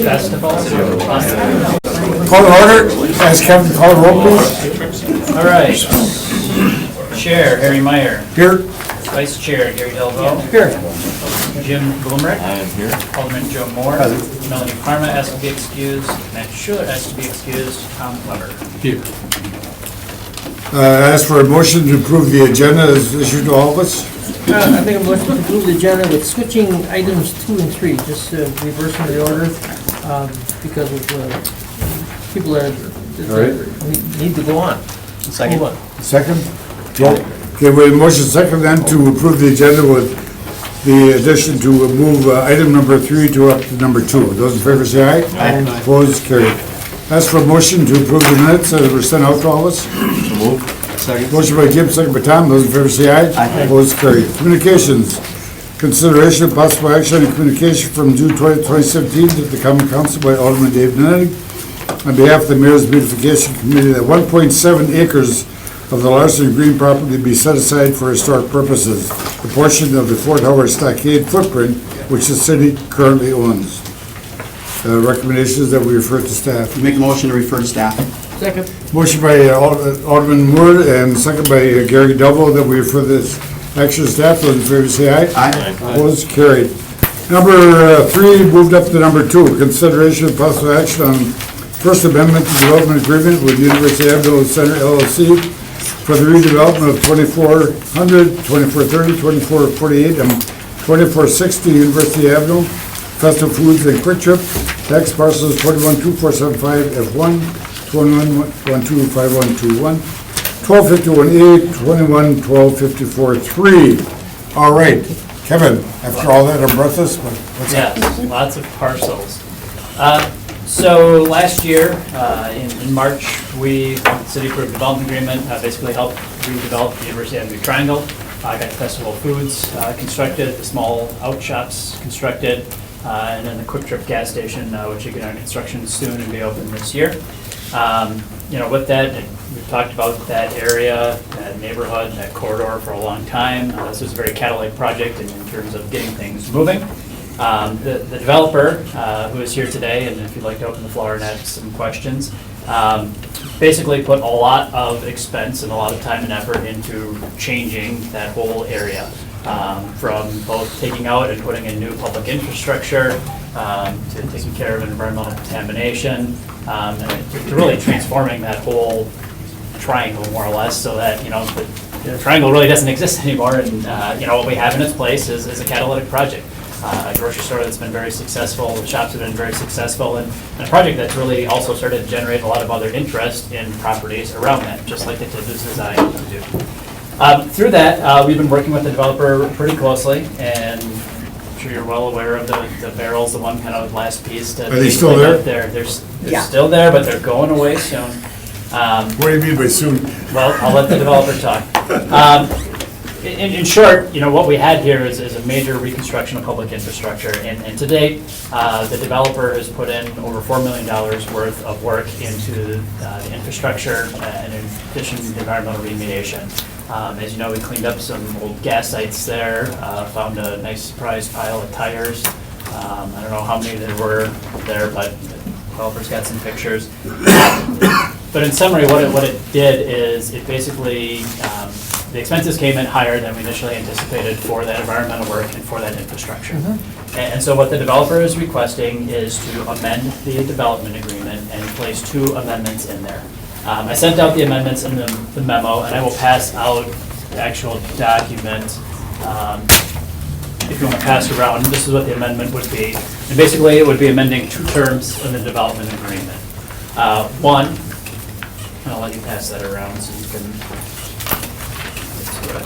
Festival. Call to order. Ask Kevin to call the roll, please. All right. Chair Harry Meyer. Here. Vice Chair Gary Delvaux. Here. Jim Blumerick. I am here. Alderman Joe Moore. Melanie Parma asked to be excused. Matt Schuler asked to be excused. Tom Weber. Here. Ask for a motion to approve the agenda as issued to all of us. I make a motion to approve the agenda with switching items 2 and 3, just reversing the order because of people that need to go on. Second. Move on. Second? Okay, we have a motion second then to approve the agenda with the addition to move item number 3 to up to number 2. Those in favor say aye. Aye. Opposed, carried. Ask for a motion to approve the minutes that were sent out to all of us. So move. Second. Motion by Jim, second by Tom. Those in favor say aye. Aye. Opposed, carried. Communications. Consideration of possible action on communication from June 20, 2017 to the Common Council by Alderman Dave Nenning on behalf of the Mayor's Beautification Committee that 1.7 acres of the Larson Green property be set aside for historic purposes. The portion of the Fort Howard Stockade footprint, which the city currently owns. Recommendations that we refer to staff. Make a motion to refer to staff. Second. Motion by Alderman Moore and second by Gary Delvaux that we refer this action to staff. Those in favor say aye. Aye. Opposed, carried. Number 3 moved up to number 2. Consideration of possible action on First Amendment to Development Agreement with University Avenue Center LLC for the redevelopment of 2400, 2430, 2448, and 2460 University Avenue. Festival Foods and Quick Trip. Tax parcels 212475F1, 21125121, 1251A, 211254-3. All right, Kevin, after all that, I'm breathless, but what's that? Yes, lots of parcels. So last year, in March, the city approved a development agreement, basically helped redevelop the University Avenue Triangle. Got the Festival Foods constructed, the small out shops constructed, and then the Quick Trip gas station, which will get under construction soon and be open this year. With that, we've talked about that area, that neighborhood, that corridor for a long time. This was a very catalytic project in terms of getting things moving. The developer, who is here today, and if you'd like to open the floor and ask some questions, basically put a lot of expense and a lot of time and effort into changing that whole area. From both taking out and putting in new public infrastructure, to taking care of environmental contamination, to really transforming that whole triangle more or less, so that the triangle really doesn't exist anymore. And what we have in its place is a catalytic project, a grocery store that's been very successful, the shops have been very successful, and a project that's really also started to generate a lot of other interest in properties around that, just like it was designed to do. Through that, we've been working with the developer pretty closely, and I'm sure you're well aware of the barrels, the one kind of last piece. Are they still there? They're still there, but they're going away soon. What do you mean by soon? Well, I'll let the developer talk. In short, what we had here is a major reconstruction of public infrastructure, and to date, the developer has put in over $4 million worth of work into the infrastructure, and in addition to the environmental remediation. As you know, we cleaned up some old gas sites there, found a nice surprise pile of tires. I don't know how many there were there, but the developer's got some pictures. But in summary, what it did is it basically, the expenses came in higher than we initially anticipated for that environmental work and for that infrastructure. And so what the developer is requesting is to amend the development agreement and place 2 amendments in there. I sent out the amendments in the memo, and I will pass out the actual document. If you want to pass around, this is what the amendment would be. And basically, it would be amending 2 terms in the development agreement. One, and I'll let you pass that around so you can get to it.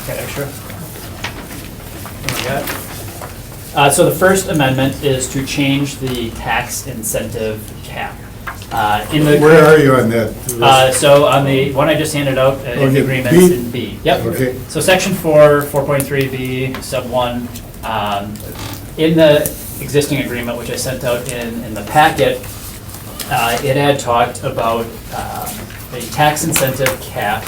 Got extra? What we got? So the first amendment is to change the tax incentive cap. In the Where are you on that? So on the one I just handed out, in Okay, the agreements B? in B. Yep. Okay. So section 4, 4.3B, sub 1, in the existing agreement, which I sent out in the packet, it had talked about a tax incentive cap.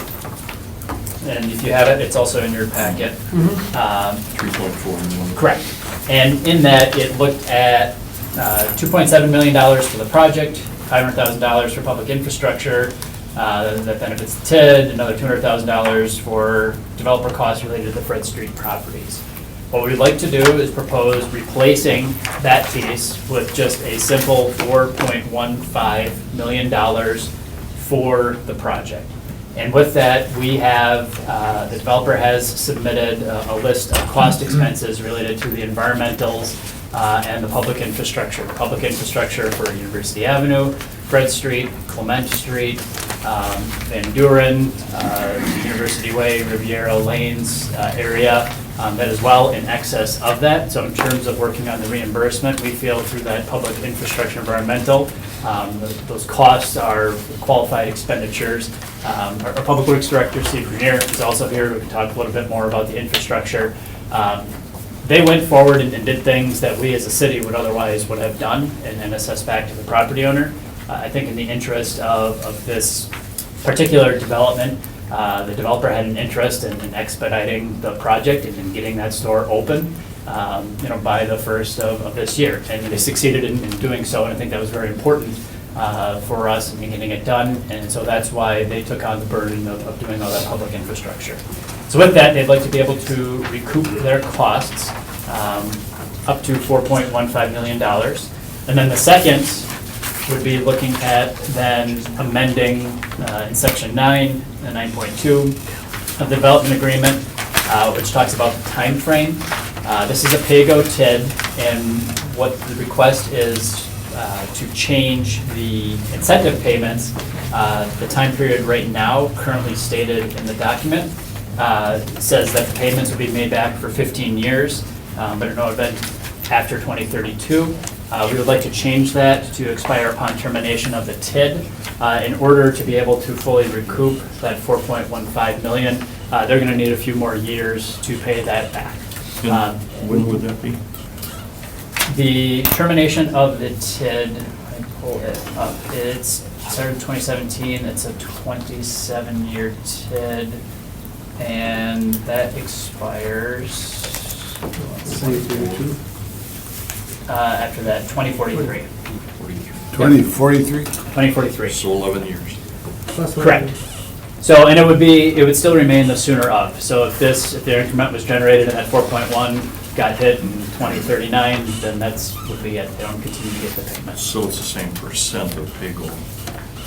And if you have it, it's also in your packet. 3.4 million. Correct. And in that, it looked at $2.7 million for the project, $500,000 for public infrastructure, that benefits the TID, another $200,000 for developer costs related to the Fred Street properties. What we'd like to do is propose replacing that piece with just a simple $4.15 million for the project. And with that, we have, the developer has submitted a list of cost expenses related to the environmentals and the public infrastructure. Public infrastructure for University Avenue, Fred Street, Clement Street, Van Duren, University Way, Riviera Lanes area, that is well in excess of that. So in terms of working on the reimbursement, we feel through that public infrastructure environmental, those costs are qualified expenditures. Our Public Works Director, Steve Grenier, is also here. We can talk a little bit more about the infrastructure. They went forward and did things that we as a city would otherwise would have done and assessed back to the property owner. I think in the interest of this particular development, the developer had an interest in expediting the project and in getting that store open, by the first of this year. And they succeeded in doing so, and I think that was very important for us in getting it done. And so that's why they took on the burden of doing all that public infrastructure. So with that, they'd like to be able to recoup their costs up to $4.15 million. And then the second would be looking at then amending in section 9, the 9.2 of the development agreement, which talks about the time frame. This is a pay-go TID, and what the request is to change the incentive payments. The time period right now, currently stated in the document, says that the payments will be made back for 15 years, but in no event after 2032. We would like to change that to expire upon termination of the TID. In order to be able to fully recoup that $4.15 million, they're going to need a few more years to pay that back. When would that be? The termination of the TID, let me pull it up, it's started in 2017, it's a 27-year TID, and that expires, after that, 2043. 2043? 2043. So 11 years. Correct. So, and it would still remain the sooner of. So if the increment was generated and that 4.1 got hit in 2039, then would be it. They don't continue to get the payment. So it's the same percent of pay-go.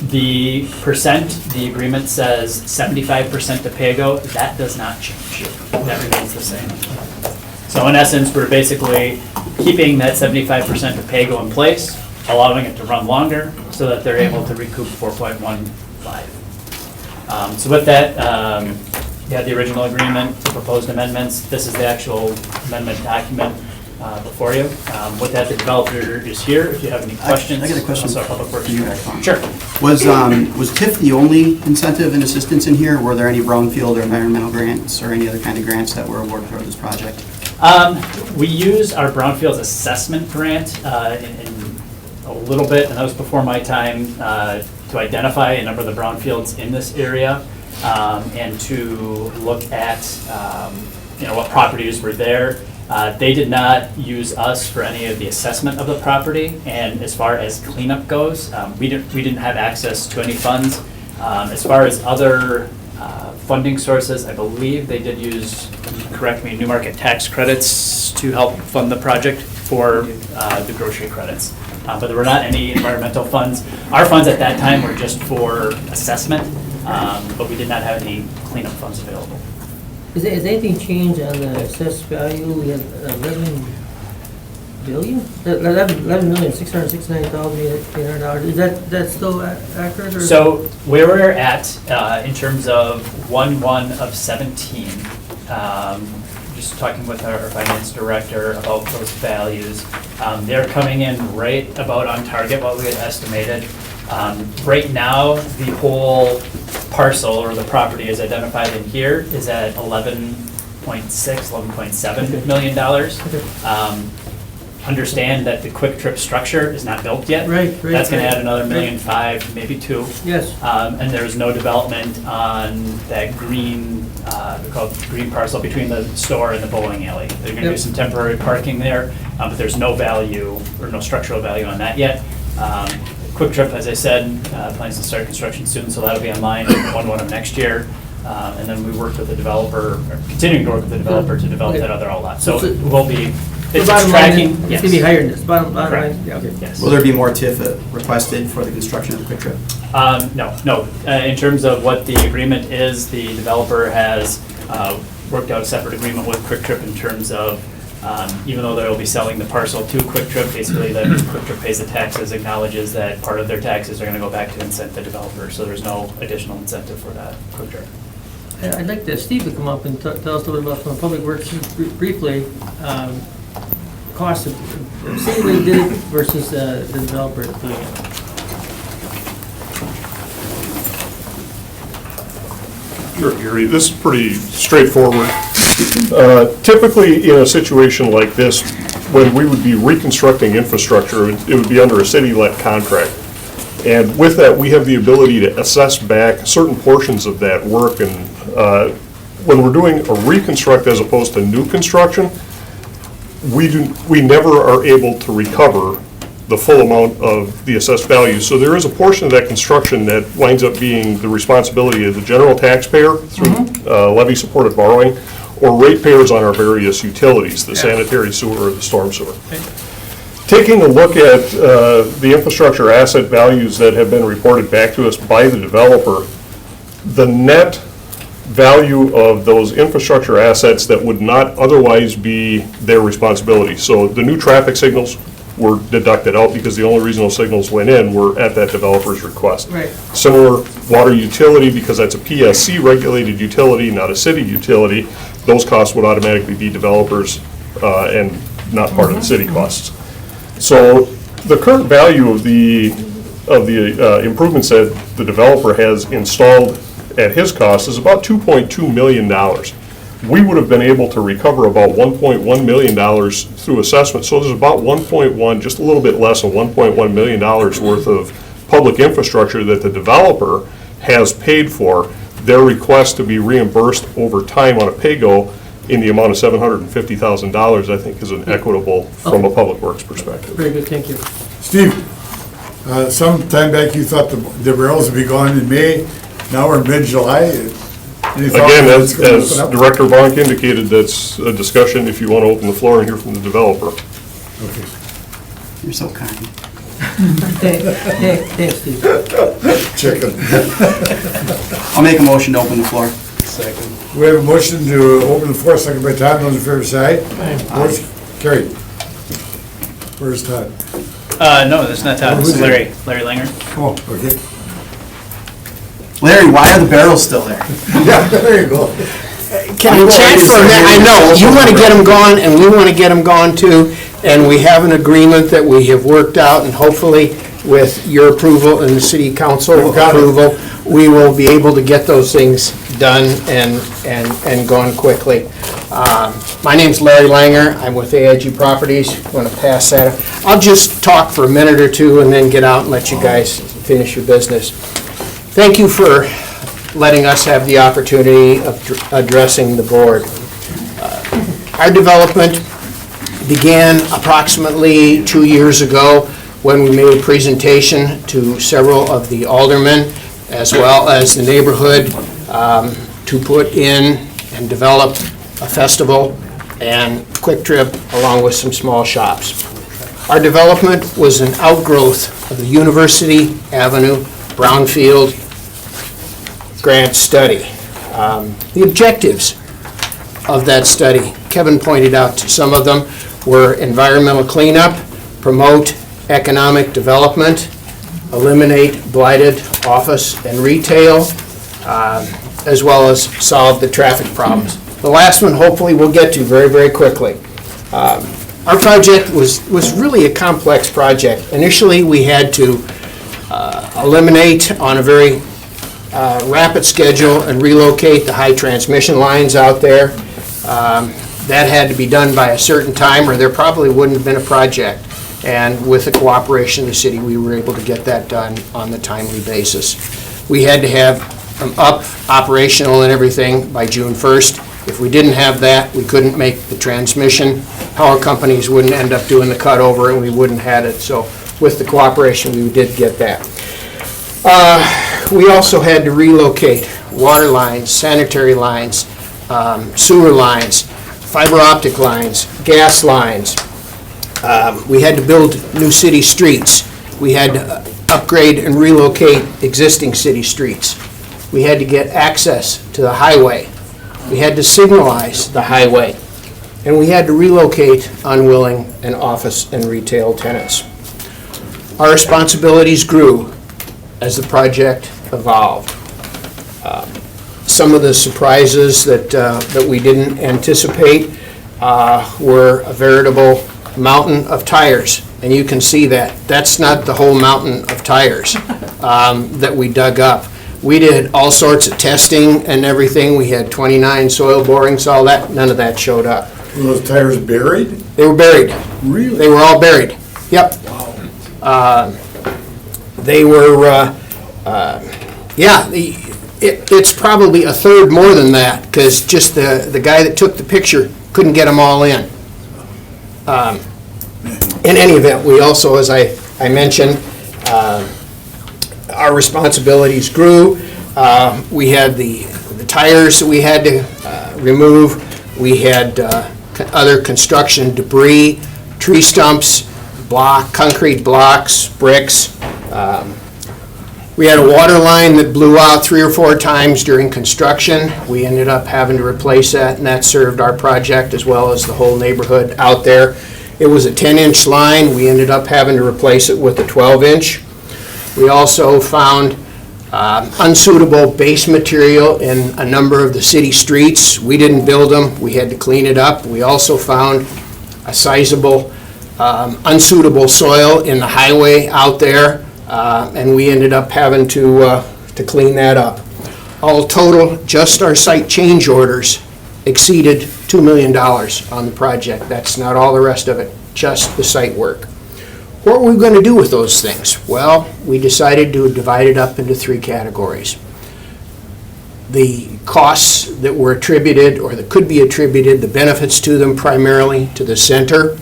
The percent, the agreement says 75% to pay-go, that does not change. That remains the same. So in essence, we're basically keeping that 75% to pay-go in place, allowing it to run longer so that they're able to recoup 4.15. So with that, you had the original agreement, the proposed amendments. This is the actual amendment document before you. With that, the developer is here. If you have any questions. I got a question Also, Public Works for you. Director. Sure. Was TIF the only incentive and assistance in here? Were there any brownfield or environmental grants or any other kind of grants that were awarded for this project? We use our Brownfields Assessment Grant in a little bit, and that was before my time, to identify a number of the brownfields in this area and to look at what properties were there. They did not use us for any of the assessment of the property, and as far as cleanup goes, we didn't have access to any funds. As far as other funding sources, I believe they did use, correct me, New Market tax credits to help fund the project for the grocery credits. But there were not any environmental funds. Our funds at that time were just for assessment, but we did not have any cleanup funds available. Has anything changed on the assessed value? We have 11 billion? $11,669,800. Is that still accurate? Or? So where we're at in terms of 1/1 of 17, just talking with our finance director about those values, they're coming in right about on target what we had estimated. Right now, the whole parcel or the property is identified in here is at $11.7 million. Understand that the Quick Trip structure is not built yet. Right. That's gonna add another $1.5 million, maybe $2 million. Yes. And there's no development on that green, we call it green parcel between the store and the bowling alley. They're gonna do Yep. some temporary parking there, but there's no value or no structural value on that yet. Quick Trip, as I said, plans to start construction soon, so that'll be online 1/1 of next year. And then we work with the developer, or continuing to work with the developer to develop that other outlet. So it will be, The it's bottom line, tracking, it's yes. gonna be higher than this, bottom Correct. line, yeah, okay. Yes. Will there be more TIF requested for the construction of the Quick Trip? No. In terms of what the agreement is, the developer has worked out a separate agreement with Quick Trip in terms of, even though they'll be selling the parcel to Quick Trip, basically that Quick Trip pays the taxes, acknowledges that part of their taxes are gonna go back to incent the developer, so there's no additional incentive for that Quick Trip. I'd like Steve to come up and tell us a little bit about from Public Works briefly, cost of, say they did it versus the developer doing it. Sure, Gary, this is pretty straightforward. Typically, in a situation like this, when we would be reconstructing infrastructure, it would be under a city-let contract. And with that, we have the ability to assess back certain portions of that work. And when we're doing a reconstruct as opposed to new construction, we never are able to recover the full amount of the assessed value. So there is a portion of that construction that winds up being the responsibility of the general taxpayer through levy-supported borrowing, or ratepayers on our various utilities, the sanitary sewer or the storm sewer. Taking a look at the infrastructure asset values that have been reported back to us by the developer, the net value of those infrastructure assets that would not otherwise be their responsibility. So the new traffic signals were deducted out because the only reason those signals went in were at that developer's request. Right. Similar water utility, because that's a PSC regulated utility, not a city utility, those costs would automatically be developers and not part of the city costs. So the current value of the improvements that the developer has installed at his cost is about $2.2 million. We would have been able to recover about $1.1 million through assessment. So there's about 1.1, just a little bit less than $1.1 million worth of public infrastructure that the developer has paid for. Their request to be reimbursed over time on a pay-go in the amount of $750,000, I think, is an equitable from a public works perspective. Very good, thank you. Steve, some time back you thought the barrels would be gone in May, now we're in mid-July. Any thought Again, that as it's gonna open up? Director Bonk indicated, that's a discussion if you want to open the floor and hear from the developer. Okay. You're so kind. Thanks, Steve. Chicken. I'll make a motion to open the floor. We have a motion to open the floor, second by Todd, those in favor say aye. Motion carried. Where's Todd? No, that's not Todd, Oh, this is who's Larry Langer. Oh, okay. Larry, why are the barrels still there? Yeah, there you go. Can I chat for a minute? I know, you want to get them gone, and we want to get them gone too, and we have an agreement that we have worked out, and hopefully with your approval and the city council approval, we will be able to get those things done and gone quickly. My name's Larry Langer, I'm with AIG Properties. I'm going to pass that. I'll just talk for a minute or two and then get out and let you guys finish your business. Thank you for letting us have the opportunity of addressing the board. Our development began approximately 2 years ago when we made a presentation to several of the aldermen as well as the neighborhood to put in and develop a festival and Quick Trip along with some small shops. Our development was an outgrowth of the University Avenue Brownfield grant study. The objectives of that study, Kevin pointed out some of them, were environmental cleanup, promote economic development, eliminate blighted office and retail, as well as solve the traffic problems. The last one, hopefully, we'll get to very, very quickly. Our project was really a complex project. Initially, we had to eliminate on a very rapid schedule and relocate the high transmission lines out there. That had to be done by a certain time, or there probably wouldn't have been a project. And with the cooperation of the city, we were able to get that done on the timely basis. We had to have them up, operational and everything by June 1st. If we didn't have that, we couldn't make the transmission. Power companies wouldn't end up doing the cutover, and we wouldn't have it. So with the cooperation, we did get that. We also had to relocate water lines, sanitary lines, sewer lines, fiber optic lines, gas lines. We had to build new city streets. We had to upgrade and relocate existing city streets. We had to get access to the highway. We had to signalize the highway. And we had to relocate unwilling and office and retail tenants. Our responsibilities grew as the project evolved. Some of the surprises that we didn't anticipate were a veritable mountain of tires, and you can see that. That's not the whole mountain of tires that we dug up. We did all sorts of testing and everything. We had 29 soil borings, all that. None of that showed up. Were those tires buried? They were buried. Really? They were all buried. Yep. They were, it's probably a third more than that, because just the guy that took the picture couldn't get them all in. In any event, we also, as I mentioned, our responsibilities grew. We had the tires that we had to remove. We had other construction debris, tree stumps, concrete blocks, bricks. We had a water line that blew out 3 or 4 times during construction. We ended up having to replace that, and that served our project as well as the whole neighborhood out there. It was a 10-inch line. We ended up having to replace it with a 12-inch. We also found unsuitable base material in a number of the city streets. We didn't build them. We had to clean it up. We also found a sizable unsuitable soil in the highway out there, and we ended up having to clean that up. All total, just our site change orders exceeded $2 million on the project. That's not all the rest of it, just the site work. What were we going to do with those things? Well, we decided to divide it up into 3 categories. The costs that were attributed, or that could be attributed, the benefits to them primarily to the center.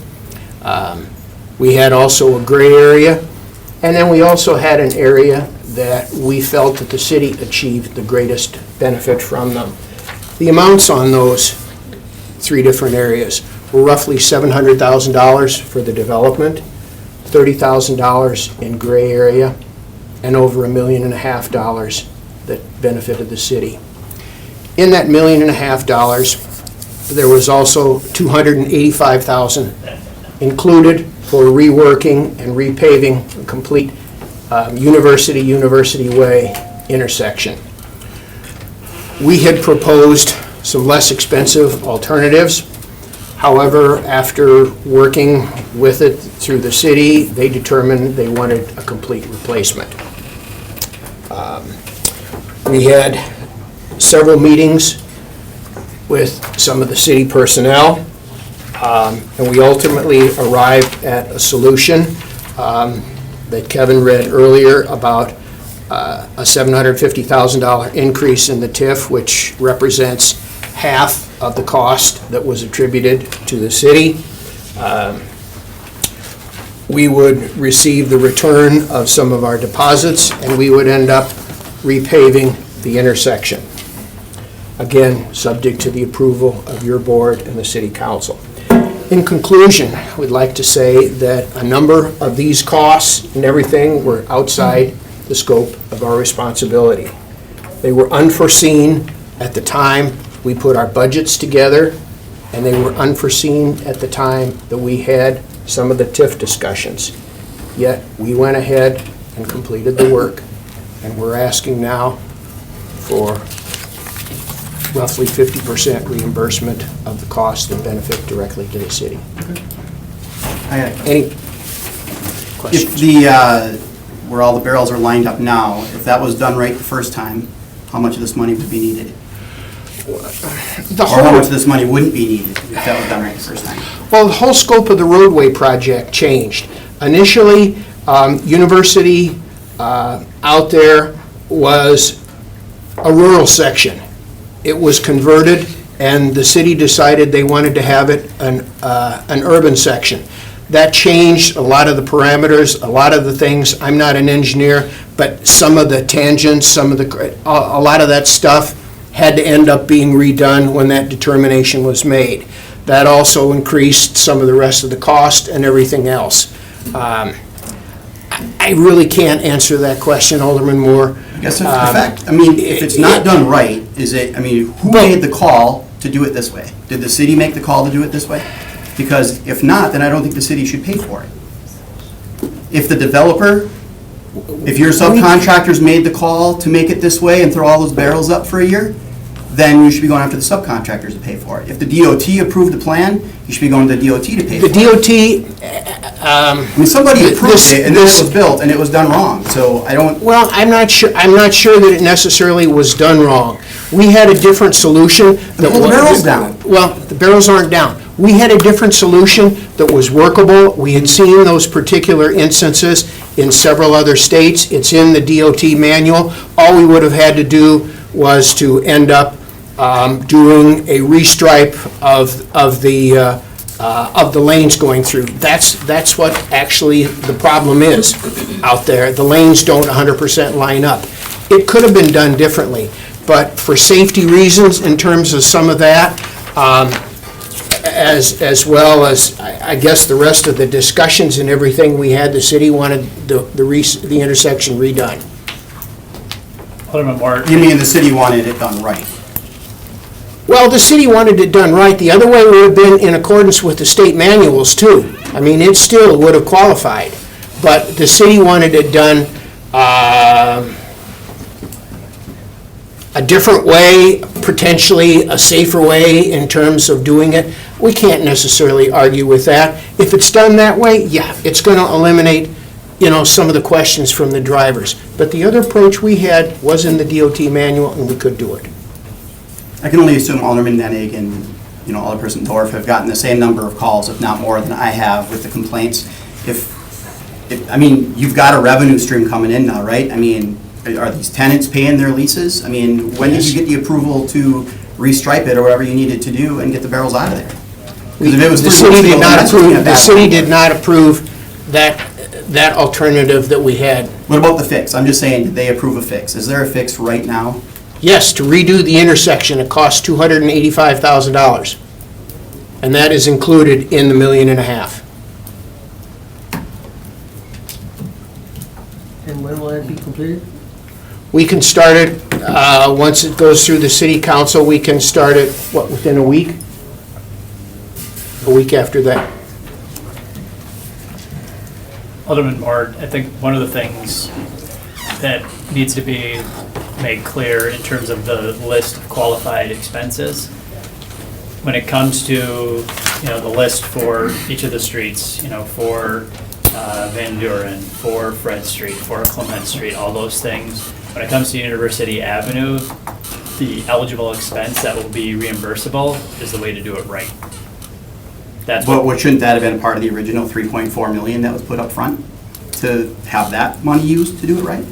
We had also a gray area, and then we also had an area that we felt that the city achieved the greatest benefit from them. The amounts on those 3 different areas were roughly $700,000 for the development, $30,000 in gray area, and over $1.5 million that benefited the city. In that $1.5 million, there was also $285,000 included for reworking and repaving a complete University Way intersection. We had proposed some less expensive alternatives. However, after working with it through the city, they determined they wanted a complete replacement. We had several meetings with some of the city personnel, and we ultimately arrived at a solution that Kevin read earlier about a $750,000 increase in the TIF, which represents half of the cost that was attributed to the city. We would receive the return of some of our deposits, and we would end up repaving the intersection. Again, subject to the approval of your board and the city council. In conclusion, we'd like to say that a number of these costs and everything were outside the scope of our responsibility. They were unforeseen at the time we put our budgets together, and they were unforeseen at the time that we had some of the TIF discussions. Yet we went ahead and completed the work, and we're asking now for roughly 50% reimbursement of the costs that benefit directly to the city. Any If questions? where all the barrels are lined up now, if that was done right the first time, how much of this money would be needed? The Or how much whole, of this money wouldn't be needed if that was done right the first time? well, the whole scope of the roadway project changed. Initially, University out there was a rural section. It was converted, and the city decided they wanted to have it an urban section. That changed a lot of the parameters, a lot of the things. I'm not an engineer, but some of the tangents, a lot of that stuff had to end up being redone when that determination was made. That also increased some of the rest of the cost and everything else. I really can't answer that question, Alderman Moore. I guess if the fact, I mean, if it's not done right, is it, I mean, who made the call to do it this way? Did the city make the call to do it this way? Because if not, then I don't think the city should pay for it. If the developer, if your subcontractors made the call to make it this way and throw all those barrels up for a year, then you should be going after the subcontractors to pay for it. If the DOT approved the plan, you should be going to the DOT to pay for The it. DOT, I mean, somebody approved it and then it was built and it was done wrong, so I don't, well, I'm not sure that it necessarily was done wrong. We had a different solution. pull the barrels down. Well, the barrels aren't down. We had a different solution that was workable. We had seen those particular instances in several other states. It's in the DOT manual. All we would have had to do was to end up doing a restripe of the lanes going through. That's what actually the problem is out there. The lanes don't 100% line up. It could have been done differently, but for safety reasons, in terms of some of that, as well as, I guess, the rest of the discussions and everything we had, the city wanted the intersection redone. Alderman Moore, you mean the city wanted it done right? Well, the city wanted it done right. The other way would have been in accordance with the state manuals, too. I mean, it still would have qualified, but the city wanted it done a different way, potentially a safer way in terms of doing it. We can't necessarily argue with that. If it's done that way, yeah, it's going to eliminate, some of the questions from the drivers. But the other approach we had was in the DOT manual, and we could do it. I can only assume Alderman Nennig and, Alderperson Dorf have gotten the same number of calls, if not more, than I have with the complaints. I mean, you've got a revenue stream coming in now, right? I mean, are these tenants paying their leases? I mean, when did you get the approval to restripe it or whatever you needed to do and get the barrels out of there? Because if it was The 3 months city ago, did not that's looking approve, at the bad city numbers. did not approve that alternative that we had. What about the fix? I'm just saying, did they approve a fix? Is there a fix right now? Yes, to redo the intersection, it costs $285,000. And that is included in the $1.5 million. And when will that be completed? We can start it, once it goes through the city council, we can start it, within a week? A week after that. Alderman Moore, I think one of the things that needs to be made clear in terms of the list of qualified expenses, when it comes to, the list for each of the streets, for Van Buren, for Fred Street, for Clement Street, all those things, when it comes to University Avenue, the eligible expense that will be reimbursable is the way to do it right. That's But shouldn't that have been a part of the original 3.4 million that was put up front? To have that money used to do it right?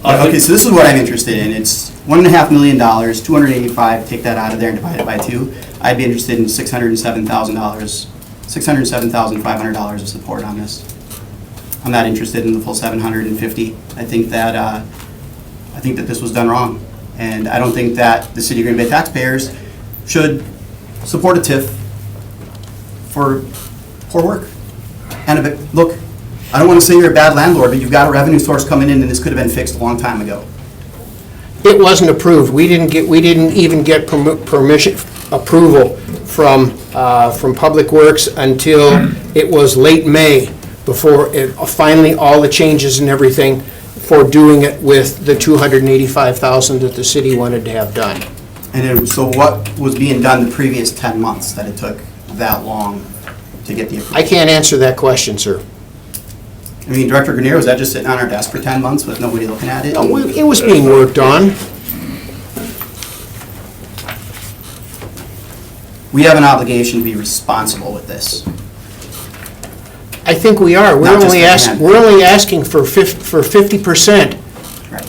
Okay, so this is what I'm interested in. It's $1.5 million, 285, take that out of there and divide it by 2. I'd be interested in $607,000, $607,500 of support on this. I'm not interested in the full 750. I think that this was done wrong. And I don't think that the city of Green Bay taxpayers should support a TIF for poor work. And look, I don't want to say you're a bad landlord, but you've got a revenue source coming in and this could have been fixed a long time ago. It wasn't approved. We didn't even get approval from Public Works until it was late May, before finally all the changes and everything for doing it with the $285,000 that the city wanted to have done. So what was being done the previous 10 months that it took that long to get the approval? I can't answer that question, sir. I mean, Director Grenier, was that just sitting on our desk for 10 months with nobody looking at it? It was being worked on. We have an obligation to be responsible with this. I think we are. We're Not just only the asking, hand. we're only asking for 50% Right.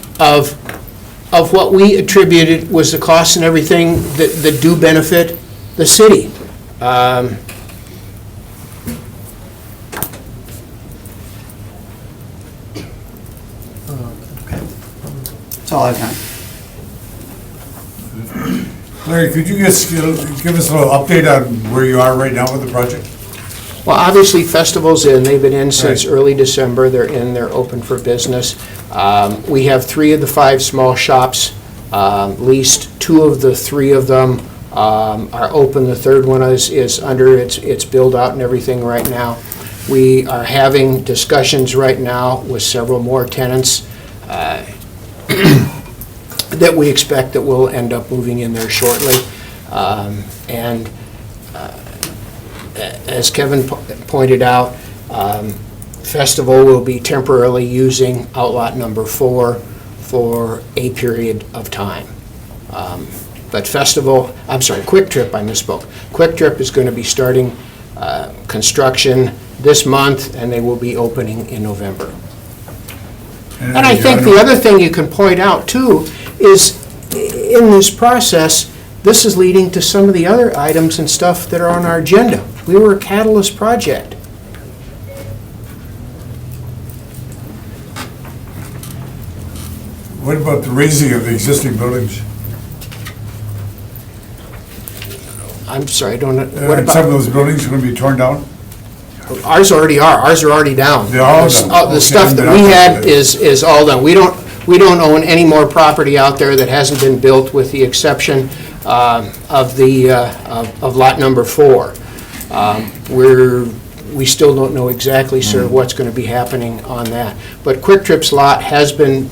of what we attributed was the costs and everything that do benefit the city. That's all I've got. Larry, could you just give us a little update on where you are right now with the project? Well, obviously, Festival's in, they've been in since Right. early December, they're in, they're open for business. We have 3 of the 5 small shops, at least 2 of the 3 of them are open. The third one is under its build-out and everything right now. We are having discussions right now with several more tenants that we expect that will end up moving in there shortly. And as Kevin pointed out, Festival will be temporarily using outlot number 4 for a period of time. But Quick Trip, I misspoke. Quick Trip is going to be starting construction this month, and they will be opening in November. And I think the other thing you can point out, too, is in this process, this is leading to some of the other items and stuff that are on our agenda. We were a catalyst project. What about the raising of the existing buildings? I'm sorry, I don't know. What Some of about, those buildings are going to be torn down? ours already are. Ours are already down. They're all done. The stuff that we had is all done. We don't own any more property out there that hasn't been built, with the exception of lot number 4. We still don't know exactly, sir, what's going to be happening on that. But Quick Trip's lot has been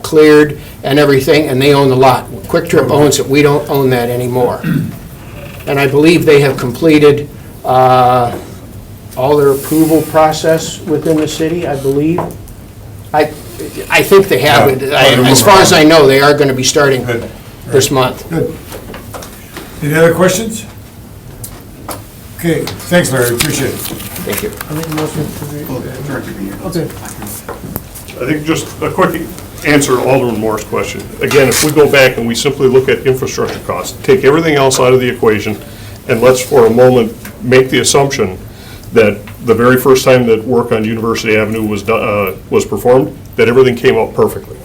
cleared and everything, and they own the lot. Quick Trip owns it. We don't own that anymore. And I believe they have completed all their approval process within the city, I believe. I think they have it. As far as I know, they are going to be starting Good. this month. Good. Any other questions? Okay, thanks, Larry, appreciate it. Thank you. I make a motion to Well, Director Grenier. Okay. I think just a quick answer to Alderman Moore's question. Again, if we go back and we simply look at infrastructure costs, take everything else out of the equation, and let's for a moment make the assumption that the very first time that work on University Avenue was performed, that everything came out perfectly.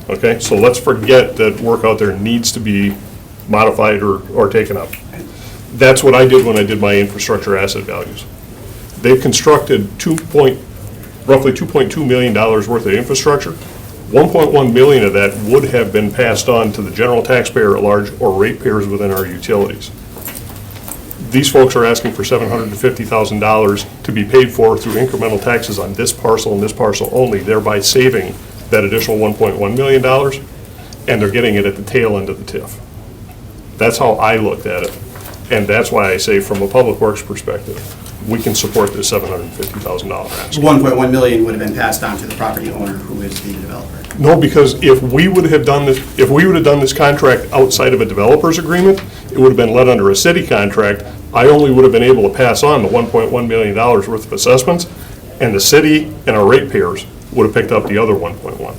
Okay, so let's forget that work out there needs to be modified or taken up. That's what I did when I did my infrastructure asset values. They've constructed roughly $2.2 million worth of infrastructure. 1.1 million of that would have been passed on to the general taxpayer at large or ratepayers within our utilities. These folks are asking for $750,000 to be paid for through incremental taxes on this parcel and this parcel only, thereby saving that additional $1.1 million, and they're getting it at the tail end of the TIF. That's how I looked at it, and that's why I say from a public works perspective, we can support this $750,000 ask. 1.1 million would have been passed on to the property owner, who is the developer. No, because if we would have done this contract outside of a developer's agreement, it would have been led under a city contract. I only would have been able to pass on the $1.1 million worth of assessments, and the city and our ratepayers would have picked up the other 1.1.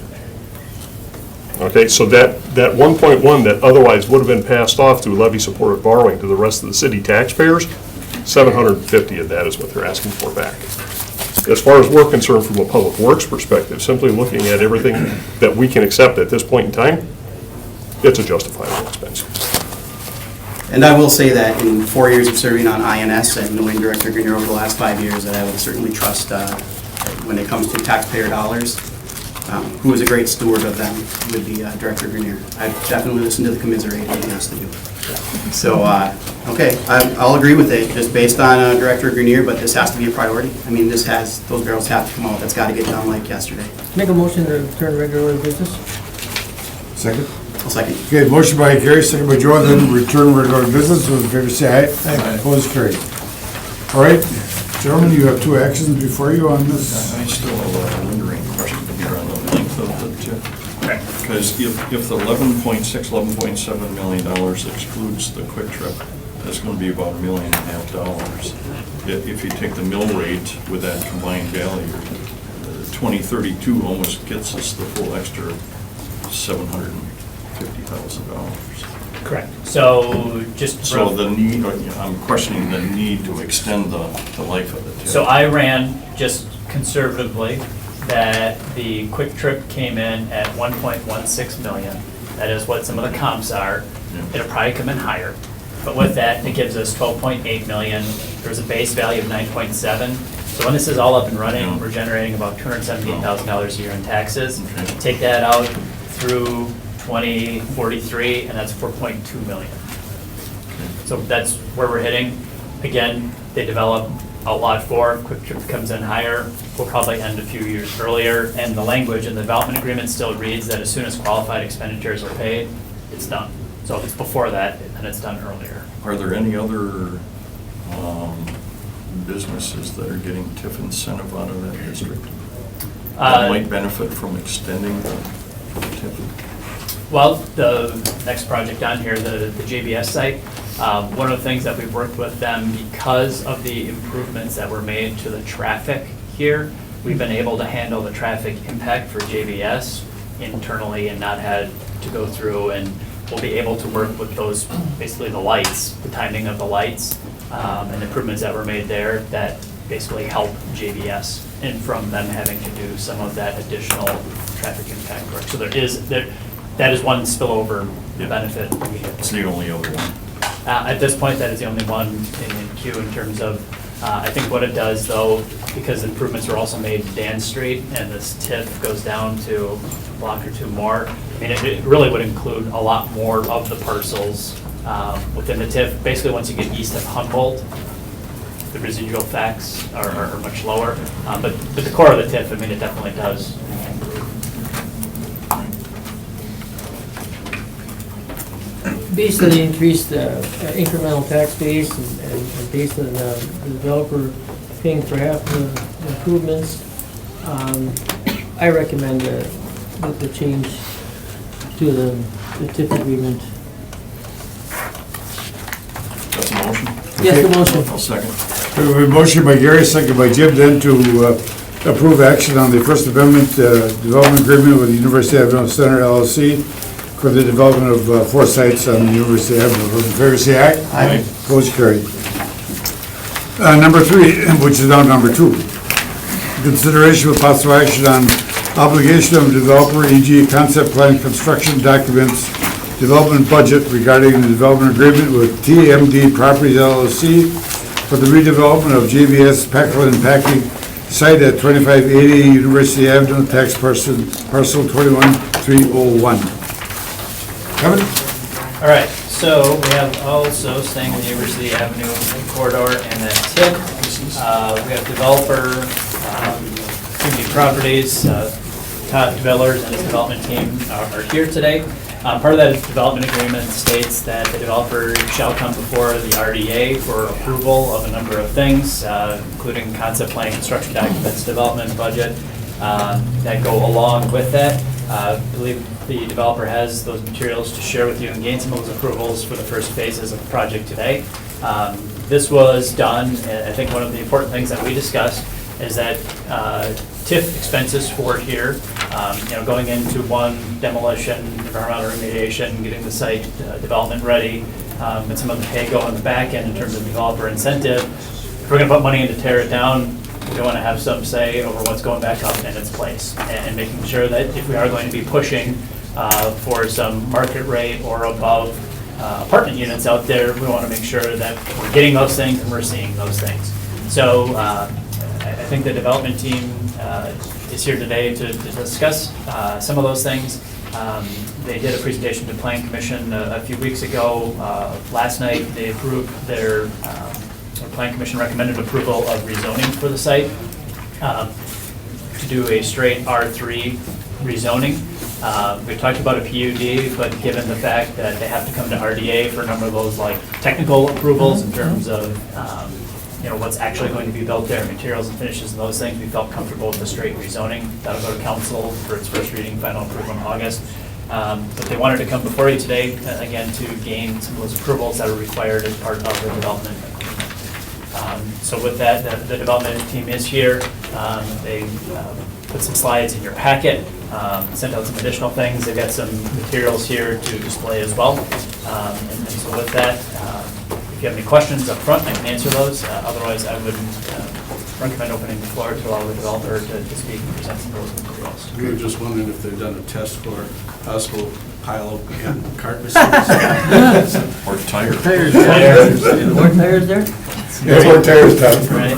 Okay, so that 1.1 that otherwise would have been passed off through levy-supported borrowing to the rest of the city taxpayers, 750 of that is what they're asking for back. As far as we're concerned from a public works perspective, simply looking at everything that we can accept at this point in time, it's a justifiable expense. And I will say that in 4 years of serving on INS and knowing Director Grenier over the last 5 years, that I would certainly trust when it comes to taxpayer dollars, who is a great steward of them, would be Director Grenier. I've definitely listened to the commiserating he has to do. So, okay, I'll agree with it, just based on Director Grenier, but this has to be a priority. I mean, those barrels have to come out. That's got to get done like yesterday. Make a motion to return regular business. Second? I'll second. Okay, motion by Gary, second by Joe, then return regular business. Those in favor say aye. Aye. Opposed, carried. All right, Gentlemen, you have two actions before you on this. I still have a lingering question here on the length of the TIF. Okay. Because if the $11.7 million excludes the Quick Trip, that's going to be about $1.5 million. If you take the mill rate with that combined value, 2032 almost gets us the full extra $750,000. Correct. So just. So the need, I'm questioning the need to extend the life of the TIF. So I ran just conservatively that the Quick Trip came in at 1.16 million. That is what some of the comps are. Yeah. It'll probably come in higher. But with that, it gives us 12.8 million. There's a base value of 9.7. So when this is all up and running, Yeah. we're generating about $278,000 a year in taxes. Okay. Take that out through 2043, and that's 4.2 million. So that's where we're hitting. Again, they develop Outlot 4, Quick Trip comes in higher. We'll probably end a few years earlier. And the language in the development agreement still reads that as soon as qualified expenditures are paid, it's done. So if it's before that, then it's done earlier. Are there any other businesses that are getting TIF incentive out of that district that might benefit from extending the TIF? Well, the next project on here, the JBS site, one of the things that we've worked with them, because of the improvements that were made to the traffic here, we've been able to handle the traffic impact for JBS internally and not had to go through, and we'll be able to work with those, basically the lights, the timing of the lights, and improvements that were made there that basically help JBS, and from them having to do some of that additional traffic impact work. So that is one spillover benefit we get. It's the only other one. At this point, that is the only one in queue in terms of, I think what it does though, because improvements were also made to Dan Street and this TIF goes down to a block or two more, I mean, it really would include a lot more of the parcels within the TIF. Basically, once you get east of Humboldt, the residual facts are much lower. But the core of the TIF, I mean, it definitely does improve. Based on the increased incremental tax base and based on the developer paying for half the improvements, I recommend the change to the TIF agreement. That's a motion? Yes, the motion. I'll second. We have a motion by Gary, second by Jim, then to approve action on the First Amendment Development Agreement with the University Avenue Center LLC for the development of 4 sites on University Avenue. Those in favor say aye. Aye. Opposed, carried. Number 3, which is now number 2. Consideration with possible action on obligation of developer, e.g. concept plan, construction documents, development budget regarding the development agreement with TMD Properties LLC for the redevelopment of JBS Packland and Packing site at 2580 University Avenue, tax parcel 21301. Kevin? All right, so we have also staying in the University Avenue corridor and that TIP. We have developer, TMD Properties, Todd Developers and his development team are here today. Part of that development agreement states that the developer shall come before the RDA for approval of a number of things, including concept plan, construction documents, development budget, that go along with that. I believe the developer has those materials to share with you and gain some of those approvals for the first phases of the project today. This was done, and I think one of the important things that we discussed is that TIF expenses for here, going into one, demolition, environmental remediation, getting the site development ready, and some of the pay go on the back end in terms of developer incentive. If we're gonna put money in to tear it down, we want to have some say over what's going back up in its place, and making sure that if we are going to be pushing for some market rate or above apartment units out there, we want to make sure that we're getting those things and we're seeing those things. So I think the development team is here today to discuss some of those things. They did a presentation to Plan Commission a few weeks ago. Last night, they approved their Plan Commission recommended approval of rezoning for the site to do a straight R3 rezoning. We talked about a PUD, but given the fact that they have to come to RDA for a number of those like technical approvals in terms of what's actually going to be built there, materials and finishes and those things. We felt comfortable with the straight rezoning. That'll go to council for its first reading, final approval in August. But they wanted to come before you today, again, to gain some of those approvals that are required as part of the development agreement. So with that, the development team is here. They put some slides in your packet, sent out some additional things. They've got some materials here to display as well. And so with that, if you have any questions up front, I can answer those. Otherwise, I would recommend opening the floor to allow the developer to speak and present some of those materials. We were just wondering if they've done a test for possible pile of carcasses. Or tires. More tires there? Yeah, more tires, Tom. Right?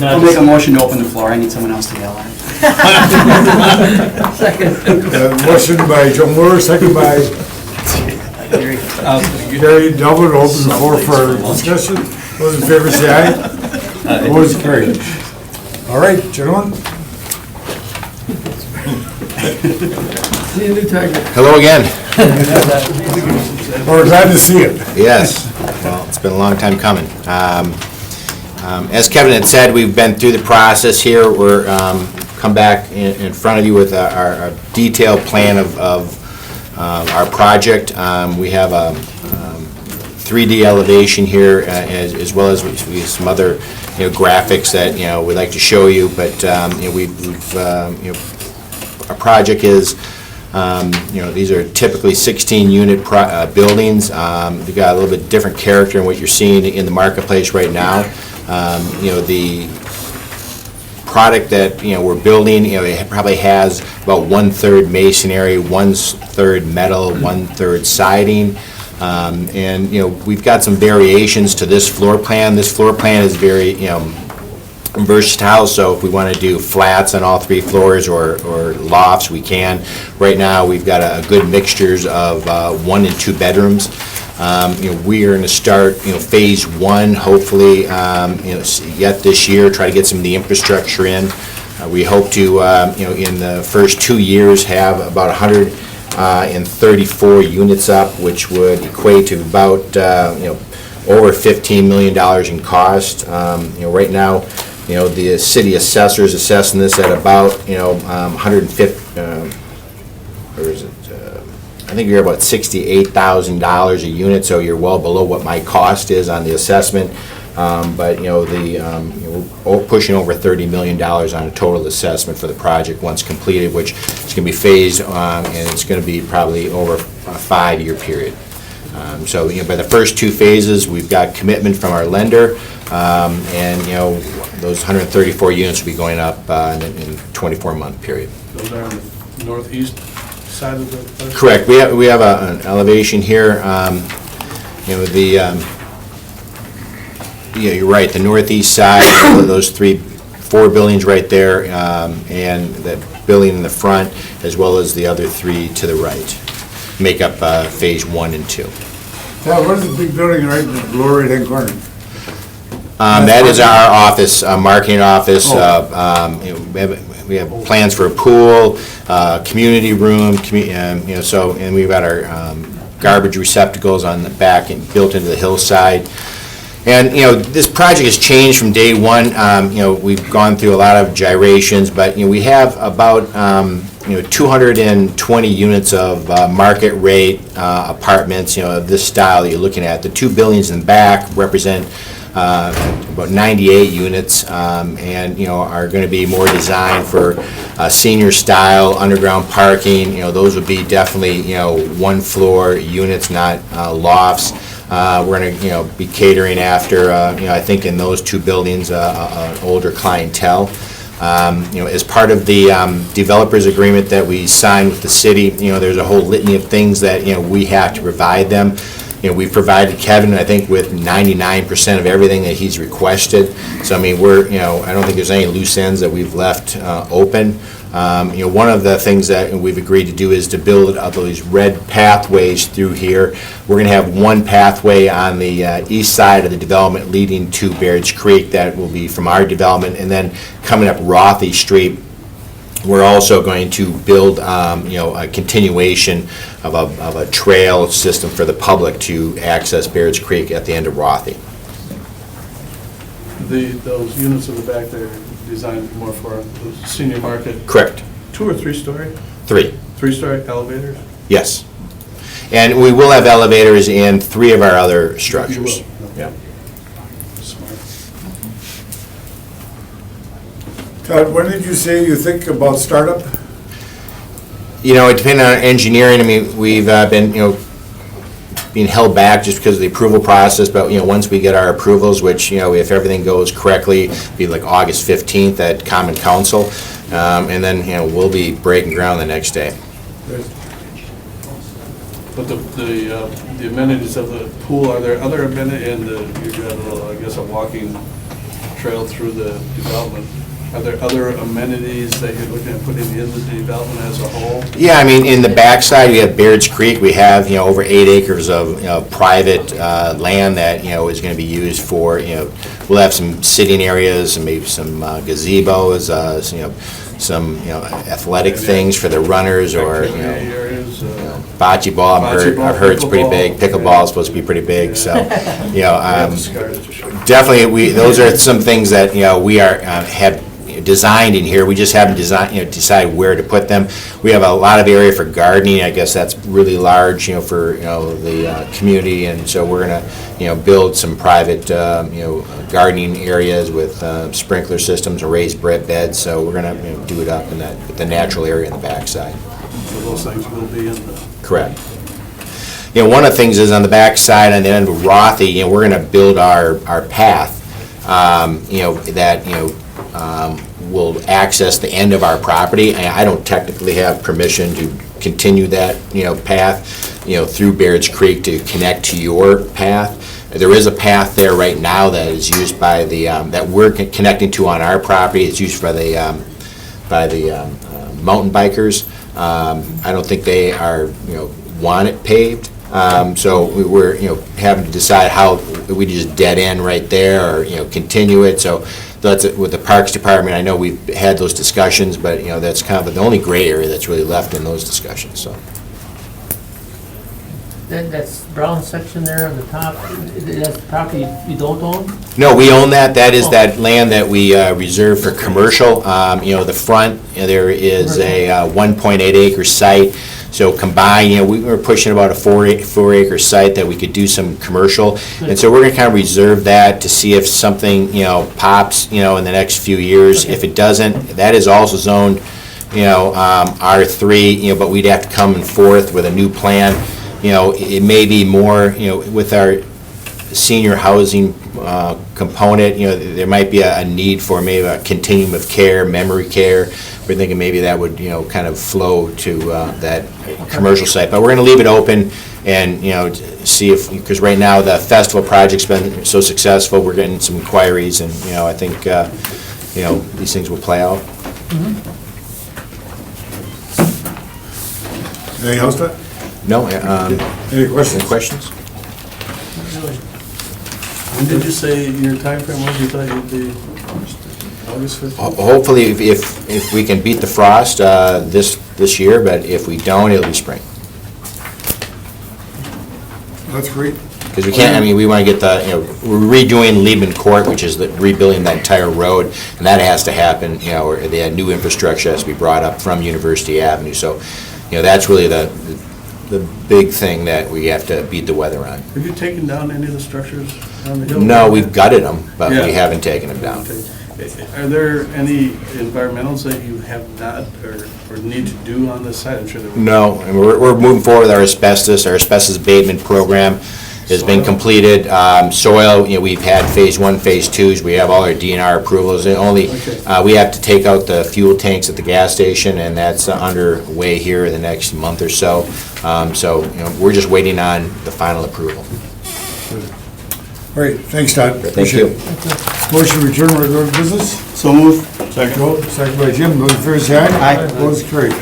I'll make a motion to open the floor. I need someone else to yell at. Motion by Joe Moore, second by Gary Delver, to open the floor for discussion. Those in favor say aye. Opposed, carried. All right, gentlemen. See you, new tiger. Hello again. We're glad to see it. Yes, well, it's been a long time coming. As Kevin had said, we've been through the process here. We're come back in front of you with our detailed plan of our project. We have a 3D elevation here, as well as some other graphics that we'd like to show you. But our project is. These are typically 16-unit buildings. They've got a little bit different character in what you're seeing in the marketplace right now. The product that we're building, it probably has about 1/3 masonry, 1/3 metal, 1/3 siding, and we've got some variations to this floor plan. This floor plan is very versatile, so if we want to do flats on all 3 floors or lofts, we can. Right now, we've got a good mixtures of 1 and 2 bedrooms. We are going to start, phase 1, hopefully, yet this year, try to get some of the infrastructure in. We hope to, in the first 2 years, have about 134 units up, which would equate to about, over $15 million in cost. Right now, the city assessor's assessing this at about, 150, or is it, I think you're about $68,000 a unit, so you're well below what my cost is on the assessment. But, we're pushing over $30 million on a total assessment for the project once completed, which is going to be phased, and it's going to be probably over a 5-year period. So, by the first 2 phases, we've got commitment from our lender, and, those 134 units will be going up in a 24-month period. Those are on the northeast side of the... Correct. We have an elevation here. You're right, the northeast side, those 4 buildings right there, and that building in the front, as well as the other 3 to the right, make up phase 1 and 2. Yeah, what is the big building right in the lower right-hand corner? That is our office, marketing office. We have plans for a pool, community room, and we've got our garbage receptacles on the back and built into the hillside. And, this project has changed from day one. We've gone through a lot of gyrations, but, we have about, 220 units of market rate apartments, of this style that you're looking at. The 2 buildings in the back represent about 98 units, and are going to be more designed for senior style underground parking. Those would be definitely 1-floor units, not lofts. We're going to be catering after I think in those 2 buildings an older clientele. As part of the developers agreement that we signed with the city, there's a whole litany of things that we have to provide them. We've provided Kevin, I think, with 99% of everything that he's requested. So, I mean, I don't think there's any loose ends that we've left open. One of the things that we've agreed to do is to build those red pathways through here. We're going to have one pathway on the east side of the development leading to Baird's Creek that will be from our development, and then coming up Rothy Street, we're also going to build, a continuation of a trail system for the public to access Baird's Creek at the end of Rothy. those units in the back, they're designed more for the senior market, Correct. 2 or 3 story? 3, 3-story elevators? yes. And we will have elevators in 3 of our other structures. You will. Yeah. Smart. Todd, when did you say you think about startup? You know, it depends on engineering. I mean, we've been, being held back just because of the approval process, but, once we get our approvals, which, if everything goes correctly, be like August 15th at Common Council, and then, we'll be breaking ground the next day. But the amenities of the pool, are there other amenities, and you've got, I guess, a walking trail through the development. Are there other amenities that you're looking at putting in the development as a whole? Yeah, I mean, in the backside, we have Baird's Creek. We have, over 8 acres of, private land that, is going to be used for, we'll have some sitting areas and maybe some gazebos, some, athletic things for the runners or, Activity areas, bocce ball. Bocce ball, I've heard it's pretty big. pickleball. Pickleball is supposed to be pretty big, so, we have the scars to show. definitely, those are some things that, we have designed in here. We just haven't decided where to put them. We have a lot of area for gardening. I guess that's really large, for, the community, and so we're gonna, build some private, gardening areas with sprinkler systems and raised beds, so we're gonna, do it up in the natural area in the backside. So those things will be in the. Correct. One of the things is on the back side, on the end of Rothy, we're gonna build our path, that, will access the end of our property. I don't technically have permission to continue that, path, through Baird's Creek to connect to your path. There is a path there right now that is used by the, that we're connecting to on our property. It's used by the mountain bikers. I don't think they are, want it paved. So we're, having to decide how we just dead end right there or, continue it. So that's it with the Parks Department. I know we've had those discussions, but, that's kind of the only gray area that's really left in those discussions, so. That's brown section there on the top, that's the property you don't own? No, we own that. That is that land that we reserve for commercial. The front, there is a 1.8 acre site. So combined, we were pushing about a 4 acre site that we could do some commercial. And so we're going to kind of reserve that to see if something, pops, in the next few years. Okay. If it doesn't, that is also zoned, R3, but we'd have to come forth with a new plan. It may be more, with our senior housing component, there might be a need for maybe a continuum of care, memory care. We're thinking maybe that would, kind of flow to that commercial site. But we're going to leave it open and, see if, because right now the festival project's been so successful, we're getting some inquiries and, I think, these things will play out. Anything else, Todd? No, Any questions? any questions? When did you say your timeframe was? You thought you'd be August 15th? Hopefully, if we can beat the frost this year, but if we don't, it'll be spring. That's great. Because we can't, we want to get we're redoing Liebman Court, which is rebuilding that entire road, and that has to happen, or the new infrastructure has to be brought up from University Avenue. So, that's really the big thing that we have to beat the weather on. Have you taken down any of the structures on the hill? No, we've gutted them, but Yeah. we haven't taken them down. Okay. Are there any environmentals that you have not or need to do on this site? I'm sure there will. No, and we're moving forward with our asbestos abatement program has been Soil? completed. Soil, we've had phase 1, phase 2s, we have all our DNR approvals. And only, Okay. we have to take out the fuel tanks at the gas station, and that's underway here in the next month or so. So, we're just waiting on the final approval. All right, thanks, Todd. Thank you. Motion to return to regular business? So move. Joe, second by Jim, those in favor say aye. Aye. Opposed, carried.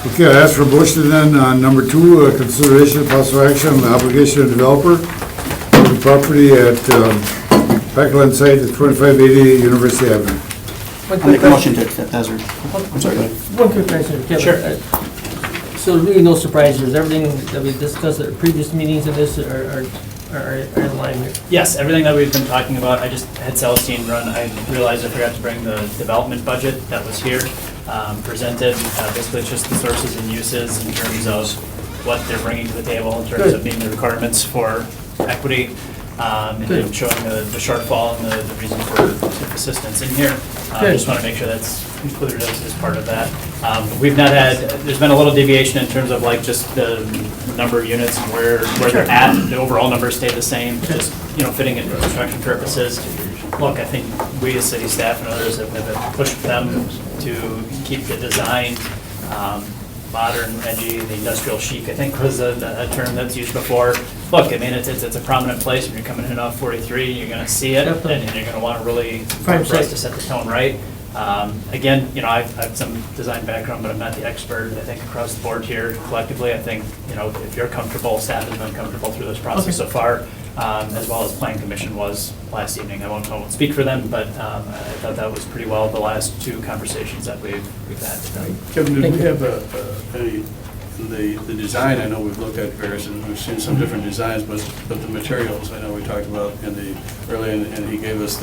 Okay, I ask for a motion then on number 2, consideration of possible action on the obligation of developer of the property at Packland site at 2580 University Avenue. I make a motion to accept as written. I'm sorry, go ahead. One quick question, Kevin. Sure. So really no surprises, everything that we discussed at previous meetings of this are are in line here? Yes, everything that we've been talking about, I just had Celestine run, I realized I forgot to bring the development budget that was here, presented. Basically, it's just the sources and uses in terms of what they're bringing to the table, in terms of meeting the requirements for equity, and then showing the shortfall and the reason for assistance in here. Good. Just want to make sure that's included as part of that. We've not had, there's been a little deviation in terms of like just the number of units and where they're at. The overall numbers stay the same, just, fitting in for construction purposes. Look, I think we as city staff and others have pushed them to keep the design modern, edgy, the industrial chic, I think was a term that's used before. Look, I mean, it's a prominent place. When you're coming in off 43, you're going to see it, and you're going to want to really, for us to set the tone right. Again, I've some design background, but I'm not the expert. I think across the board here, collectively, I think, if you're comfortable, staff has been comfortable through this process so far, as well as Plan Commission was last evening. I won't speak for them, but I thought that was pretty well the last two conversations that we've had. Kevin, did we have the design? I know we've looked at various, and we've seen some different designs, but the materials, I know we talked about earlier, and he gave us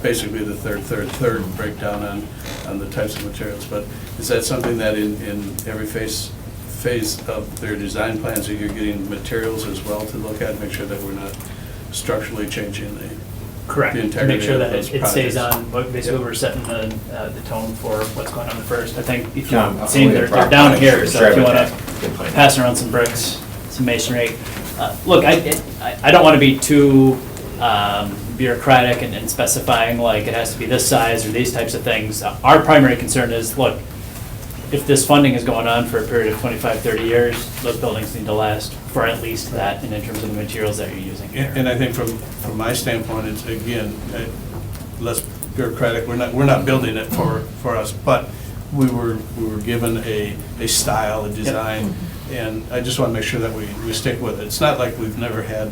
basically the third breakdown on the types of materials. But is that something that in every phase of their design plans, that you're getting materials as well to look at, make sure that we're not structurally changing the Correct, the to integrity make sure of that those it stays projects. on, but basically we're setting the tone for what's going on the first. I think if No, you've seen, they're down here, so if you want to to. pass around some bricks, some masonry. Look, I don't want to be too bureaucratic and specifying like it has to be this size or these types of things. Our primary concern is, look, if this funding is going on for a period of 25, 30 years, those buildings need to last for at least that, and in terms of the materials that you're using here. And I think from my standpoint, it's again, less bureaucratic. We're not building it for us, but we were given a style, a design, and I just want to make sure that we stick with it. It's not like we've never had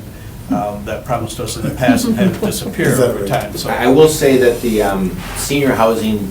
that promised us in the past and had it disappear over time, so. I will say that the senior housing,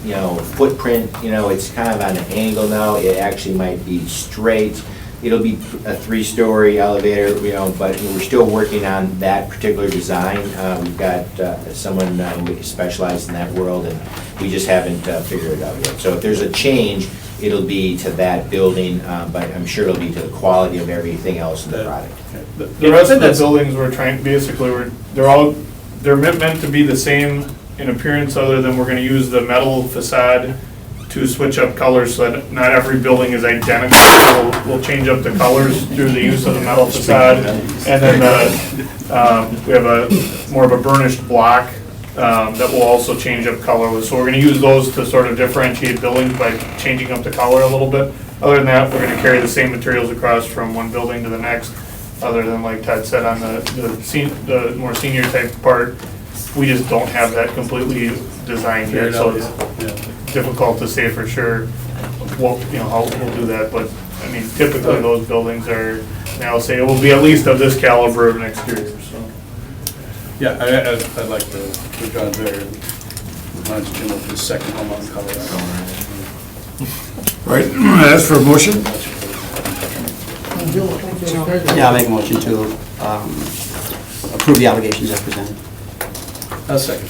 footprint, it's kind of on an angle now. It actually might be straight. It'll be a 3-story elevator, but we're still working on that particular design. We've got someone who specializes in that world, and we just haven't figured it out yet. So if there's a change, it'll be to that building, but I'm sure it'll be to the quality of everything else in the product. The rest of the buildings we're trying, basically, they're meant to be the same in appearance, other than we're gonna use the metal facade to switch up colors, so that not every building is identical. So we'll change up the colors through the use of the metal facade. And then we have more of a burnished block that will also change up color. So we're gonna use those to sort of differentiate buildings by changing up the color a little bit. Other than that, we're gonna carry the same materials across from one building to the next, other than, like Todd said, on the more senior type part, we just don't have that completely designed yet, so it's difficult to say for sure how we'll do that, but, I mean, typically those buildings are, I'll say it will be at least of this caliber of an exterior, so. Yeah, I'd like to go there and remind Jim of the second home on Colorado. Right, as for a motion, Yeah, I'll make a motion to approve the allegations as presented. I'll second.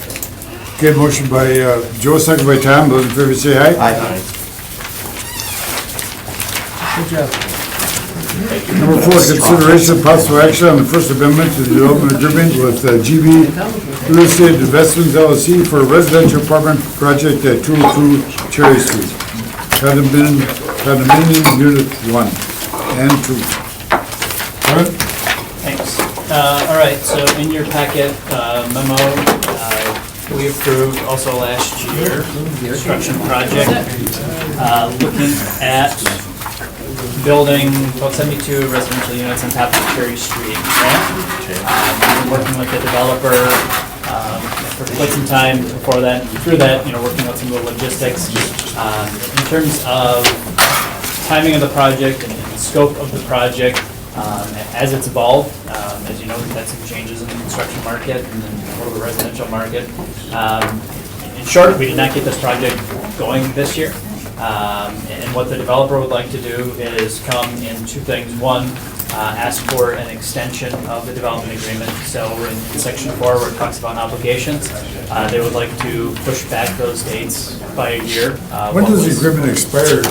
okay, motion by Joe, second by Tom, those in favor say aye. Aye. Good job. Number 4, consideration of possible action on the First Amendment to the development agreement with GB Real Estate Investments LLC for a residential apartment project at 202 Cherry Street, condominium unit 1 and 2. Kevin? Thanks. All right, so in your packet memo, we approved also last year, construction project, looking at building about 72 residential units on top of Cherry Street. We've been working with the developer for quite some time before that, through that, working out some of the logistics. In terms of timing of the project and scope of the project, as it's evolved, as you know, we've had some changes in the construction market and then a little bit residential market. In short, we did not get this project going this year. And what the developer would like to do is come in two things. One, asked for an extension of the development agreement. So in section 4, where it talks about obligations, they would like to push back those dates by a year. When What does the was- agreement expire,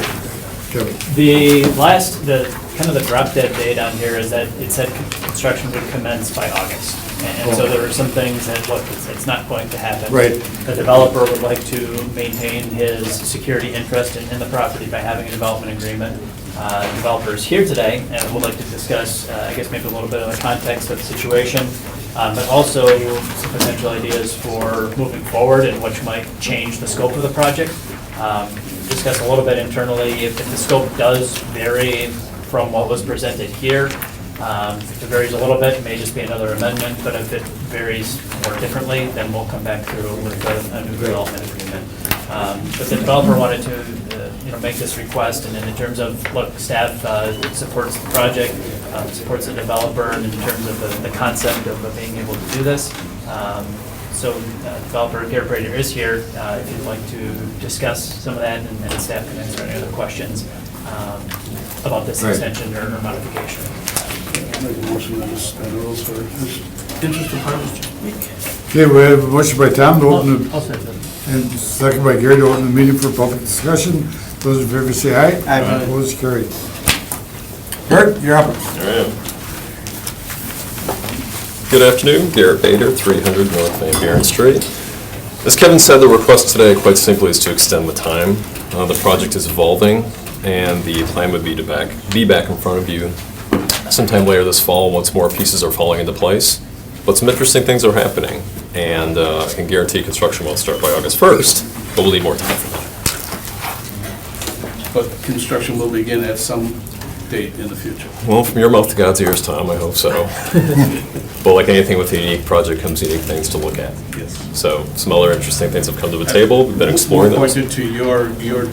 Kevin? The last, kind of the drop dead date on here is that it said construction would commence by August. And so there were some things that, look, it's not going to happen. Right. The developer would like to maintain his security interest in the property by having a development agreement. The developer is here today and would like to discuss, I guess, maybe a little bit of the context of the situation, but also some potential ideas for moving forward and which might change the scope of the project. Discuss a little bit internally if the scope does vary from what was presented here. If it varies a little bit, it may just be another amendment, but if it varies more differently, then we'll come back through with a new development agreement. But the developer wanted to, make this request, and then in terms of, look, staff supports the project, supports the developer, and in terms of the concept of being able to do this. So developer Garrett Brader is here, if you'd like to discuss some of that, and staff can answer any other questions about this Right. extension or modification. Make a motion to suspend rules for interested parties to speak. Okay, we have a motion by Tom to open, I'll second. and second by Gary to open the meeting for public discussion. Those in favor say aye. Aye. Opposed, carried. Bert, you're up. Good afternoon, Garrett Bader, 300 North Van Buren Street. As Kevin said, the request today quite simply is to extend the time. The project is evolving, and the plan would be to be back in front of you sometime later this fall, once more pieces are falling into place. But some interesting things are happening, and I can guarantee construction won't start by August 1st, but we'll need more time for that. But construction will begin at some date in the future. Well, from your mouth to God's ears, Tom, I hope so. But like anything with a unique project comes unique things to look at. Yes. So some other interesting things have come to the table. We've been exploring More those. pointed to your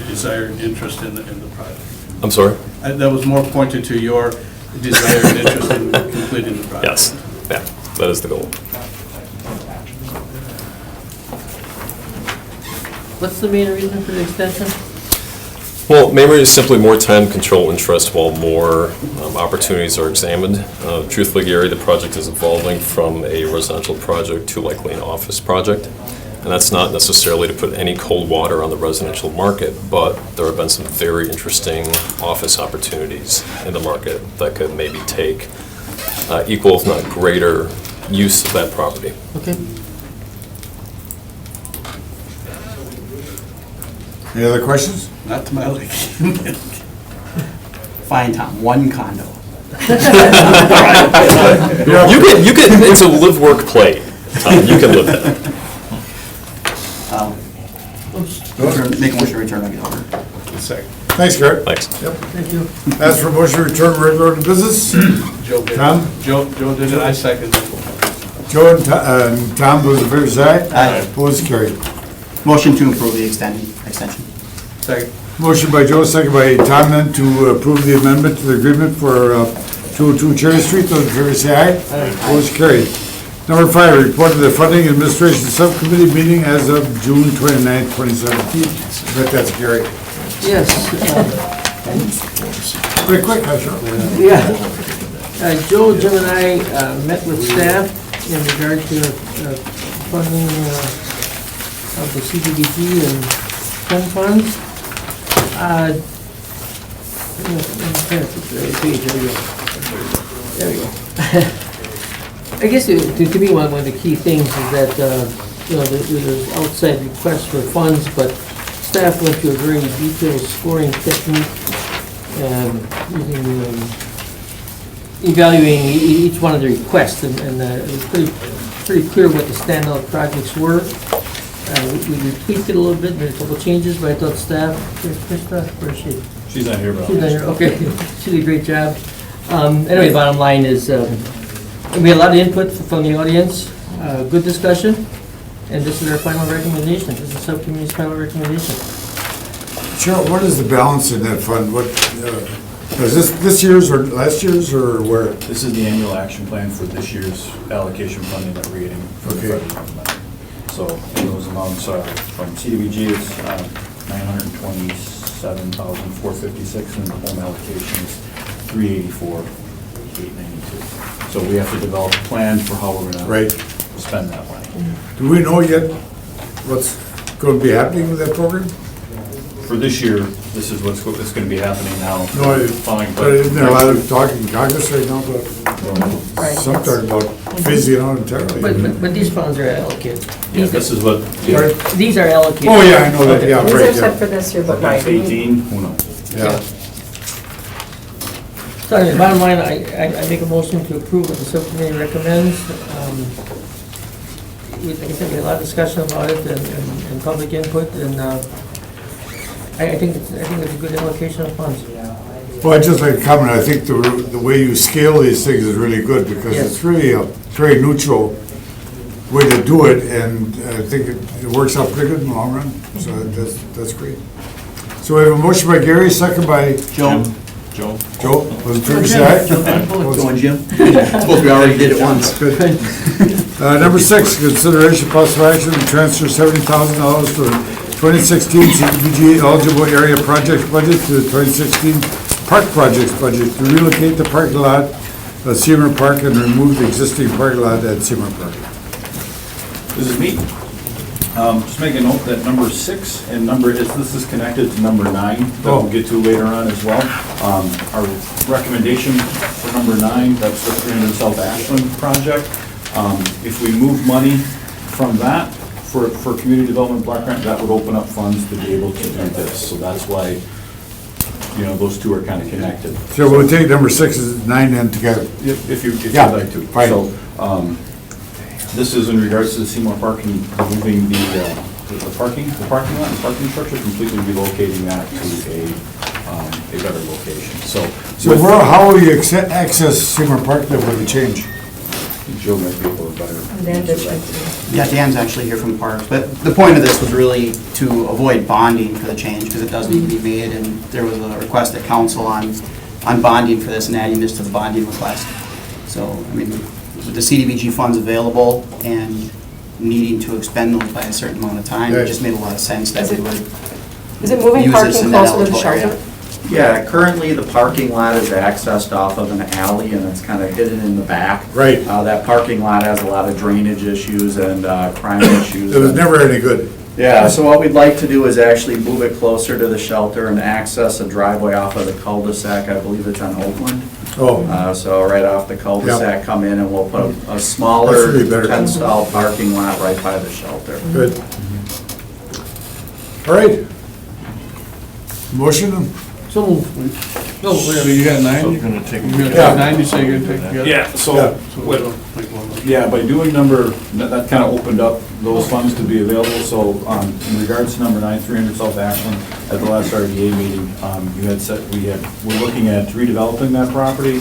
desired interest in the project. I'm sorry? That was more pointed to your desire and interest in completing the project. Yes, yeah, that is the goal. What's the main reason for the extension? Well, mainly is simply more time, control, interest while more opportunities are examined. Truthfully, Gary, the project is evolving from a residential project to likely an office project. And that's not necessarily to put any cold water on the residential market, but there have been some very interesting office opportunities in the market that could maybe take equal, if not greater, use of that property. Okay. Any other questions? Not to my liking. Fine, Tom, one condo. You can, it's a live, work, play, Tom, you can live that. Make a motion to return regular order. Second. Thanks, Garrett. Thanks. Thank you. As for motion to return regular to business, Joe did. Tom? Joe did it, I second it. Joe and Tom, those in favor say aye. Aye. Opposed, carried. Motion to approve the extension. Second. Motion by Joe, second by Tom then to approve the amendment to the agreement for 202 Cherry Street. Those in favor say aye. Aye. Opposed, carried. Number 5, report to the Funding Administration Subcommittee meeting as of June 29th, 2017. I bet that's Gary. Yes, Quick, I'm sure. yeah. Joe, Jim, and I met with staff in regard to funding of the CDBG and home funds. There we go. I guess to me, one of the key things is that, there's outside requests for funds, but staff went through a very detailed scoring technique, using, evaluating each one of the requests, and it was pretty clear what the standout projects were. We tweaked it a little bit, made a couple changes, but I thought staff, Krista, where is she? She's not here, but She's not here, okay. She did a great job. Anyway, bottom line is, we had a lot of input from the audience, good discussion, and this is our final recommendation. This is the subcommittee's final recommendation. Cheryl, what is the balance in that fund? What, is this year's or last year's or where? this is the annual action plan for this year's allocation funding that we're getting for the Okay. federal government. So those amounts are from CDBG, it's $927,456, and the home allocation is $384,000. $892. So we have to develop a plan for how we're gonna Right. spend that money. Do we know yet what's going to be happening with that program? For this year, this is what's gonna be happening now. No, Following, but isn't there a lot of talk in Congress right now about, Right. some talk about phasing it out entirely? But these funds are allocated. Yeah, this is what, Right. These are allocated. Oh, yeah, I know that, yeah, These are right, set yeah. for this year, but right. 18, who knows? Yeah. So anyway, bottom line, I make a motion to approve what the subcommittee recommends. Like I said, we had a lot of discussion about it and public input, and I think it's a good allocation of funds. Well, I'd just like to comment, I think the way you scale these things is really good, because Yes. it's really a very neutral way to do it, and I think it works out pretty good in the long run, so that's great. So we have a motion by Gary, second by Joe? Joe? Joe, was it fair say aye? Joe and Jim? Suppose we already did it once. Good. Number 6, consideration possible action to transfer $70,000 from 2016 CDBG eligible area project budget to the 2016 park projects budget to relocate the parking lot at Seymour Park and remove the existing parking lot at Seymour Park. This is me. Just make a note that number 6 and this is connected to number 9 that we'll get to later on as well. Our recommendation for number 9, that's the 300 South Ashland project. If we move money from that for community development block grant, that would open up funds to be able to do this. So that's why, those two are kind of connected. So we'll take number 6 and 9 then together. If you'd Yeah, like to. fine. So, this is in regards to the Seymour Park and moving the parking lot and parking structure, completely relocating that to a better location. So How will you access Seymour Park then with the change? Joe might be able to better. And then there's like, Yeah, Dan's actually here from Parks, but the point of this was really to avoid bonding for the change, because it does need to be made, and there was a request at council on bonding for this, and adding this to the bonding request. So, I mean, with the CDBG funds available and needing to expend those by a certain amount of time, it just made a lot of sense that we would is it moving use this parking in that closer to the eligible area. shelter? Yeah, currently the parking lot is accessed off of an alley and it's kind of hidden in the back. Right. That parking lot has a lot of drainage issues and crime issues. It was never any good. Yeah, so what we'd like to do is actually move it closer to the shelter and access a driveway off of the cul-de-sac. I believe it's on Oakland. Oh, So right off the cul-de-sac, come in and we'll put a That's smaller really better. 10-stall parking lot right by the shelter. good. All right. Motion? So moved. So you got 9? So we're gonna take- You're gonna Yeah. take 9, you say you're gonna take together? Yeah, Yeah. so, Make one. yeah, by doing that kind of opened up those funds to be available. So in regards to number 9, 300 South Ashland, at the last RDA meeting, you had said, we're looking at redeveloping that property.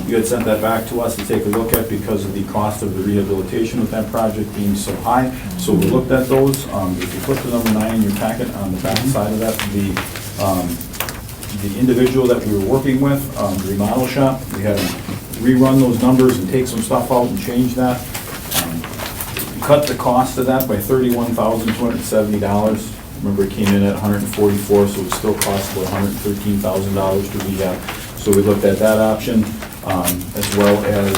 You had sent that back to us to take a look at because of the cost of the rehabilitation with that project being so high. So we looked at those. If you flip to number 9 in your packet, on the back side of that, the individual that we were working with, the remodel shop, we had to rerun those numbers and take some stuff out and change that. Cut the cost of that by $31,270. Remember, it came in at $144, so it still cost about $113,000 to rehab. So we looked at that option, as well as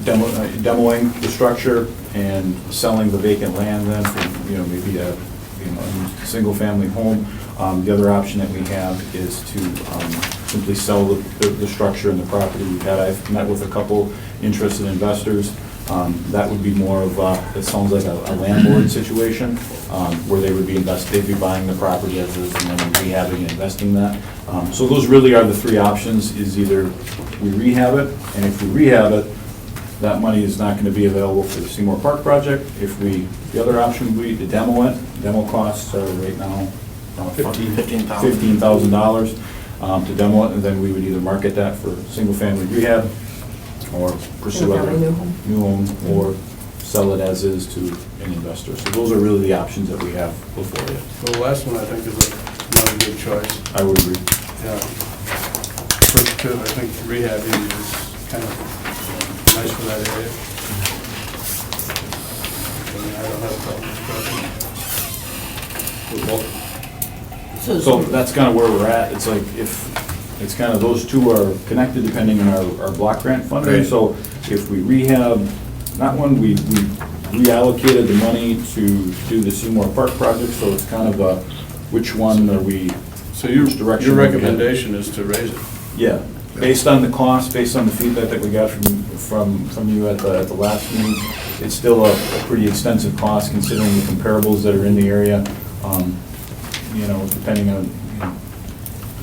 demoing the structure and selling the vacant land then for, maybe a single-family home. The other option that we have is to simply sell the structure and the property we've had. I've met with a couple interested investors. That would be more of, it sounds like a landlord situation, where they'd be buying the property as is and then rehabbing and investing that. So those really are the three options, is either we rehab it, and if we rehab it, that money is not going to be available for the Seymour Park project. The other option would be to demo it. Demo costs are right now $15,000 to demo it, and then we would either market that for single-family rehab or pursue other new home, or sell it as is to an investor. So those are really the options that we have before you. So the last one, I think, is another good choice. I would agree. Yeah. I think rehabbing is kind of nice for that area. I mean, I don't have a problem with that. So that's kind of where we're at. It's like, if It's kind of, those two are connected depending on our block grant funding. Right. So if we rehab that one, we reallocated the money to do the Seymour Park project, so it's kind of a, which one are we, So your which direction your are we headed? recommendation is to raise it? Yeah, based on the cost, based on the feedback that we got from you at the last meeting, it's still a pretty extensive cost considering the comparables that are in the area. You know, depending on,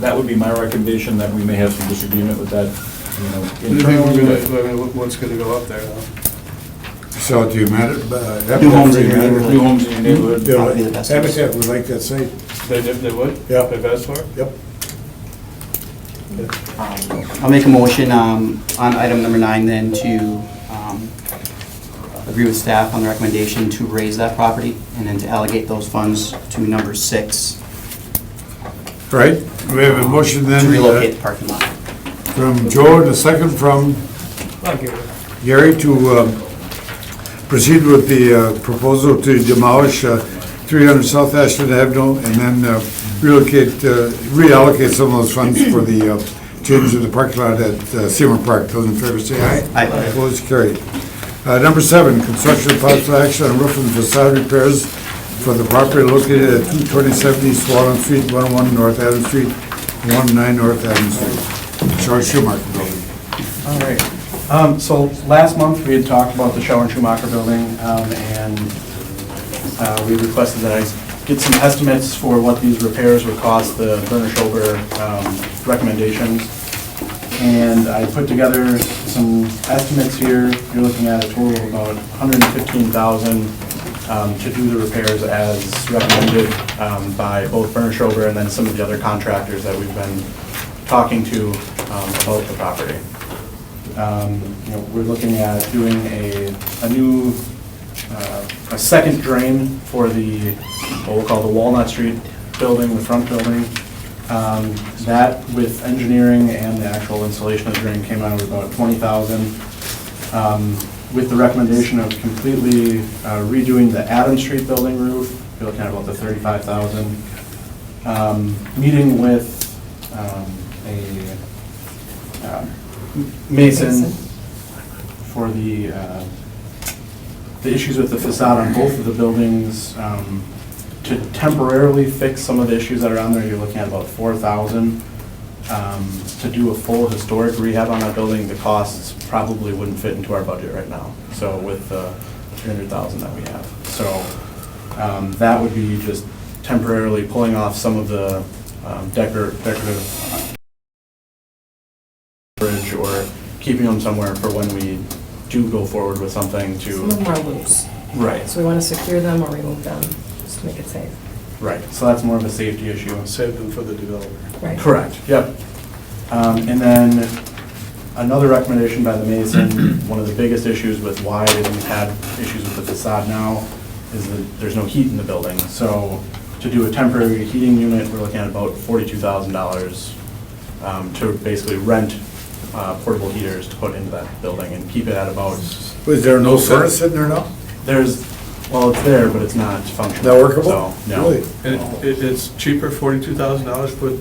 that would be my recommendation, that we may have some disagreement with that, you know. What do you think internally, we're but- gonna, what's gonna go up there now? So do you matter? New homes in your neighborhood. New homes in your neighborhood. Probably the best use. Habitat would like that site. They would? Yeah. They've asked for it? Yep. I'll make a motion on item number 9 then to agree with staff on the recommendation to raise that property and then to allocate those funds to number 6 Right, we have a motion then. to relocate the parking lot. From Joe and a second from I'll give it. Gary to proceed with the proposal to demolish 300 South Ashland Avenue and then reallocate some of those funds for the change of the parking lot at Seymour Park. Those in favor say aye. Aye. Opposed, carried. Number 7, construction of possible action on roof and facade repairs for the property located at 227 East Walnut Street, 101 North Adams Street, 109 North Adams Street. Charles Schumacher Building. All right. So last month, we had talked about the Schauer and Schumacher building, and we requested that I get some estimates for what these repairs would cost, the Berner-Schober recommendations. And I put together some estimates here. You're looking at a total of about $115,000 to do the repairs as recommended by both Berner-Schober and then some of the other contractors that we've been talking to about the property. You know, we're looking at doing a new, a second drain for the, what we'll call the Walnut Street building, the front building. That with engineering and the actual installation of the drain came out of about $20,000. With the recommendation of completely redoing the Adams Street building roof, you're looking at about the $35,000. Meeting with a mason for the issues with the facade on both of the buildings. To temporarily fix some of the issues that are on there, you're looking at about $4,000. To do a full historic rehab on that building, the costs probably wouldn't fit into our budget right now. So with the $300,000 that we have. So that would be just temporarily pulling off some of the decorative bridge or keeping them somewhere for when we do go forward with something to. Some of them are loose, Right, so we want to secure them or remove them, just to make it safe. right. So that's more of a safety issue. Save them for the developer. Right. Correct, yep. And then another recommendation by the mason, one of the biggest issues with why we've had issues with the facade now is that there's no heat in the building. So to do a temporary heating unit, we're looking at about $42,000 to basically rent portable heaters to put into that building and keep it at about, Was there no furnace in there now? there's, well, it's there, but it's not functional. Not workable? So, no. Really? And it's cheaper, $42,000, put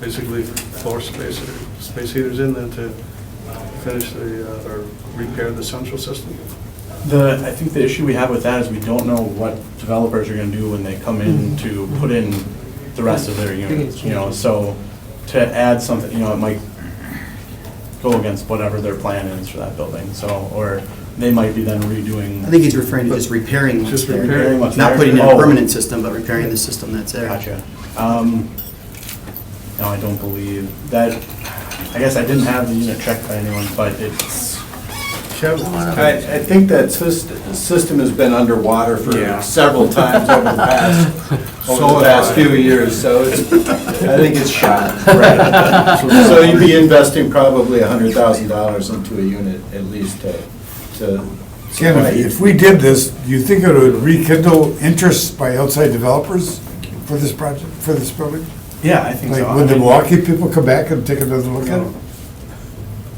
basically floor space heaters in than to finish the, or repair the central system? I think the issue we have with that is we don't know what developers are gonna do when they come in to put in the rest of their units, you know, so to add something, you know, it might go against whatever their plan is for that building, so, or they might be then redoing. I think he's referring to just repairing what's Just there. repairing what's Not there. putting in Oh. a permanent system, but repairing the system that's there. Gotcha. No, I don't believe that, I guess I didn't have the unit checked by anyone, but it's, I think that system has been underwater for Yeah. several times over the past few years, so it's, I think it's shot. So you'd be investing probably $100,000 into a unit at least to. Ken, if we did this, do you think it would rekindle interest by outside developers for this project, for this building? yeah, I think so. Like, would the Milwaukee people come back and take another look at it?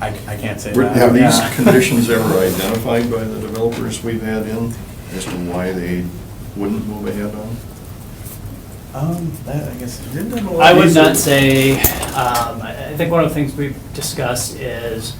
I can't say Were that. these Yeah. conditions ever identified by the developers we've had in as to why they wouldn't move ahead on? That, I guess, I would not say, I think one of the things we've discussed is,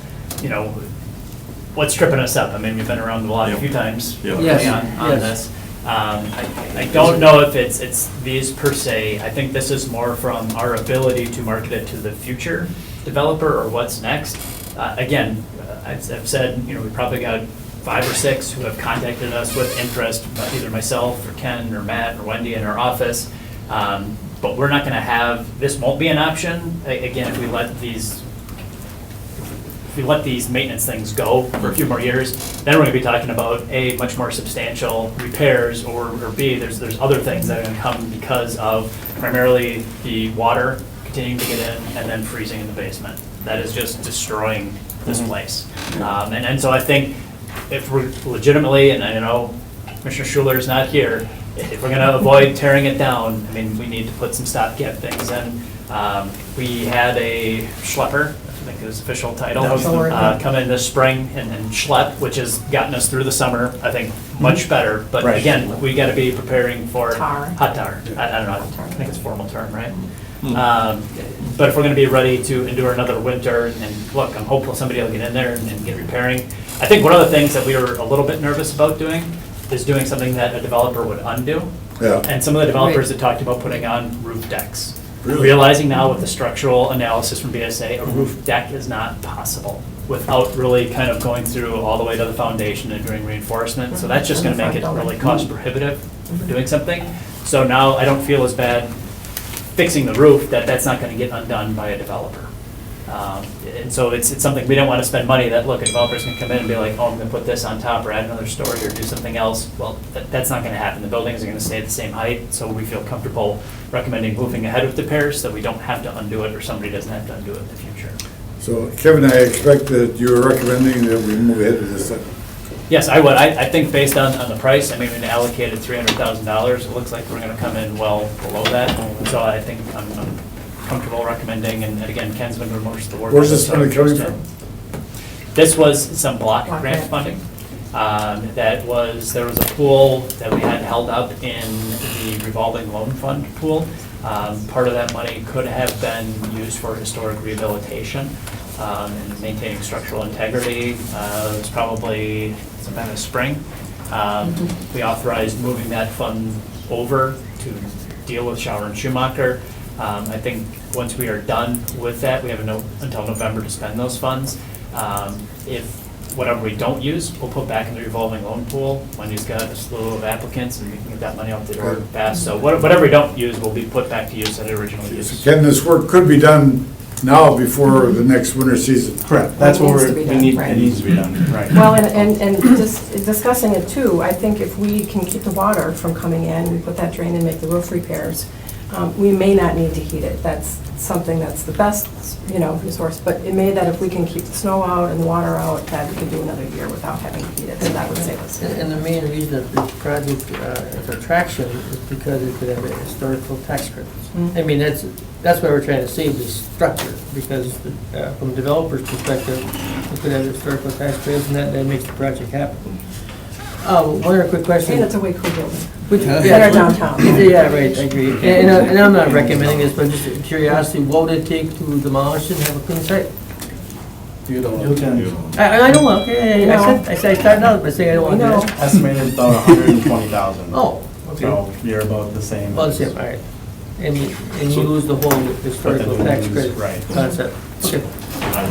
what's tripping us up. I mean, we've been around the block a few times Yeah. Yes, on yes. this. I don't know if it's these per se. I think this is more from our ability to market it to the future developer or what's next. Again, I've said, we probably got 5 or 6 who have contacted us with interest, either myself or Ken or Matt or Wendy in our office. But we're not going to have, this won't be an option, again, if we let these maintenance things go for a few more years, then we're going to be talking about A, much more substantial repairs, or B, there's other things that are going to come because of primarily the water continuing to get in and then freezing in the basement. That is just destroying this place. And so I think if we're legitimately, and I know Commissioner Schuler is not here, if we're going to avoid tearing it down, I mean, we need to put some stopgap things in. We had a schlepper, I think his official title, come in this spring and schlep, which has gotten us through the summer, I think, much better. But again, we got to be preparing for hot tar. I don't know, I think it's a formal term, right? But if we're going to be ready to endure another winter, and look, I'm hopeful somebody will get in there and get repairing. I think one of the things that we were a little bit nervous about doing is doing something that a developer would undo. Yeah. And some of the developers that talked about putting on roof decks. Realizing now with the structural analysis from BSA, a roof deck is not possible without really kind of going through all the way to the foundation and doing reinforcement. So that's just going to make it really cost prohibitive for doing something. So now I don't feel as bad fixing the roof that's not going to get undone by a developer. And so it's something we don't want to spend money that, look, a developer's going to come in and be like, oh, I'm going to put this on top or add another story or do something else. Well, that's not going to happen. The buildings are going to stay at the same height, so we feel comfortable recommending moving ahead with repairs so that we don't have to undo it or somebody doesn't have to undo it in the future. So Kevin, I expect that you're recommending that we move ahead with this. Yes, I would. I think based on the price, I mean, we allocated $300,000. It looks like we're going to come in well below that. So I think I'm comfortable recommending, and again, Ken's been doing most of the work. Where's this money coming from? This was some block grant funding. There was a pool that we had held up in the revolving loan fund pool. Part of that money could have been used for historic rehabilitation and maintaining structural integrity. It was probably sometime this spring. We authorized moving that fund over to deal with Shower and Schumacher. I think once we are done with that, we have until November to spend those funds. If whatever we don't use, we'll put back in the revolving loan pool. Wendy's got a slew of applicants, and we can get that money out the door fast. So whatever we don't use will be put back to use that it originally used. Ken, this work could be done now before the next winter season. Correct, that's what It needs to be it done, needs to be done, right. Well, and just discussing it too, I think if we can keep the water from coming in, we put that drain and make the roof repairs, we may not need to heat it. That's something that's the best, resource, but it may that if we can keep the snow out and the water out, that we could do another year without having to heat it, so that would save us. And the main reason that this project is attraction is because it could have a historical tax credits. I mean, that's why we're trying to save this structure, because from a developer's perspective, it could have historical tax credits, and that makes the project happen. One other quick question. And it's a way cool building. Yeah, downtown. Yeah, right, I agree. And I'm not recommending this, but just curiosity, what would it take to demolish it and have a clean site? You don't know. I don't want, okay, I started out by saying I don't want to do that. Estimated about 120,000. Oh, okay. So you're about the same. Well, the same, all right. And you lose the whole historical tax credit Right. concept. Okay.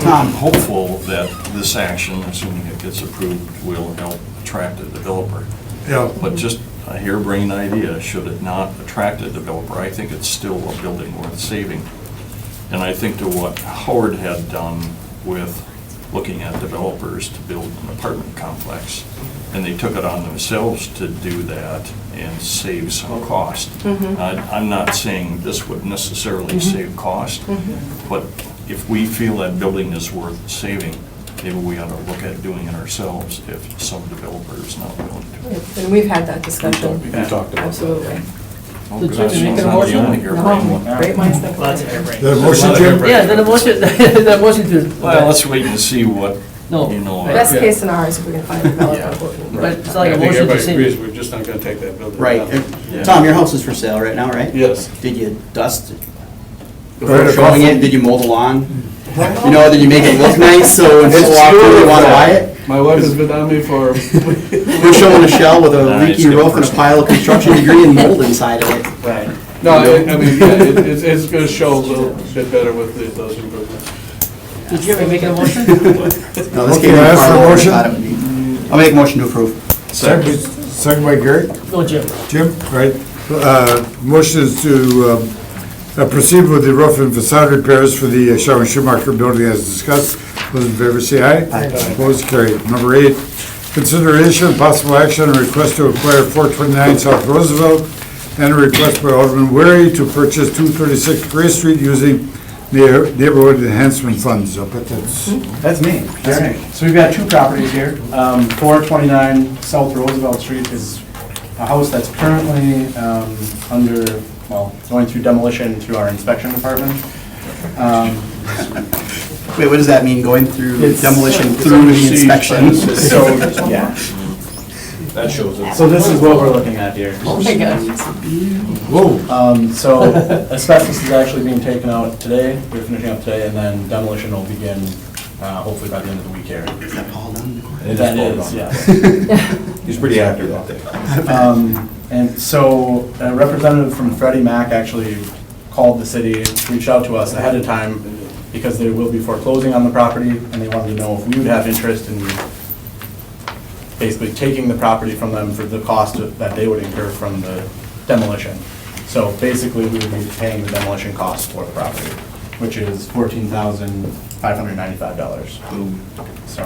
I'm hopeful that this action, assuming it gets approved, will help attract a developer. Yeah. But just a harebrained idea, should it not attract a developer, I think it's still a building worth saving. And I think to what Howard had done with looking at developers to build an apartment complex, and they took it on themselves to do that and save some cost. I'm not saying this would necessarily save cost, but if we feel that building is worth saving, maybe we ought to look at doing it ourselves if some developer is not willing to. And we've had that discussion. We talked about Absolutely. Well, So good, Jim, I'm you make a not the motion? only harebrained one. Great minds think Lots of alike. harebrained. The motion, Jim? Yeah, then the motion, that motion to. Well, let's wait and see what No. You know, Best Yeah. case scenario is if we can find a developer. But it's I like a think motion to everybody say. agrees, we're just not gonna take that building Right. down. Tom, your house is for sale right now, right? Yes. Did you dust it? Right Before showing across- it, did you mow the lawn? You know, did you make it look nice so when people walk through, they want to buy it? My wife has been on me for, We're showing a shell with a Nah, it's leaky good roof and a person. pile of construction debris and mold inside of it. Right. no, I mean, yeah, it's gonna show a little bit better with those improvements. Did you ever make a motion? No, this Okay, came in I ask far for a lower than I motion. thought it would be. I'll make a motion to approve. Second by Gary. No, Jim. Jim, right. Motion is to proceed with the roof and facade repairs for the Shaw and Schumacher building as discussed. Those in favor say aye. Aye. Opposed, carried. Number 8, consideration and possible action on a request to acquire 429 South Roosevelt and a request by Alderman Wary to purchase 236 Gray Street using neighborhood enhancement funds. I'll bet That's me. All right. So we've got two properties here. 429 South Roosevelt Street is a house that's currently going through demolition through our inspection department. Wait, what does that mean, going through It's- demolition through the inspection? So, yeah. That shows it. So this is what we're looking at here. Oh my gosh. Whoa. So asbestos is actually being taken out today. We're finishing up today, and then demolition will begin hopefully by the end of the week here. Is that Paul done? That is, yes. He's pretty active out there. And so a representative from Freddie Mac actually called the city, reached out to us ahead of time because they will be foreclosing on the property, and they wanted to know if we would have interest in basically taking the property from them for the cost that they would incur from the demolition. So basically, we would be paying the demolition costs for the property, which is $14,595. So,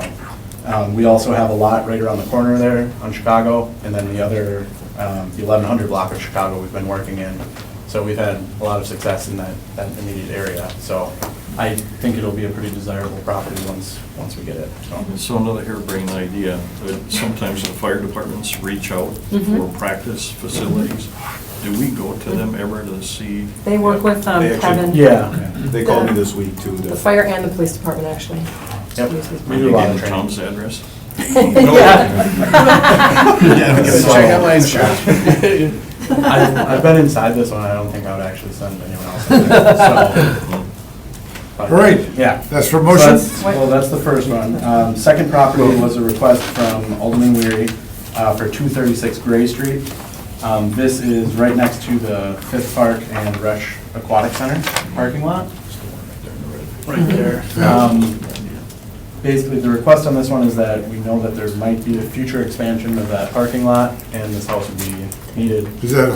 we also have a lot right around the corner there on Chicago, and then the other, the 1100 block of Chicago we've been working in. So we've had a lot of success in that immediate area. So I think it'll be a pretty desirable property once we get it. So another harebrained idea, that sometimes the fire departments reach out for practice facilities. Do we go to them ever to see? They work with They actually- Kevin. Yeah. They called me this week too. The fire and the police department, actually. Yep. Can you get Tom's address? Check out my insurance. I've been inside this one, I don't think I would actually send anyone else. in there, so. But, All right. Yeah. That's for So motion? Well, that's the first one. Second property was a request from Alderman Weary for 236 Gray Street. This is right next to the Fifth Park and Resch Aquatic Center parking lot. Right there. Basically, the request on this one is that we know that there might be a future expansion of that parking lot, and this house would be needed. Is that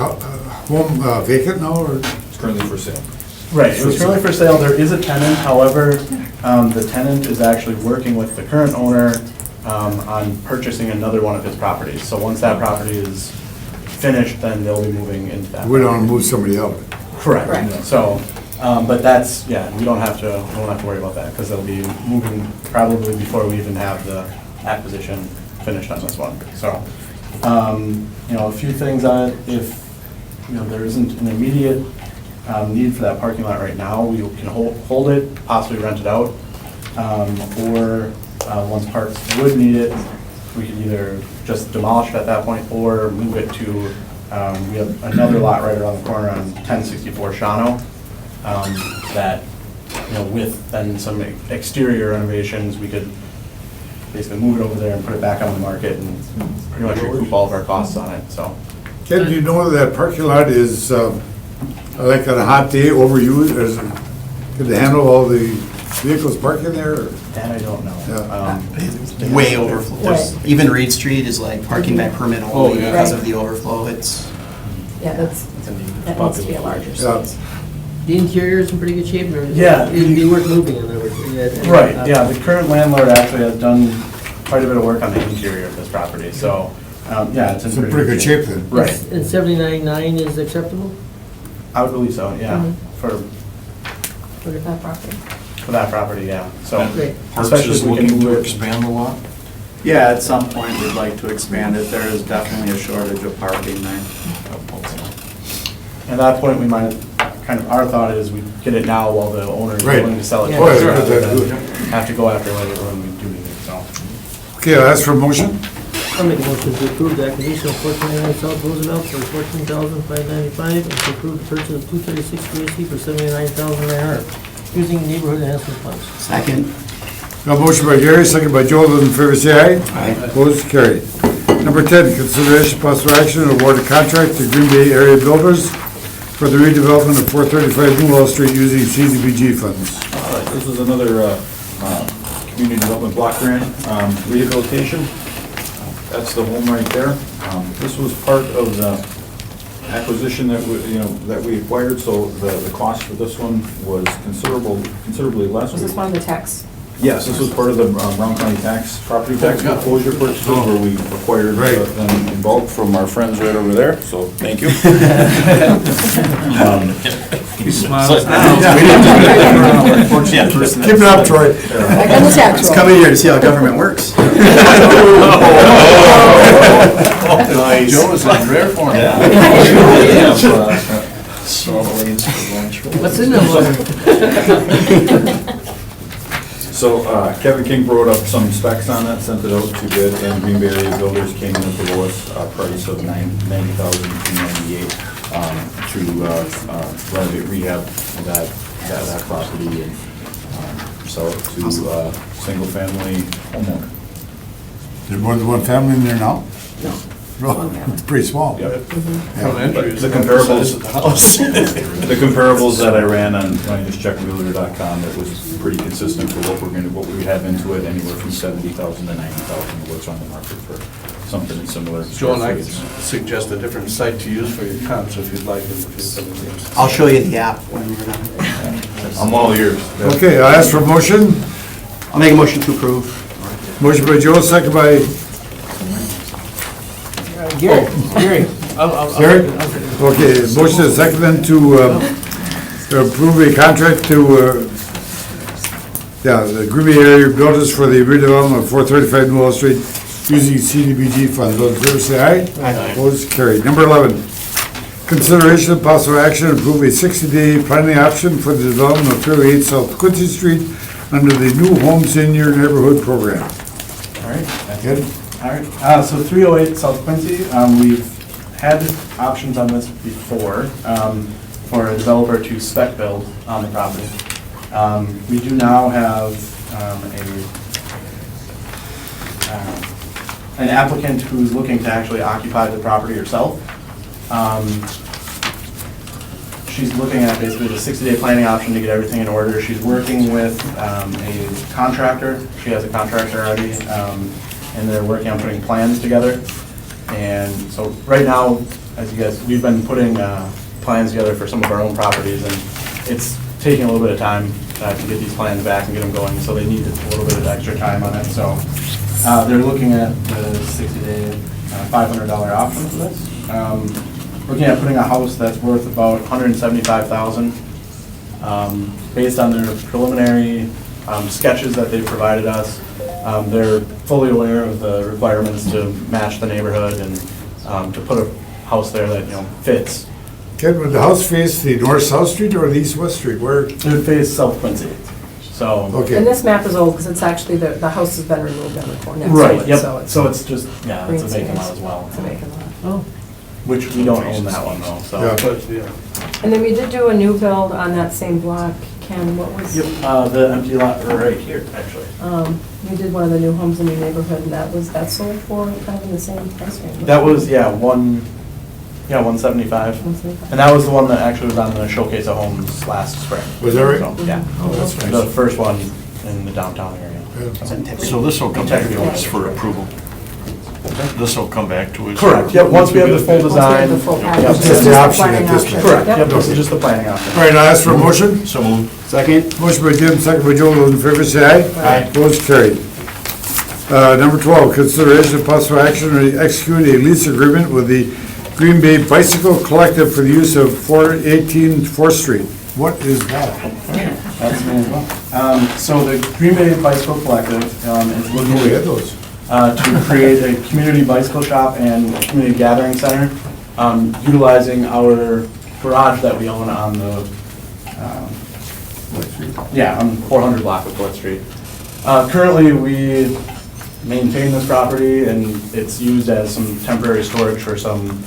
home vacant now, or? It's currently for sale. Right, it was currently for sale, there is a tenant, however, the tenant is actually working with the current owner on purchasing another one of his properties. So once that property is finished, then they'll be moving into that. We don't want to move somebody out. Correct. Correct. So, but that's, yeah, we don't have to worry about that, because they'll be moving probably before we even have the acquisition finished on this one. So, a few things on it, if, there isn't an immediate need for that parking lot right now, we can hold it, possibly rent it out. Or, once Parks would need it, we could either just demolish it at that point or move it to, we have another lot right around the corner on 1064 Shawano. That, with then some exterior renovations, we could basically move it over there and put it back on the market and pretty much recoup all of our costs on it, so. Ken, do you know that parking lot is, like on a hot day, overused? Could they handle all the vehicles parking there? Or? That I don't know. Yeah. Way overflow. There's- Even Reed Street is like parking by permit only yeah. because of the overflow. It's, Yeah, that needs to be a larger Yeah. space. The interior is in pretty good shape, or? Yeah. It'd be worth moving in other words. Right, yeah, the current landlord actually has done quite a bit of work on the interior of this property, so, yeah, it's in It's in pretty good shape then. Right, And 79.9 is acceptable I would believe so, yeah, for Look at that property. that property, yeah, so. Great. Parks Especially is if we can looking move to it. expand the lot? Yeah, at some point, we'd like to expand it. There is definitely a shortage of parking there. At that point, we might, kind of, our thought is we get it now while the owner is Right. willing to sell it. Yeah. to us, Oh, yeah, rather that's than good. have to go after later when we do need it, so. Okay, I'll ask for a motion. I'll make a motion to approve the acquisition of 429 South Roosevelt for $14,595 and to approve the purchase of 236 Gracie for $79,900 using neighborhood enhancement funds. Second. A motion by Gary, second by Joe. Those in favor say aye. Aye. Opposed, carried. Number 10, consideration possible action to award a contract to Green Bay area builders for the redevelopment of 435 New Wall Street using CDBG funds. This is another community development block grant, rehabilitation. That's the home right there. This was part of the acquisition that we acquired, so the cost for this one was considerably less. Was this one of the tax? Yes, this was part of the Brown County property tax foreclosure purchases where we acquired them in bulk from our friends right over there, so thank you. He smiles now. Keep it up, Troy. Back on the tax It's roll. coming here to see how government works. Nice. Joe is in rare form. What's in them? So Kevin King wrote up some specs on that, sent it out to bid, and Green Bay area builders came in at the lowest price of $90,298 to renovate, rehab that property and sell it to single-family homeowner. There's more than one family in there now? No. It's pretty small. Yep. From entries. The comparables, the comparables that I ran on, when I just checked realtor.com, it was pretty consistent for what we have into it, anywhere from 70,000 to 90,000, what's on the market for something similar. Joe and I could suggest a different site to use for your comps if you'd like. I'll show you the app when we're done. I'm all ears. Okay, I'll ask for a motion. I'll make a motion to approve. Motion by Joe, second by Gary. Gary. Okay, motion is second then to approve a contract to, the Green Bay area builders for the redevelopment of 435 New Wall Street using CDBG funds. Those in favor say aye. Aye. Opposed, carried. Number 11, consideration of possible action to approve a 60-day planning option for the development of 308 South Quincy Street under the New Home Senior Neighborhood Program. All right. Good? All right, so 308 South Quincy, we've had options on this before for a developer to spec build on the property. We do now have an applicant who's looking to actually occupy the property herself. She's looking at basically the 60-day planning option to get everything in order. She's working with a contractor. She has a contractor already. And they're working on putting plans together. And so right now, as you guys, we've been putting plans together for some of our own properties, and it's taking a little bit of time to get these plans back and get them going, so they need a little bit of extra time on it. So they're looking at the 60-day $500 option for this. Looking at putting a house that's worth about $175,000. Based on their preliminary sketches that they've provided us, they're fully aware of the requirements to match the neighborhood and to put a house there that, fits. Ken, would the house face the north-south street or the east-west street? Where? It would face South Quincy, so. And Okay. this map is old because it's actually, the house has been removed on the corner. Right, yep, So so it's just, yeah, it's a green vacant lot space. as well. It's a vacant lot. Oh, Which we don't own that one though, so. Yeah. But, yeah. And then we did do a new build on that same block. Ken, what was? Yep, the empty lot right here, actually. We did one of the new homes in your neighborhood, and that sold for kind of in the same price range. That was, 175. And that was the one that actually was on the Showcase of Homes last spring. Was that right? So, yeah. Oh, that's nice. The first one in the downtown area. So this will come back to us for approval? This will come back to us? Correct, yep, once we have the full Once we have design. the full Yep. package. Just This the is option planning at this option. Correct, Yep. yep, this is just the planning option. All right, I'll ask for a motion. So moved. Second. Motion by Jim, second by Joe. Those in favor say aye. Aye. Opposed, carried. Number 12, consideration of possible action to execute a lease agreement with the Green Bay Bicycle Collective for the use of 418 4th Street. What is that? That's me as well. So the Green Bay Bicycle Collective is looking We had those. to create a community bicycle shop and community gathering center, utilizing our garage that we own on the, on 400 block of 4th Street. Currently, we maintain this property, and it's used as some temporary storage for some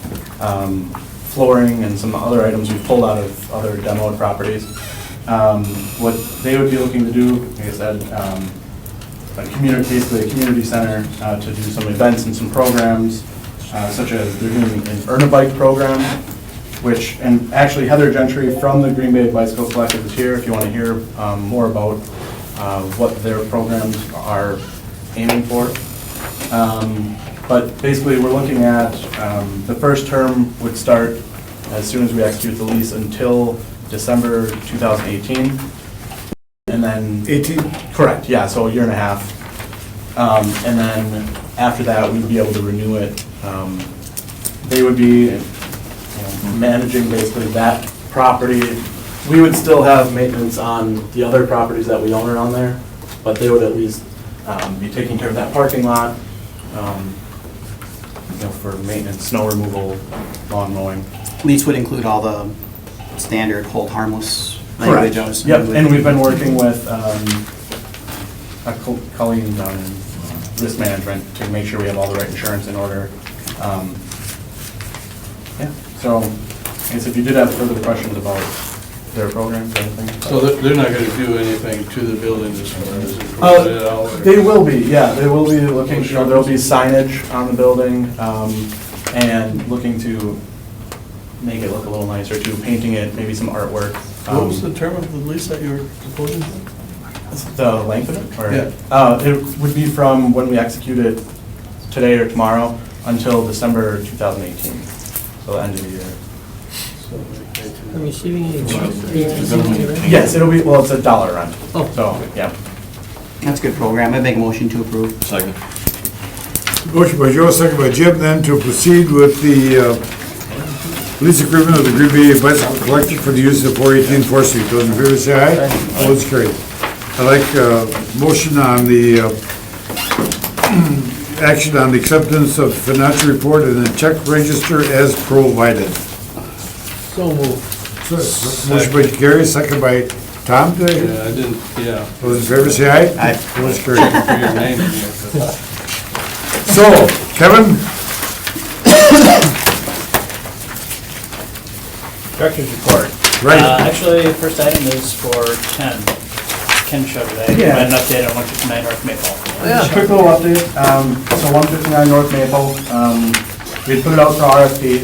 flooring and some other items we've pulled out of other demoed properties. What they would be looking to do, like I said, basically a community center to do some events and some programs, such as they're doing an Earn a Bike program, which, and actually Heather Gentry from the Green Bay Bicycle Collective is here if you want to hear more about what their programs are aiming for. But basically, we're looking at, the first term would start as soon as we execute the lease until December 2018. And then... 18? Correct, yeah, so a year and a half. And then after that, we'd be able to renew it. They would be managing basically that property. We would still have maintenance on the other properties that we own around there, but they would at least be taking care of that parking lot, for maintenance, snow removal, lawn mowing. Lease would include all the standard hold harmless language. Correct. Yep, and we've been working with Colleen down in risk management to make sure we have all the right insurance in order. Yeah, so I guess if you did have further questions about their programs or anything. So they're not gonna do anything to the building as far as improving it out? They will be, yeah, they will be looking, there'll be signage on the building, and looking to make it look a little nicer too, painting it, maybe some artwork. What was the term of the lease that you were proposing? The length of it? Or, Yeah. it would be from when we execute it today or tomorrow until December 2018, so the end of the year. Are we receiving any? Yes, it'll be, well, it's $1 rent. Oh. So, yeah. That's a good program. I make a motion to approve. Second. Motion by Joe, second by Jim, then to proceed with the lease agreement of the Green Bay Bicycle Collective for the use of 418 4th Street. Those in favor say aye. All those carried. I'd like motion on the action on the acceptance of financial report and the check register as provided. So moved. Motion by Gary, second by Tom. Yeah, I didn't, yeah. Those in favor say aye. Aye. All those carried. For your name in here. So, Kevin? Director's report. Right. Actually, first item is for Ken showed today. Yeah. An update on 159 North Maple. Just a quick little update. So 159 North Maple, we had put it out for RFP.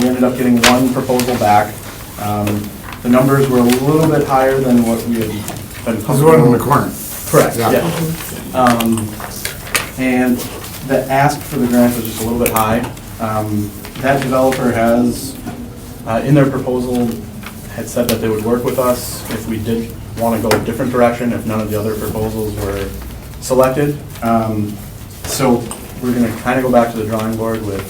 We ended up getting one proposal back. The numbers were a little bit higher than what we had been There's one in the corner. Correct, Yeah. yeah. And the ask for the grant was just a little bit high. That developer has, in their proposal, had said that they would work with us if we did want to go a different direction, if none of the other proposals were selected. So we're going to kind of go back to the drawing board with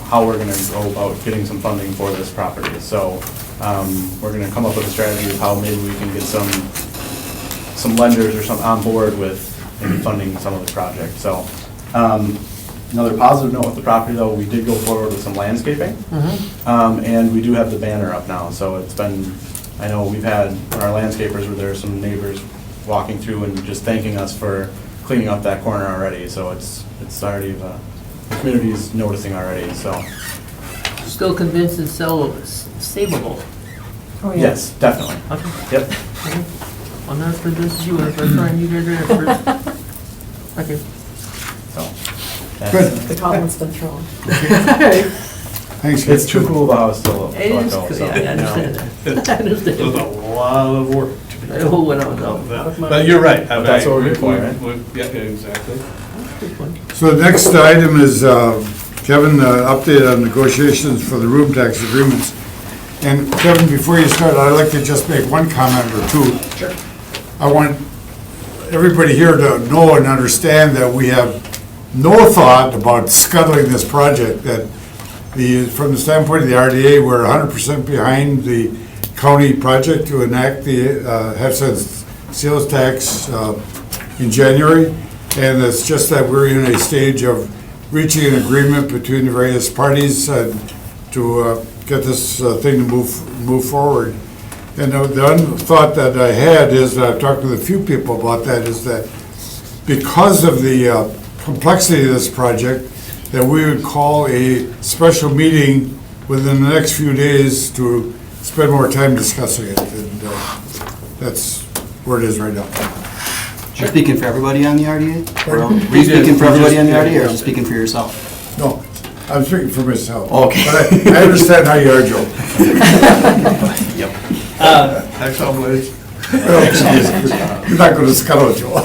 how we're going to go about getting some funding for this property. So we're going to come up with a strategy of how maybe we can get some lenders or some on board with maybe funding some of the project. So another positive note with the property, though, we did go forward with some landscaping. And we do have the banner up now. So it's been, I know we've had, when our landscapers were there, some neighbors walking through and just thanking us for cleaning up that corner already. So it's already, the community's noticing already, so. Still convinced it's savable? Oh, yeah. Yes, definitely. Okay. Yep. I'm not as convinced as you are, but trying you guys are experts. Okay. So. Good. The goblin's been thrown. Thanks. It's too cool of a house to let It is, go, cool, so, yeah, I understand that. I understand. There's a lot of work to be done. Oh, what I know. But you're right. But that's what we're here for, right? Yeah, exactly. So the next item is, Kevin, update on negotiations for the room tax agreements. And Kevin, before you start, I'd like to just make one comment or two. Sure. I want everybody here to know and understand that we have no thought about scuttling this project, that from the standpoint of the RDA, we're 100% behind the county project to enact the half-cent sales tax in January. And it's just that we're in a stage of reaching an agreement between the various parties to get this thing to move forward. And the thought that I had is, that I've talked with a few people about that, is that because of the complexity of this project, that we would call a special meeting within the next few days to spend more time discussing it. And that's where it is right now. You're speaking for everybody on the RDA? Or are you speaking for everybody on the RDA, or are you speaking for yourself? No, I'm speaking for myself. Okay. But I understand how you are, Joe. Next up, please. You're not going to scuttle, Joe.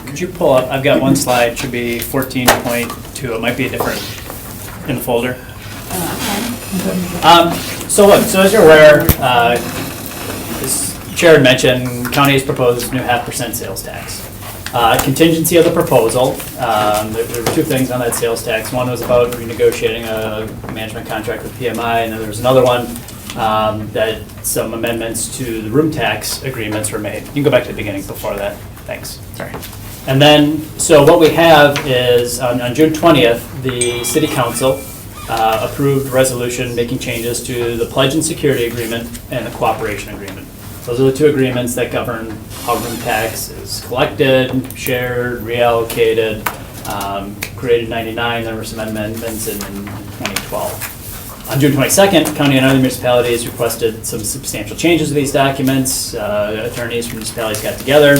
Could you pull up, I've got one slide, should be 14.2, it might be a different in the folder. So look, so as you're aware, as Chair had mentioned, county has proposed new 0.5% sales tax. Contingency of the proposal, there were two things on that sales tax. One was about renegotiating a management contract with PMI, and then there was another one that some amendments to the room tax agreements were made. You can go back to the beginning before that. Thanks. Sorry. And then, so what we have is on June 20th, the City Council approved a resolution making changes to the pledge and security agreement and the cooperation agreement. Those are the two agreements that govern how room tax is collected, shared, reallocated, created in '99. There were some amendments in 2012. On June 22nd, county and other municipalities requested some substantial changes to these documents. Attorneys from municipalities got together.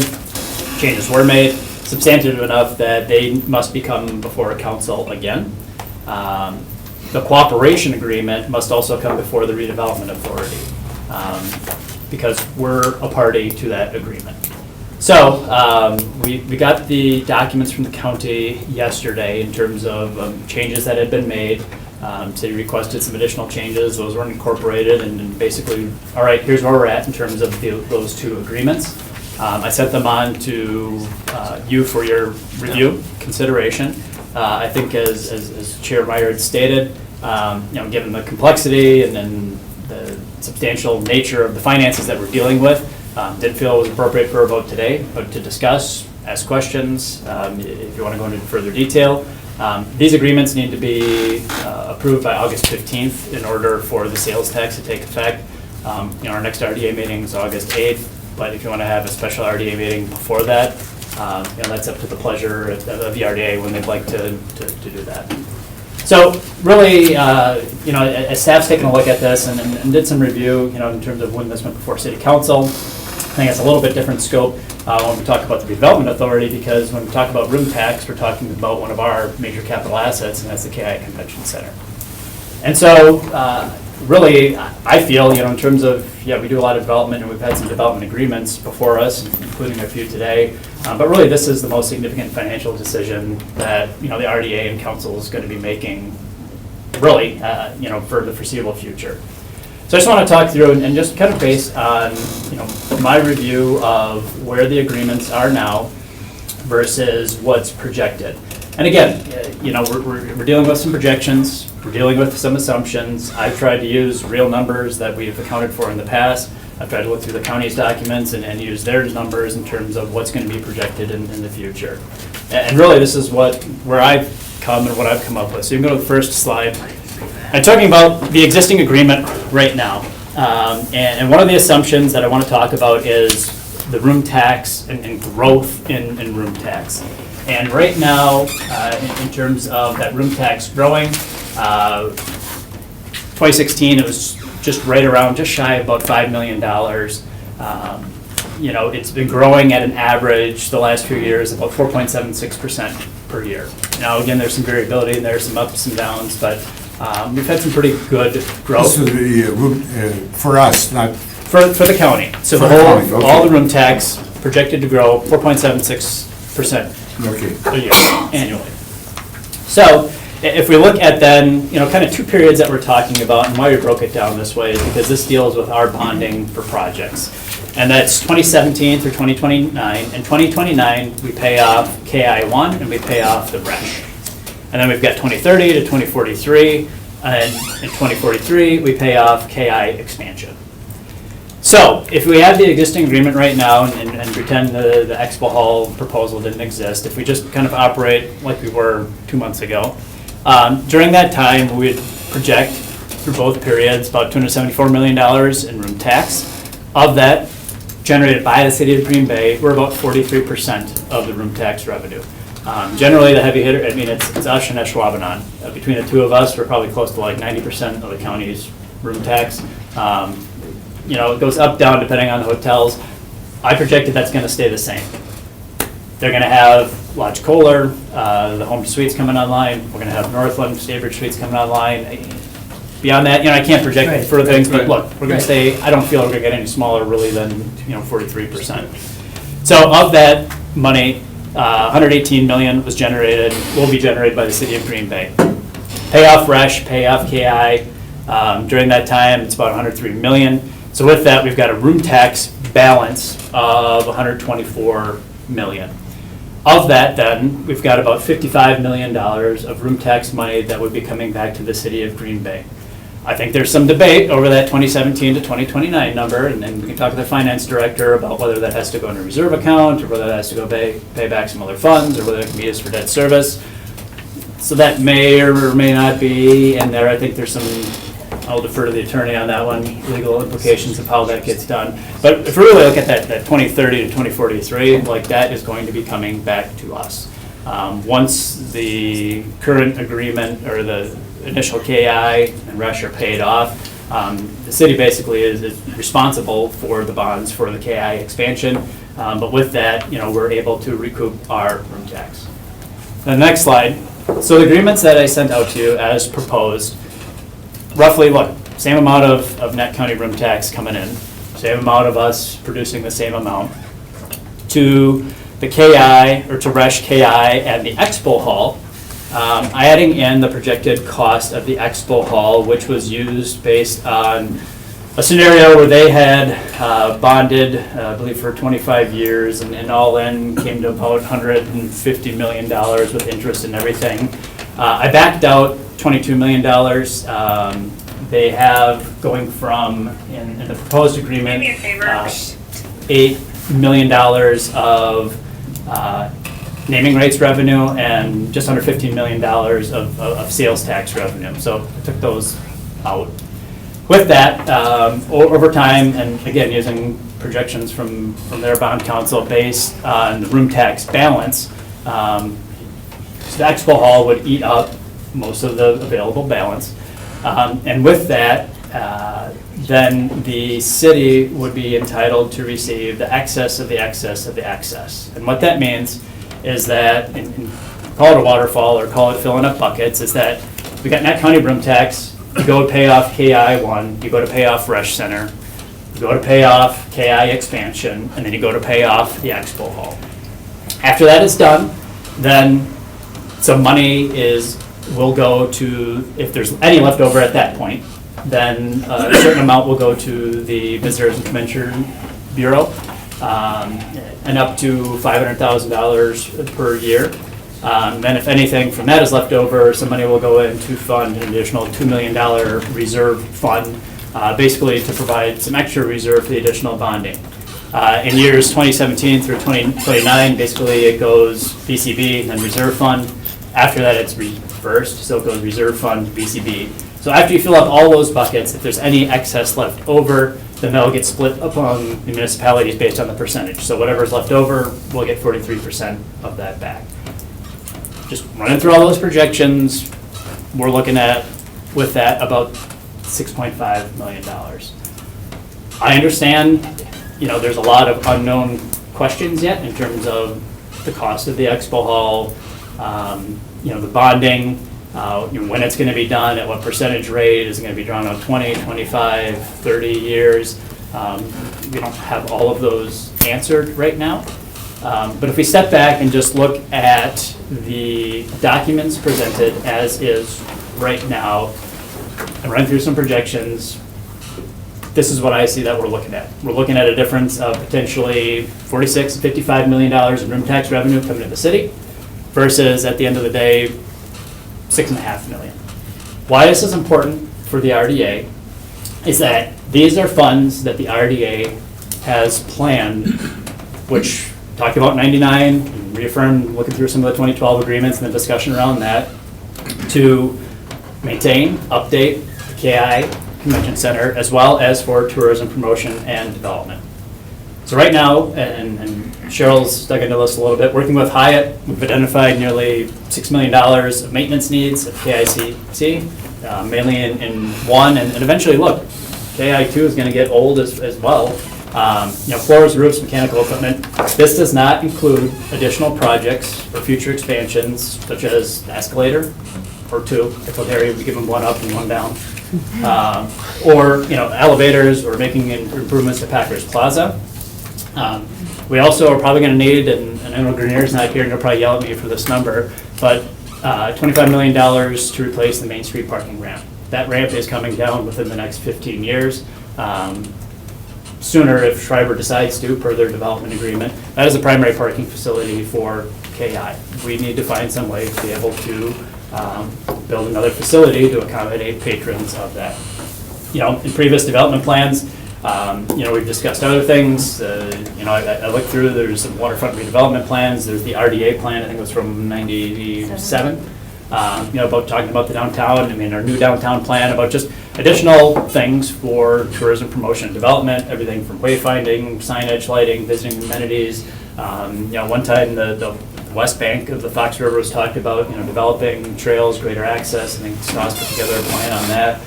Changes were made, substantive enough that they must become before a council again. The cooperation agreement must also come before the Redevelopment Authority because we're a party to that agreement. So we got the documents from the county yesterday in terms of changes that had been made. City requested some additional changes. Those were incorporated and basically, all right, here's where we're at in terms of those two agreements. I sent them on to you for your review, consideration. I think as Chair Meyer had stated, given the complexity and then the substantial nature of the finances that we're dealing with, didn't feel it was appropriate for a vote today, but to discuss, ask questions, if you want to go into further detail. These agreements need to be approved by August 15th in order for the sales tax to take effect. Our next RDA meeting is August 8th. But if you want to have a special RDA meeting before that, that's up to the pleasure of the RDA when they'd like to do that. So really, as staff's taken a look at this and did some review, in terms of when this went before City Council, I think it's a little bit different scope when we talk about the Redevelopment Authority, because when we talk about room tax, we're talking about one of our major capital assets, and that's the KI Convention Center. And so, really, I feel, in terms of, we do a lot of development, and we've had some development agreements before us, including a few today. But really, this is the most significant financial decision that, the RDA and council is going to be making, really, for the foreseeable future. So I just want to talk through and just kind of based on, my review of where the agreements are now versus what's projected. And again, we're dealing with some projections, we're dealing with some assumptions. I've tried to use real numbers that we've accounted for in the past. I've tried to look through the county's documents and use their numbers in terms of what's going to be projected in the future. And really, this is where I've come and what I've come up with. So you can go to the first slide. I'm talking about the existing agreement right now. And one of the assumptions that I want to talk about is the room tax and growth in room tax. And right now, in terms of that room tax growing, 2016, it was just right around, just shy of about $5 million. It's been growing at an average the last few years, about 4.76% per year. Now, again, there's some variability and there's some ups and downs, but we've had some pretty good growth. This is the room, for us, not... For the county. So For the whole, the county, okay. all the room tax projected to grow 4.76% Okay. a year annually. So if we look at then, kind of two periods that we're talking about, and why we broke it down this way is because this deals with our bonding for projects. And that's 2017 through 2029. In 2029, we pay off KI-1 and we pay off the RESH. And then we've got 2030 to 2043, and in 2043, we pay off KI expansion. So if we have the existing agreement right now and pretend the Expo Hall proposal didn't exist, if we just kind of operate like we were 2 months ago, during that time, we would project through both periods about $274 million in room tax. Of that, generated by the city of Green Bay, we're about 43% of the room tax revenue. Generally, the heavy hitter, I mean, it's us and Ashwaubenon. Between the two of us, we're probably close to like 90% of the county's room tax. You know, it goes up, down, depending on the hotels. I projected that's gonna stay the same. They're gonna have Lodge Kohler, the Home Suites coming online. We're gonna have Northland, Staybridge Suites coming online. Beyond that, you know, I can't project Right. further things, but Right. look, we're gonna Right. stay, I don't feel we're gonna get any smaller really than, you know, 43%. So of that money, 118 million was generated, will be generated by the city of Green Bay. Pay off RESH, pay off KI, during that time, it's about 103 million. So with that, we've got a room tax balance of 124 million. Of that then, we've got about $55 million of room tax money that would be coming back to the city of Green Bay. I think there's some debate over that 2017 to 2029 number, and then we can talk to the finance director about whether that has to go in a reserve account, or whether that has to go pay back some other funds, or whether it can be used for debt service. So that may or may not be in there. I think there's some, I'll defer to the attorney on that one, legal implications of how that gets done. But if we really look at that 2030 to 2043, like that is going to be coming back to us. Once the current agreement or the initial KI and RESH are paid off, the city basically is responsible for the bonds for the KI expansion. But with that, you know, we're able to recoup our room tax. The next slide. So the agreements that I sent out to you as proposed, roughly, look, same amount of net county room tax coming in, same amount of us producing the same amount. To the KI, or to RESH KI and the Expo Hall, adding in the projected cost of the Expo Hall, which was used based on a scenario where they had bonded, I believe, for 25 years, and all in came to about $150 million with interest and everything. I backed out $22 million. They have going from, in the proposed agreement, $8 million of naming rights revenue and just under $15 million of sales tax revenue. So I took those out. With that, over time, and again, using projections from their bond council based on the room tax balance, so the Expo Hall would eat up most of the available balance. And with that, then the city would be entitled to receive the excess of the excess of the excess. And what that means is that, and call it a waterfall or call it filling up buckets, is that we got net county room tax, you go to pay off KI1, you go to pay off RESH Center, you go to pay off KI expansion, and then you go to pay off the Expo Hall. After that is done, then some money will go to, if there's any left over at that point, then a certain amount will go to the Visitors and Convention Bureau, and up to $500,000 per year. Then if anything from that is left over, some money will go in to fund an additional $2 million reserve fund, basically to provide some extra reserve for the additional bonding. In years 2017 through 2029, basically it goes BCB, then reserve fund. After that, it's reversed, so it goes reserve fund, BCB. So after you fill up all those buckets, if there's any excess left over, then that'll get split among the municipalities based on the percentage. So whatever's left over, we'll get 43% of that back. Just running through all those projections, we're looking at, with that, about $6.5 million. I understand, you know, there's a lot of unknown questions yet in terms of the cost of the Expo Hall, you know, the bonding, you know, when it's going to be done, at what percentage rate, is it going to be drawn on 20, 25, 30 years? We don't have all of those answered right now. But if we step back and just look at the documents presented as is right now and run through some projections, this is what I see that we're looking at. We're looking at a difference of potentially $46, $55 million in room tax revenue coming to the city versus, at the end of the day, $6.5 million. Why this is important for the RDA is that these are funds that the RDA has planned, which talked about 99, reaffirmed, looking through some of the 2012 agreements and the discussion around that, to maintain, update the KI Convention Center, as well as for tourism promotion and development. So right now, and Cheryl's dug into this a little bit, working with Hyatt, we've identified nearly $6 million of maintenance needs at KICC, mainly in one, and eventually, look, KI2 is going to get old as well. Floors, roofs, mechanical equipment. This does not include additional projects or future expansions, such as the escalator, or two, if Harry would give them one up and one down. Or elevators, or making improvements to Packers Plaza. We also are probably going to need, and I know Grenier's not here, and he'll probably yell at me for this number, but $25 million to replace the Main Street parking ramp. That ramp is coming down within the next 15 years. Sooner if Schreiber decides to, per their development agreement. That is a primary parking facility for KI. We need to find some way to be able to build another facility to accommodate patrons of that. In previous development plans, we've discussed other things. I looked through, there's some waterfront redevelopment plans. There's the RDA plan, I think it was from 97. About talking about the downtown, our new downtown plan, about just additional things for tourism promotion and development, everything from wayfinding, signage, lighting, visiting amenities. One time the west bank of the Fox River was talked about, developing trails, greater access. I think Scott's put together a plan on that.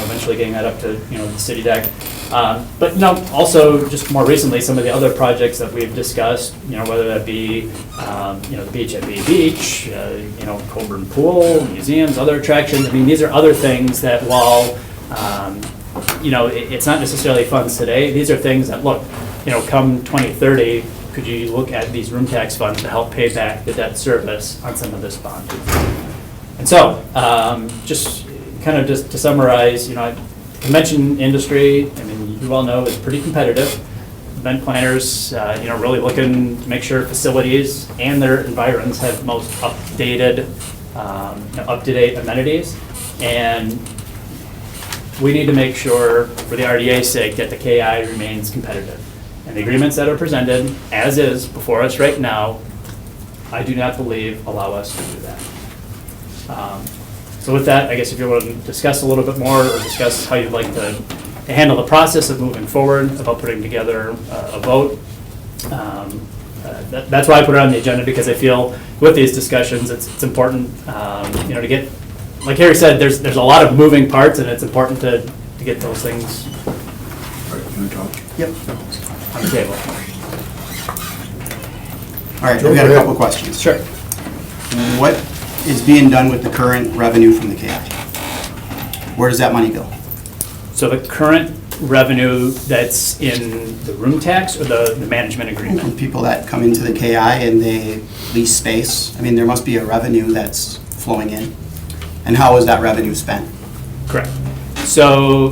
Eventually getting that up to, the city deck. But also just more recently, some of the other projects that we've discussed, whether that be, the beach at Bay Beach, Coburn Pool, museums, other attractions. These are other things that while, it's not necessarily funds today, these are things that, look, come 2030, could you look at these room tax funds to help pay back the debt service on some of this bond? And so, just to summarize, the convention industry, you all know, is pretty competitive. Event planners, really looking to make sure facilities and their environs have most updated, up-to-date amenities. And we need to make sure, for the RDA's sake, that the KI remains competitive. And the agreements that are presented, as is before us right now, I do not believe allow us to do that. So with that, I guess if you want to discuss a little bit more, or discuss how you'd like to handle the process of moving forward, about putting together a vote. That's why I put it on the agenda, because I feel with these discussions, it's important, to get, like Harry said, there's a lot of moving parts, and it's important to get those things Yep. on the table. All right, we've got a couple of questions. Sure. What is being done with the current revenue from the KI? Where does that money go? So the current revenue that's in the room tax or the management agreement? People that come into the KI and they lease space, there must be a revenue that's flowing in. And how is that revenue spent? Correct. So,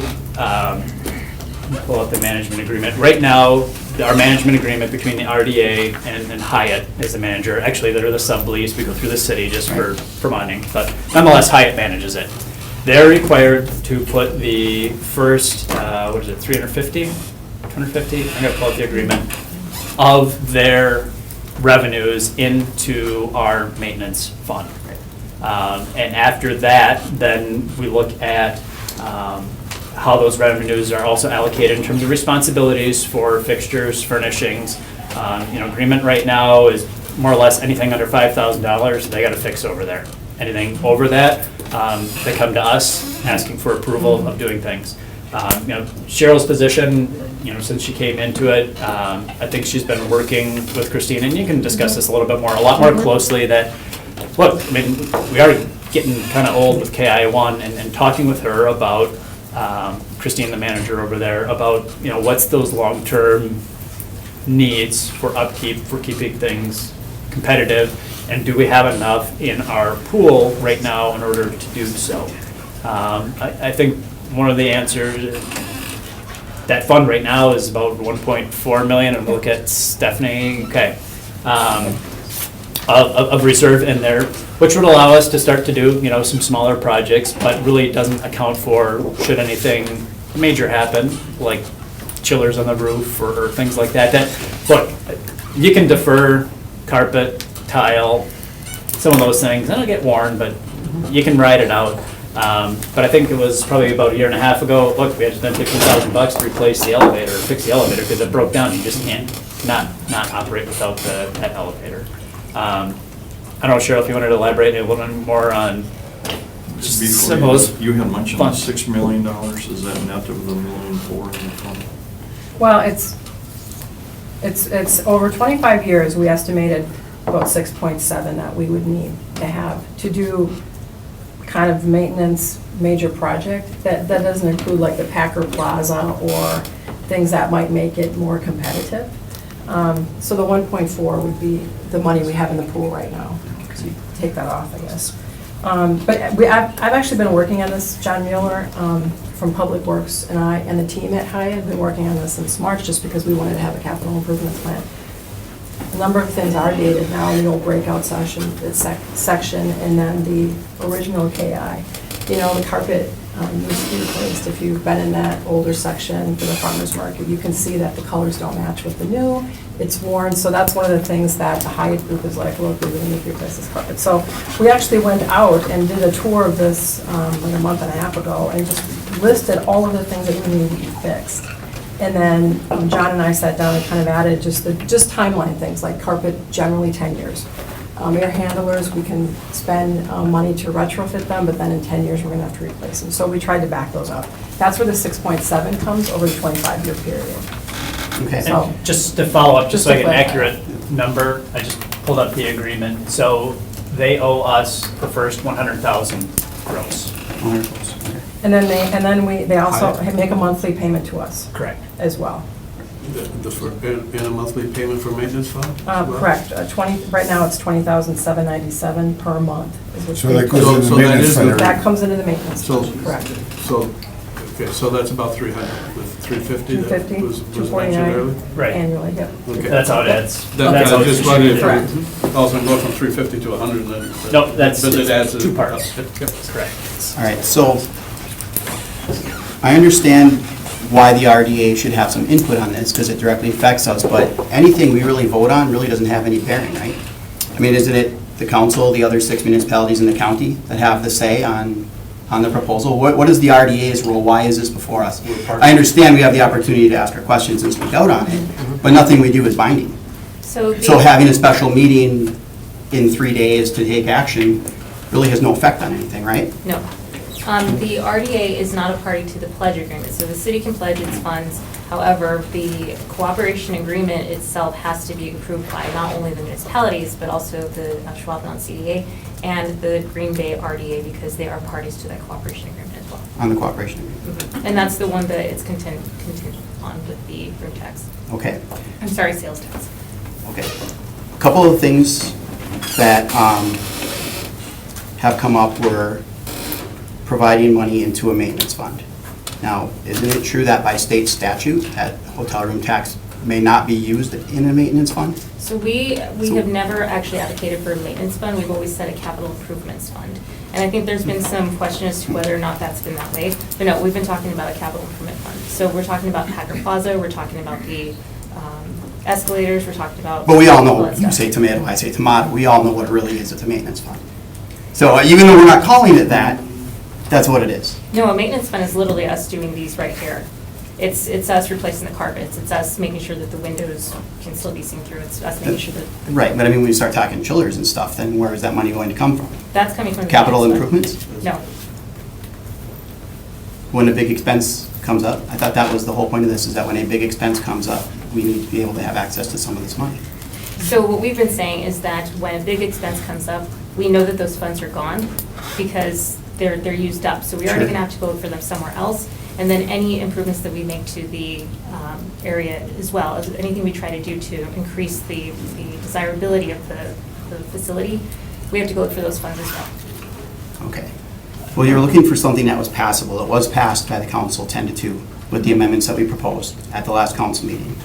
pull up the management agreement. Right now, our management agreement between the RDA and Hyatt as the manager, actually they're the sublease, we go through the city just for money, but nonetheless, Hyatt manages it. They're required to put the first, 350? 250? I'm gonna pull up the agreement, of their revenues into our maintenance fund. And after that, then we look at how those revenues are also allocated in terms of responsibilities for fixtures, furnishings. Agreement right now is more or less anything under $5,000, they got to fix over there. Anything over that, they come to us asking for approval of doing things. Cheryl's position, since she came into it, I think she's been working with Christine, and you can discuss this a little bit more, a lot more closely, that, look, we are getting kind of old with KI1, and talking with her about, Christine, the manager over there, about, what's those long-term needs for upkeep, for keeping things competitive, and do we have enough in our pool right now in order to do so? I think one of the answers, that fund right now is about 1.4 million, and look at Stephanie, okay, of reserve in there, which would allow us to start to do, some smaller projects, but really doesn't account for, should anything major happen, like chillers on the roof or things like that. Look, you can defer carpet, tile, some of those things, and it'll get worn, but you can ride it out. But I think it was probably about a year and a half ago, look, we had to spend $15,000 to replace the elevator, or fix the elevator, because it broke down, you just can't not operate without that elevator. I don't know, Cheryl, if you wanted to elaborate a little bit more on just some of those. You had mentioned funds. $6 million, is that net of the $1.4 million in the fund? Well, it's over 25 years, we estimated about 6.7 that we would need to have to do kind of maintenance, major project. That doesn't include like the Packer Plaza or things that might make it more competitive. So the 1.4 would be the money we have in the pool right now. So you take that off, I guess. But I've actually been working on this, John Mueller from Public Works and I and the team at Hyatt have been working on this since March just because we wanted to have a capital improvement plan. A number of things are dated now, the old breakout section, and then the original KI. You know, the carpet needs to be replaced. If you've been in that older section for the farmer's market, you can see that the colors don't match with the new. It's worn, so that's one of the things that the Hyatt group is like, look, we're gonna need to replace this carpet. So we actually went out and did a tour of this like a month and a half ago and just listed all of the things that we need to be fixed. And then John and I sat down and kind of added just timeline things, like carpet, generally 10 years. Air handlers, we can spend money to retrofit them, but then in 10 years, we're gonna have to replace them. So we tried to back those up. That's where the 6.7 comes over the 25-year period. Okay. So, And just to follow up, just Just so I to get an clarify. accurate number, I just pulled up the agreement. So they owe us the first 100,000 gross. and then they also make a monthly payment to us Correct. as well. In a monthly payment for maintenance fund? as well? Correct, right now it's $20,797 per month. Is what So we- that goes So- in the so that maintenance is fund. the- That comes into the maintenance, So- correct. So, okay, so that's about 300, with 350 that 250, was mentioned 249 earlier? Right. annually, yep. Okay. That's how it adds. That- That's how I it's just wondered if distributed. we also go from 350 to 100 and then. No, that's but it adds two a- parts. Yep. That's correct. All right, so I understand why the RDA should have some input on this, because it directly affects us, but anything we really vote on really doesn't have any bearing, right? I mean, isn't it the council, the other 6 municipalities in the county that have the say on the proposal? What is the RDA's role? Why is this before us? I understand we have the opportunity to ask our questions and speak out on it, but nothing we do is binding. So So having a special meeting in 3 days to take action really has no effect on anything, right? No. The RDA is not a party to the pledge agreement, so the city can pledge its funds. However, the cooperation agreement itself has to be approved by not only the municipalities, but also the Schwaben CDA and the Green Bay RDA, because they are parties to that cooperation agreement as well. On the cooperation agreement. And that's the one that it's contingent on with the room tax. Okay. I'm sorry, sales tax. Okay. A couple of things that have come up were providing money into a maintenance fund. Now, isn't it true that by state statute, that hotel room tax may not be used in a maintenance fund? So we have never actually advocated for a maintenance fund. We've always said a capital improvements fund. And I think there's been some question as to whether or not that's been that way. But no, we've been talking about a capital improvement fund. So we're talking about Packer Plaza, we're talking about the escalators, we're talking about. But we all all know, that you stuff. say tomato, I say tomato, we all know what it really is, it's a maintenance fund. So even though we're not calling it that, that's what it is. No, a maintenance fund is literally us doing these right here. It's us replacing the carpets, it's us making sure that the windows can still be seen through, it's us making sure that. Right, but I mean, when you start talking chillers and stuff, then where is that money going to come from? That's coming from the. Capital maintenance fund. improvements? No. When a big expense comes up, I thought that was the whole point of this, is that when a big expense comes up, we need to be able to have access to some of this money. So what we've been saying is that when a big expense comes up, we know that those funds are gone because they're used up. So we're already Sure. gonna have to go for them somewhere else. And then any improvements that we make to the area as well, as anything we try to do to increase the desirability of the facility, we have to go look for those funds as well. Okay. Well, you're looking for something that was passable. It was passed by the council 10-2 with the amendments that we proposed at the last council meeting.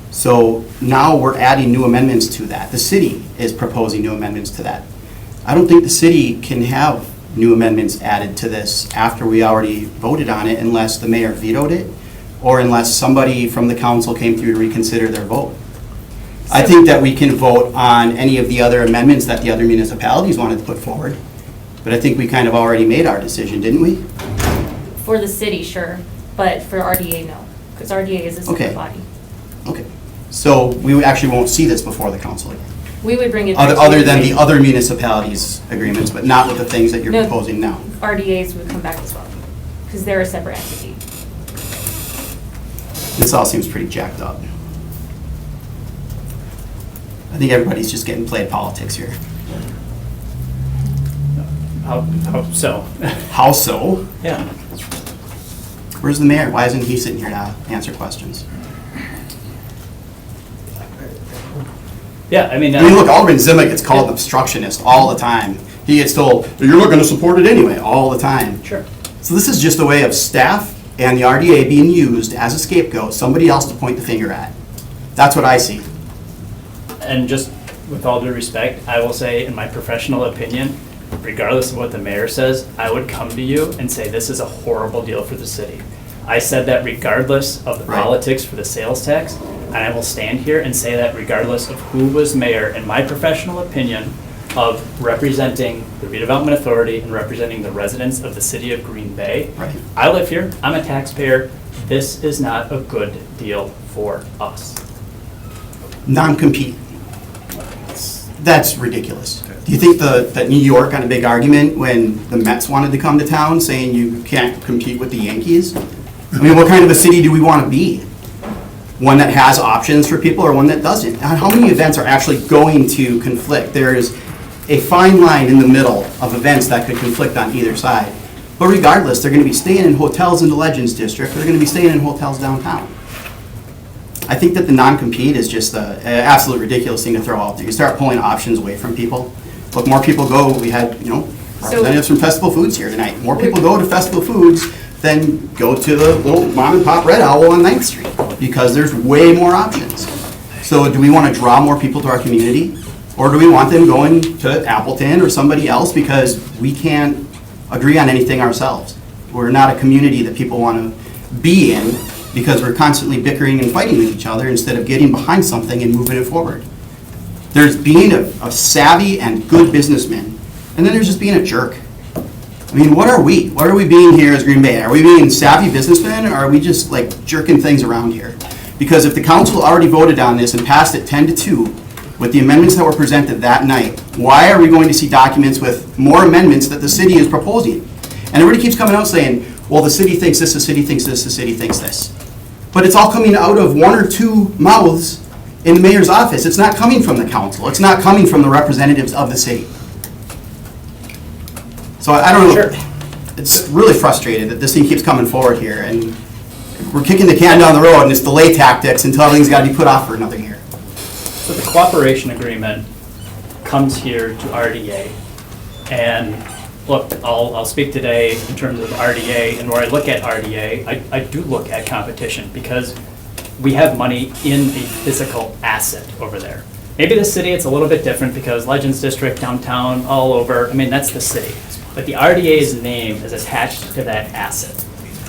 So now we're adding new amendments to that. The city is proposing new amendments to that. I don't think the city can have new amendments added to this after we already voted on it unless the mayor vetoed it or unless somebody from the council came through to reconsider their vote. I think that we can vote on any of the other amendments that the other municipalities wanted to put forward. But I think we kind of already made our decision, didn't we? For the city, sure, but for RDA, no, because RDA is a Okay. separate body. Okay. So we actually won't see this before the council again? We would bring it back to Other you than and the say- other municipalities' agreements, but not with the things that you're No. proposing now? RDAs would come back as well, because they're a separate entity. This all seems pretty jacked up. I think everybody's just getting played politics here. How so? How so? Yeah. Where's the mayor? Why isn't he sitting here to answer questions? Yeah, I mean. I mean, look, Alderman Zima gets called an obstructionist all the time. He gets told, you're not going to support it anyway, all the time. Sure. So this is just a way of staff and the RDA being used as a scapegoat, somebody else to point the finger at. That's what I see. And just with all due respect, I will say, in my professional opinion, regardless of what the mayor says, I would come to you and say this is a horrible deal for the city. I said that regardless of the Right. politics for the sales tax, and I will stand here and say that regardless of who was mayor, in my professional opinion, of representing the Redevelopment Authority and representing the residents of the city of Green Bay. Right. I live here, I'm a taxpayer, this is not a good deal for us. Non-compete. That's ridiculous. Do you think that New York had a big argument when the Mets wanted to come to town saying you can't compete with the Yankees? I mean, what kind of a city do we want to be? One that has options for people or one that doesn't? How many events are actually going to conflict? There is a fine line in the middle of events that could conflict on either side. But regardless, they're going to be staying in hotels in the Legends District. They're going to be staying in hotels downtown. I think that the non-compete is just an absolute ridiculous thing to throw out there. You start pulling options away from people. Look, more people go, we had, representatives from Festival Foods here tonight. More people go to Festival Foods than go to the little mom and pop Red Owl on 9th Street because there's way more options. So do we want to draw more people to our community? Or do we want them going to Appleton or somebody else because we can't agree on anything ourselves? We're not a community that people want to be in because we're constantly bickering and fighting with each other instead of getting behind something and moving it forward. There's being a savvy and good businessman, and then there's just being a jerk. I mean, what are we? What are we being here as Green Bay? Are we being savvy businessmen, or are we just like jerking things around here? Because if the council already voted on this and passed it 10-2 with the amendments that were presented that night, why are we going to see documents with more amendments that the city is proposing? And everybody keeps coming out saying, well, the city thinks this, the city thinks this, the city thinks this. But it's all coming out of one or two mouths in the mayor's office. It's not coming from the council. It's not coming from the representatives of the city. So I don't know. Sure. It's really frustrated that this thing keeps coming forward here, and we're kicking the can down the road, and it's delay tactics until everything's got to be put off for another year. So the cooperation agreement comes here to RDA, and look, I'll speak today in terms of RDA, and where I look at RDA, I do look at competition, because we have money in a physical asset over there. Maybe the city, it's a little bit different, because Legends District, downtown, all over, I mean, that's the city. But the RDA's name is attached to that asset.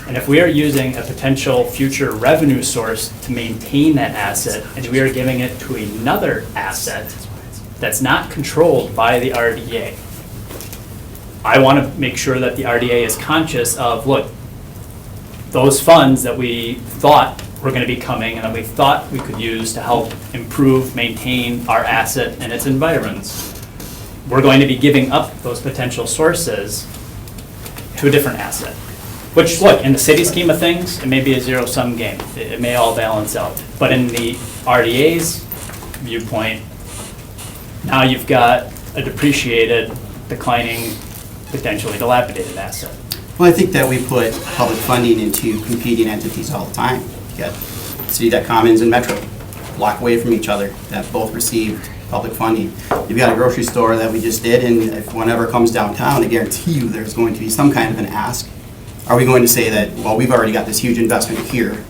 And if we are using a potential future revenue source to maintain that asset, and we are giving it to another asset that's not controlled by the RDA, I want to make sure that the RDA is conscious of, look, those funds that we thought were going to be coming and that we thought we could use to help improve, maintain our asset and its environments, we're going to be giving up those potential sources to a different asset. Which, look, in the city scheme of things, it may be a zero-sum game. It may all balance out. But in the RDA's viewpoint, now you've got a depreciated, declining, potentially dilapidated asset. Well, I think that we put public funding into competing entities all the time. You got City.Commons and Metro, block away from each other, that both received public funding. You've got a grocery store that we just did, and if one ever comes downtown, I guarantee you there's going to be some kind of an ask. Are we going to say that, well, we've already got this huge investment here,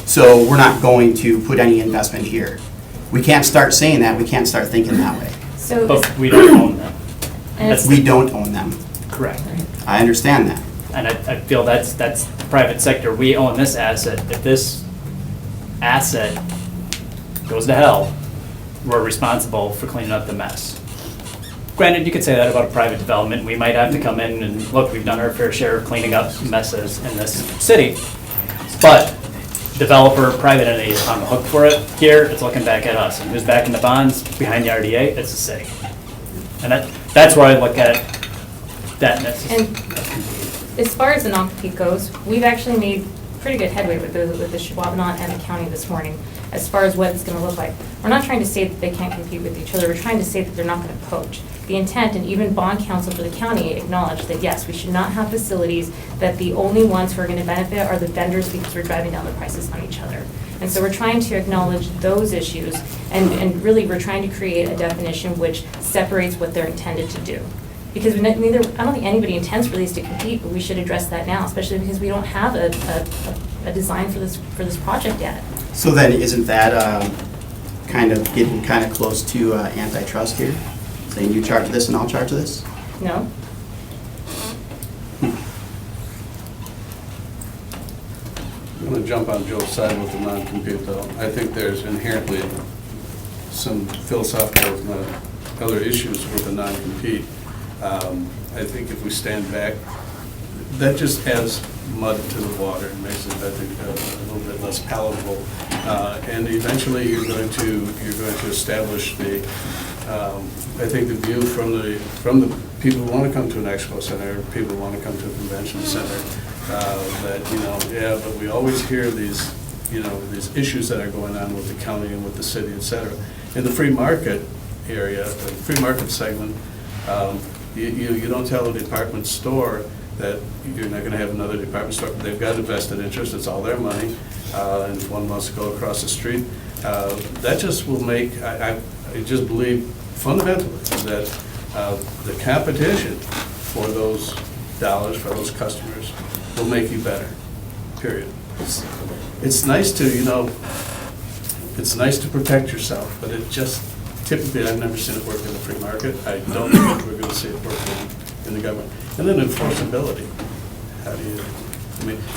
so we're not going to put any investment here? We can't start saying that. We can't start thinking that way. So But we don't own them. We don't own them. Correct. I understand that. And I feel that's the private sector. We own this asset. If this asset goes to hell, we're responsible for cleaning up the mess. Granted, you could say that about a private development. We might have to come in and, look, we've done our fair share of cleaning up messes in this city. But developer, private entity is on the hook for it. Here, it's looking back at us. And who's backing the bonds behind the RDA? It's the city. And that's where I look at that. And as far as the non-compete goes, we've actually made pretty good headway with the Shawabonot and the county this morning as far as what it's going to look like. We're not trying to say that they can't compete with each other. We're trying to say that they're not going to poach. The intent, and even bond counsel for the county acknowledged that, yes, we should not have facilities that the only ones who are going to benefit are the vendors because we're driving down the prices on each other. And so we're trying to acknowledge those issues, and really we're trying to create a definition which separates what they're intended to do. Because I don't think anybody intends for these to compete, but we should address that now, especially because we don't have a design for this project yet. So then, isn't that kind of getting kind of close to antitrust here? Saying you charge this and I'll charge this? No? I'm going to jump on Joe's side with the non-compete, though. I think there's inherently some philosophical, if not other issues with the non-compete. I think if we stand back, that just adds mud to the water and makes it, I think, a little bit less palatable. And eventually, you're going to establish the, I think, the view from the people who want to come to an expo center, people who want to come to a convention center, that but we always hear these these issues that are going on with the county and with the city, et cetera. In the free market area, the free market segment, you don't tell a department store that you're not going to have another department store. They've got a vested interest. It's all their money. And if one wants to go across the street, that just will make, I just believe fundamentally that the competition for those dollars, for those customers, will make you better, period. It's nice to, it's nice to protect yourself, but it just, typically, I've never seen it work in the free market. I don't think we're going to see it work in the government. And then enforceability. How do you,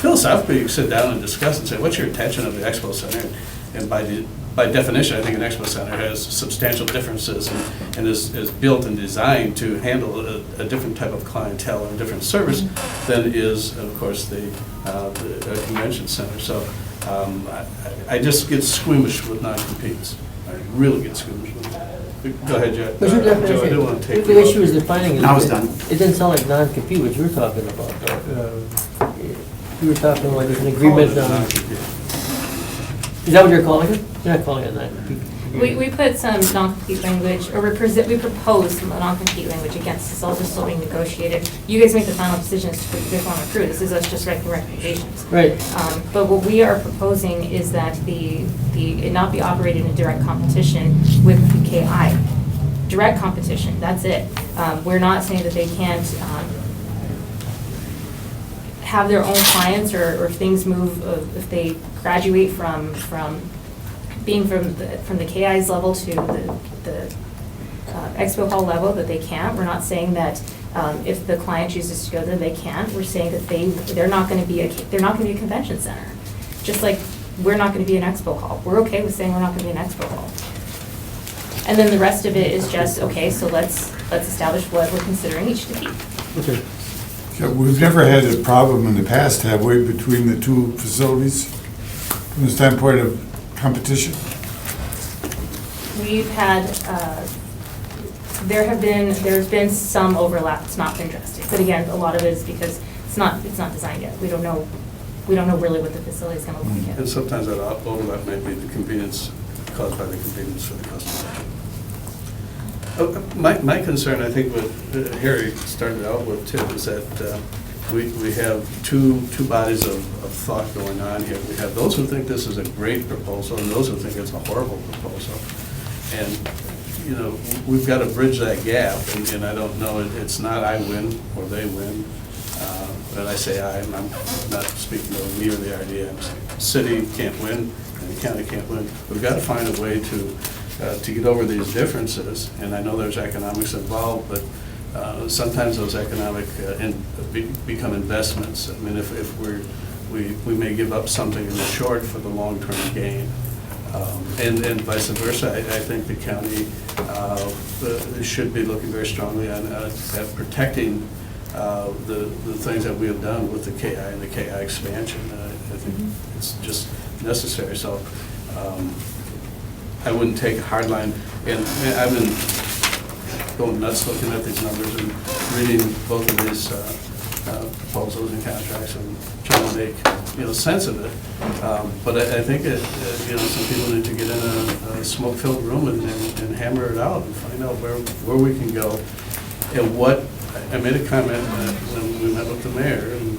philosophically, you sit down and discuss and say, what's your intention of the expo center? And by definition, I think an expo center has substantial differences and is built and designed to handle a different type of clientele and different service than is, of course, the convention center. So I just get squeamish with non-competes. I really get squeamish with them. Go ahead, Joe. Joe, I do want to take the issue is defining it. I was done. It didn't sound like non-compete, what you were talking about. You were talking like there's an agreement on. Is that what you're calling it? You're not calling it non-compete. We put some non-compete language, or we proposed some non-compete language against this, all just still being negotiated. You guys make the final decision as to what you guys want to approve. This is us just writing recommendations. Right. But what we are proposing is that it not be operated in direct competition with the KI. Direct competition, that's it. We're not saying that they can't have their own clients, or if things move, if they graduate from being from the KI's level to the expo hall level, that they can't. We're not saying that if the client chooses to go there, they can't. We're saying that they're not going to be a convention center, just like we're not going to be an expo hall. We're okay with saying we're not going to be an expo hall. And then the rest of it is just, okay, so let's establish what we're considering each to be. Okay. Yeah, we've never had a problem in the past, have we, between the two facilities, from the standpoint of competition? We've had, there's been some overlap. It's not been drastic, but again, a lot of it is because it's not designed yet. We don't know really what the facility is going to look like yet. And sometimes that overlap may be the convenience caused by the convenience for the customer. My concern, I think, what Harry started out with too, is that we have two bodies of thought going on here. We have those who think this is a great proposal and those who think it's a horrible proposal. And, we've got to bridge that gap, and I don't know, it's not I win or they win. When I say I'm not speaking of me or the RDA. I'm saying the city can't win and the county can't win. We've got to find a way to get over these differences, and I know there's economics involved, but sometimes those economic become investments. I mean, if we may give up something in the short for the long-term gain. And vice versa. I think the county should be looking very strongly at protecting the things that we have done with the KI and the KI expansion. I think it's just necessary. So I wouldn't take a hard line. And I've been going nuts looking at these numbers and reading both of these proposals and contracts and trying to make sense of it. But I think some people need to get in a smoke-filled room and hammer it out and find out where we can go and what. I made a comment when we met with the mayor and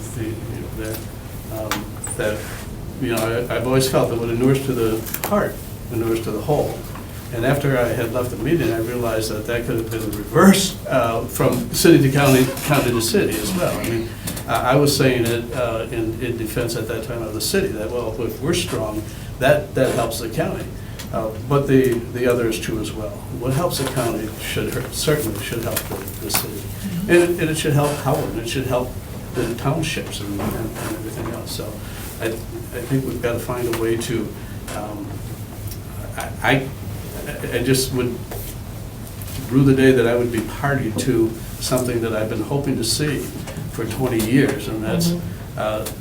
that I've always felt that what inures to the heart inures to the whole. And after I had left the meeting, I realized that could have been the reverse from city to county, county to city as well. I mean, I was saying it in defense at that time of the city, that, well, if we're strong, that helps the county. But the other is true as well. What helps the county certainly should help the city. And it should help Howard, and it should help the townships and everything else. So I think we've got to find a way to, I just would rue the day that I would be party to something that I've been hoping to see for 20 years, and that's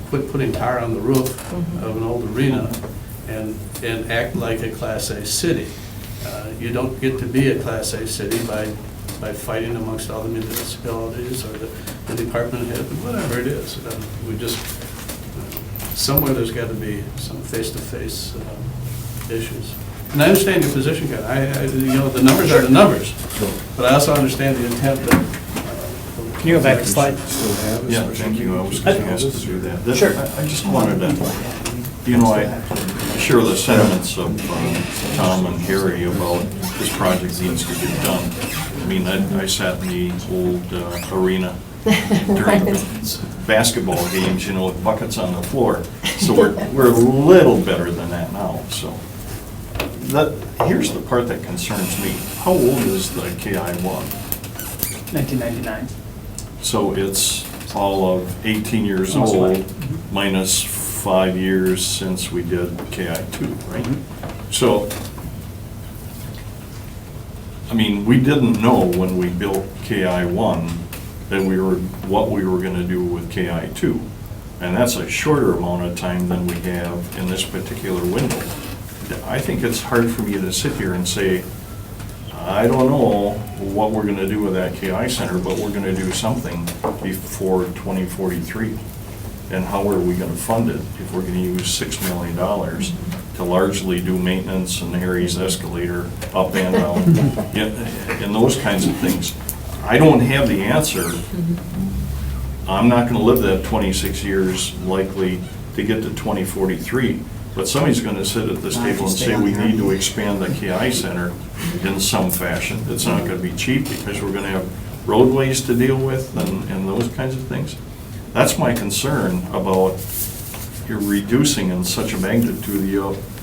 quit putting tar on the roof of an old arena and act like a Class A city. You don't get to be a Class A city by fighting amongst all the municipalities or the department head, whatever it is. We just, somewhere there's got to be some face-to-face issues. And I understand your position, Ken. The numbers are the numbers, but I also understand the intent that. Can you go back a slide? Yeah, thank you. I was going to ask to do that. Sure. I just wanted to, I share the sentiments of Tom and Harry about this project needs to get done. I mean, I sat in the old arena during basketball games, with buckets on the floor. So we're a little better than that now, so. Here's the part that concerns me. How old is the KI-1? 1999. So it's all of 18 years old, minus 5 years since we did KI-2, right? So, I mean, we didn't know when we built KI-1 that what we were going to do with KI-2. And that's a shorter amount of time than we have in this particular window. I think it's hard for me to sit here and say, I don't know what we're going to do with that KI Center, but we're going to do something before 2043. And how are we going to fund it if we're going to use $6 million to largely do maintenance and Harry's escalator up and down, and those kinds of things. I don't have the answer. I'm not going to live that 26 years likely to get to 2043. But somebody's going to sit at this table and say we need to expand the KI Center in some fashion. It's not going to be cheap because we're going to have roadways to deal with and those kinds of things. That's my concern about you're reducing in such a magnitude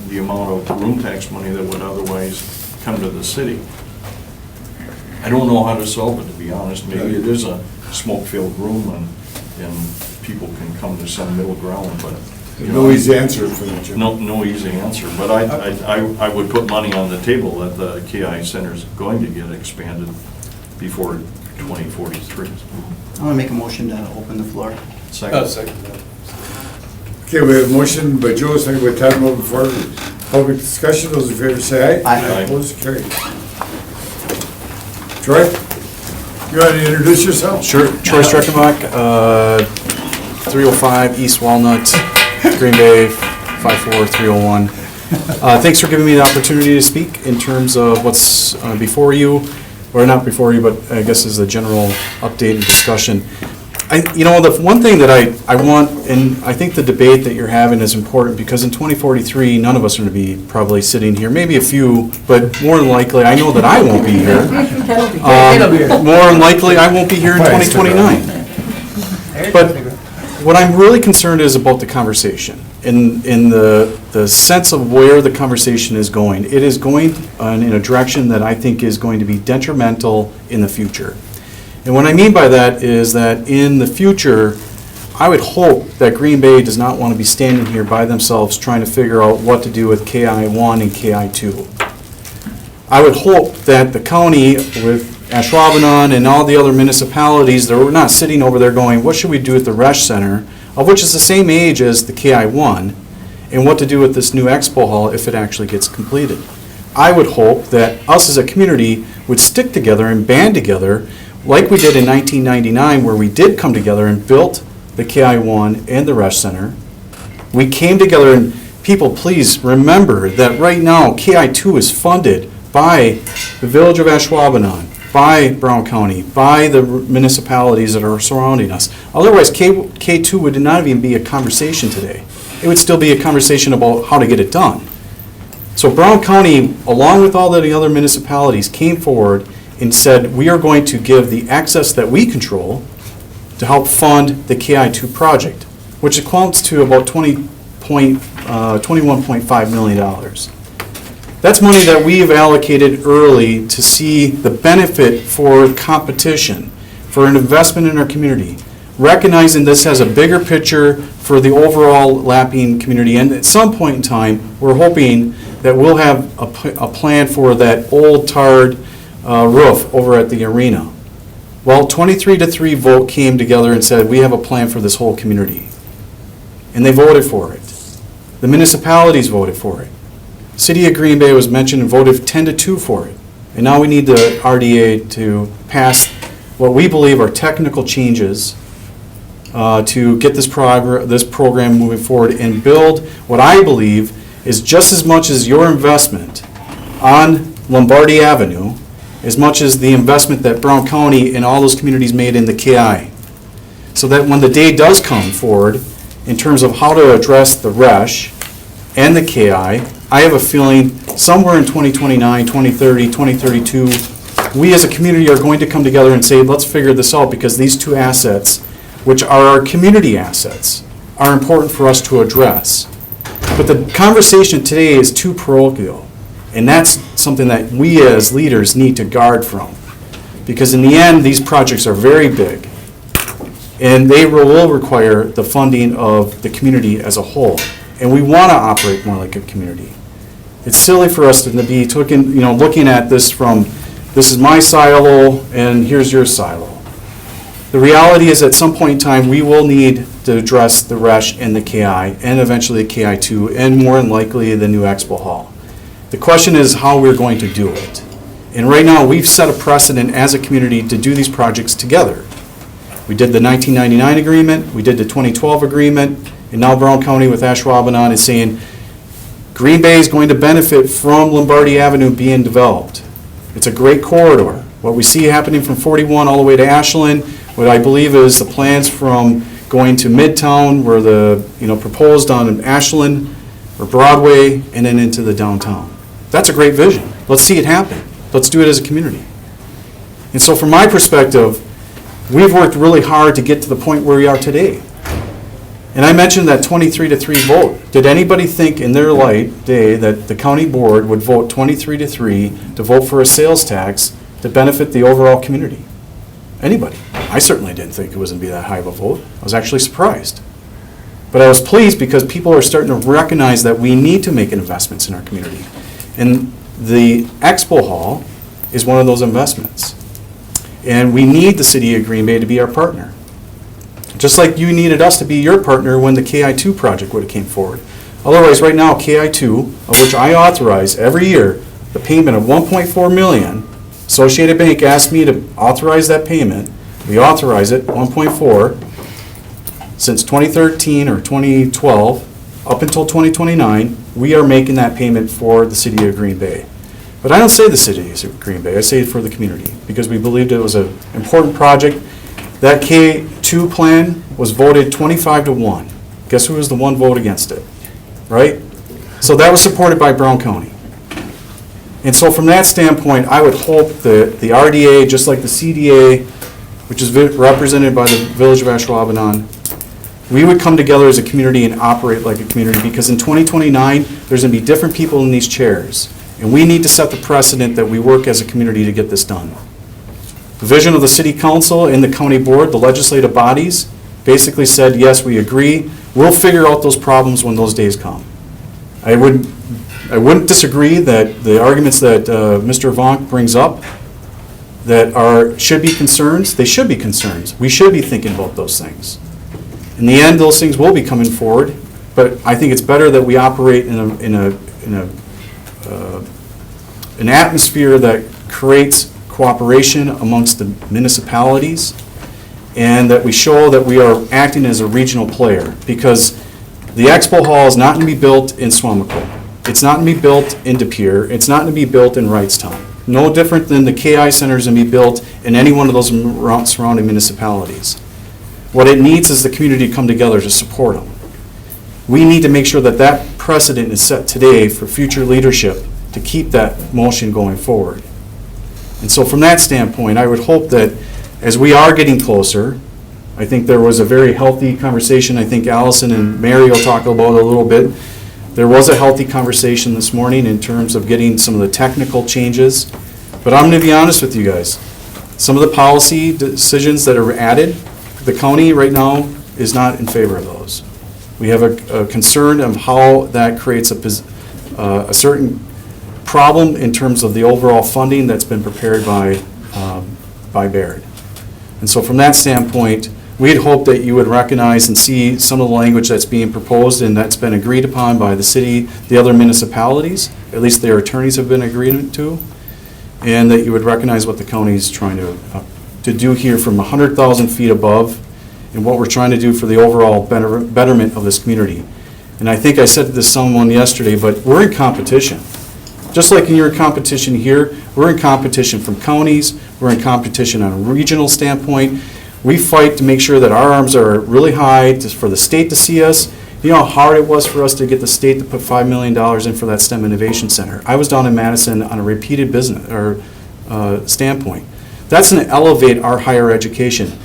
the amount of room tax money that would otherwise come to the city. I don't know how to solve it, to be honest. Maybe it is a smoke-filled room and people can come to some middle ground, but no easy answer for that, Jim. No easy answer, but I would put money on the table that the KI Center is going to get expanded before 2043. I want to make a motion to open the floor. Second. Okay, we have a motion by Joe, second by Tom, open for public discussion. Those in favor say aye. Aye. Opposed, carried. Troy, you want to introduce yourself? Sure. Troy Streckenbach, 305 East Walnut, Green Bay, 54301. Thanks for giving me the opportunity to speak in terms of what's before you, or not before you, but I guess is a general update and discussion. The one thing that I want, and I think the debate that you're having is important, because in 2043, none of us are going to be probably sitting here, maybe a few, but more than likely, I know that I won't be here. More than likely, I won't be here in 2029. But what I'm really concerned is about the conversation, in the sense of where the conversation is going. It is going in a direction that I think is going to be detrimental in the future. And what I mean by that is that in the future, I would hope that Green Bay does not want to be standing here by themselves trying to figure out what to do with KI-1 and KI-2. I would hope that the county with Ashwaubenon and all the other municipalities, they're not sitting over there going, what should we do with the Resch Center, of which is the same age as the KI-1, and what to do with this new expo hall if it actually gets completed. I would hope that us as a community would stick together and band together like we did in 1999, where we did come together and built the KI-1 and the Resch Center. We came together, and people, please remember that right now KI-2 is funded by the village of Ashwaubenon, by Brown County, by the municipalities that are surrounding us. Otherwise, K2 would not even be a conversation today. It would still be a conversation about how to get it done. So Brown County, along with all the other municipalities, came forward and said, we are going to give the access that we control to help fund the KI2 project, which amounts to about $21.5 million. That's money that we've allocated early to see the benefit for competition, for an investment in our community, recognizing this has a bigger picture for the overall Lapping community. And at some point in time, we're hoping that we'll have a plan for that old tarred roof over at the arena. Well, 23-3 vote came together and said, we have a plan for this whole community. And they voted for it. The municipalities voted for it. City of Green Bay was mentioned and voted 10-2 for it. And now we need the RDA to pass what we believe are technical changes to get this program moving forward and build what I believe is just as much as your investment on Lombardi Avenue, as much as the investment that Brown County and all those communities made in the KI. So that when the day does come forward in terms of how to address the Resch and the KI, I have a feeling somewhere in 2029, 2030, 2032, we as a community are going to come together and say, let's figure this out, because these two assets, which are our community assets, are important for us to address. But the conversation today is too parochial, and that's something that we as leaders need to guard from. Because in the end, these projects are very big, and they will require the funding of the community as a whole. And we want to operate more like a community. It's silly for us to be looking at this from, this is my silo and here's your silo. The reality is at some point in time, we will need to address the Resch and the KI, and eventually the KI2, and more than likely the new expo hall. The question is how we're going to do it. And right now, we've set a precedent as a community to do these projects together. We did the 1999 agreement, we did the 2012 agreement, and now Brown County with Ashwaubenon is saying Green Bay is going to benefit from Lombardi Avenue being developed. It's a great corridor. What we see happening from 41 all the way to Ashland, what I believe is the plans from going to Midtown, where the, proposed on Ashland or Broadway, and then into the downtown. That's a great vision. Let's see it happen. Let's do it as a community. And so from my perspective, we've worked really hard to get to the point where we are today. And I mentioned that 23-3 vote. Did anybody think in their day that the county board would vote 23-3 to vote for a sales tax to benefit the overall community? Anybody? I certainly didn't think it was going to be that high of a vote. I was actually surprised. But I was pleased because people are starting to recognize that we need to make investments in our community. And the Expo Hall is one of those investments. And we need the City of Green Bay to be our partner. Just like you needed us to be your partner when the KI2 project would have came forward. Otherwise, right now, KI2, of which I authorize every year the payment of $1.4 million, Associated Bank asked me to authorize that payment. We authorize it, 1.4, since 2013 or 2012, up until 2029, we are making that payment for the City of Green Bay. But I don't say the City of Green Bay, I say it for the community, because we believed it was an important project. That K2 plan was voted 25-1. Guess who was the one vote against it, right? So that was supported by Brown County. And so from that standpoint, I would hope that the RDA, just like the CDA, which is represented by the Village of Ashwaubenon, we would come together as a community and operate like a community, because in 2029, there's going to be different people in these chairs. And we need to set the precedent that we work as a community to get this done. The vision of the City Council and the County Board, the legislative bodies, basically said, yes, we agree, we'll figure out those problems when those days come. I wouldn't disagree that the arguments that Mr. Vonk brings up that should be concerns, they should be concerns. We should be thinking about those things. In the end, those things will be coming forward, but I think it's better that we operate in an atmosphere that creates cooperation amongst the municipalities, and that we show that we are acting as a regional player, because the Expo Hall is not going to be built in Swamico. It's not going to be built in De Pere. It's not going to be built in Wrightstown. No different than the KI Center is going to be built in any one of those surrounding municipalities. What it needs is the community to come together to support them. We need to make sure that that precedent is set today for future leadership to keep that motion going forward. And so from that standpoint, I would hope that as we are getting closer, I think there was a very healthy conversation. I think Allison and Mary will talk about it a little bit. There was a healthy conversation this morning in terms of getting some of the technical changes. But I'm going to be honest with you guys. Some of the policy decisions that are added, the county right now is not in favor of those. We have a concern of how that creates a certain problem in terms of the overall funding that's been prepared by Baird. And so from that standpoint, we'd hope that you would recognize and see some of the language that's being proposed and that's been agreed upon by the city, the other municipalities, at least their attorneys have been agreed to, and that you would recognize what the county is trying to do here from 100,000 feet above, and what we're trying to do for the overall betterment of this community. And I think I said this to someone yesterday, but we're in competition. Just like you're in competition here, we're in competition from counties, we're in competition on a regional standpoint. We fight to make sure that our arms are really high for the state to see us. You know how hard it was for us to get the state to put $5 million in for that STEM Innovation Center. I was down in Madison on a repeated standpoint. That's going to elevate our higher education.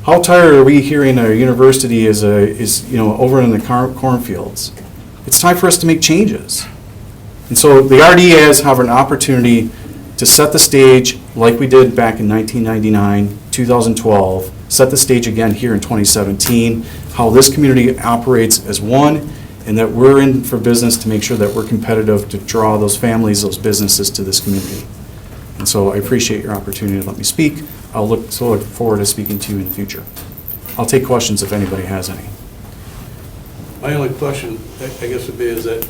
How tired are we hearing our university is over in the cornfields? It's time for us to make changes. And so the RDAs have an opportunity to set the stage like we did back in 1999, 2012, set the stage again here in 2017, how this community operates as one, and that we're in for business to make sure that we're competitive to draw those families, those businesses to this community. And so I appreciate your opportunity to let me speak. I'll look forward to speaking to you in the future. I'll take questions if anybody has any. My only question, I guess, would be is that,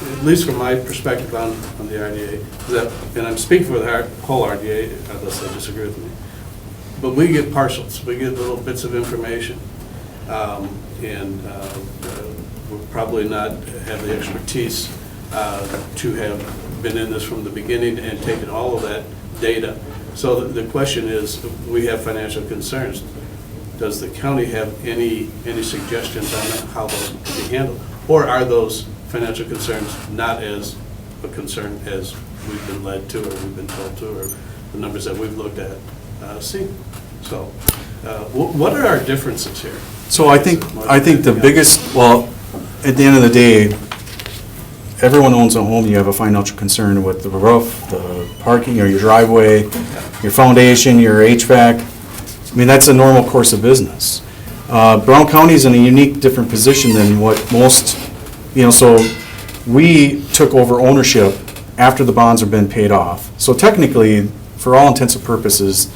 at least from my perspective on the RDA, is that, and I'm speaking for the whole RDA, unless they disagree with me, but we get parcels, we get little bits of information, and we'll probably not have the expertise to have been in this from the beginning and taken all of that data. So the question is, we have financial concerns. Does the county have any suggestions on how those can be handled? Or are those financial concerns not as a concern as we've been led to, or we've been told to, or the numbers that we've looked at see? So what are our differences here? So I think the biggest, well, at the end of the day, everyone owns a home. You have a financial concern with the roof, the parking, or your driveway, your foundation, your HVAC. I mean, that's a normal course of business. Brown County is in a unique, different position than what most, so we took over ownership after the bonds have been paid off. So technically, for all intents and purposes,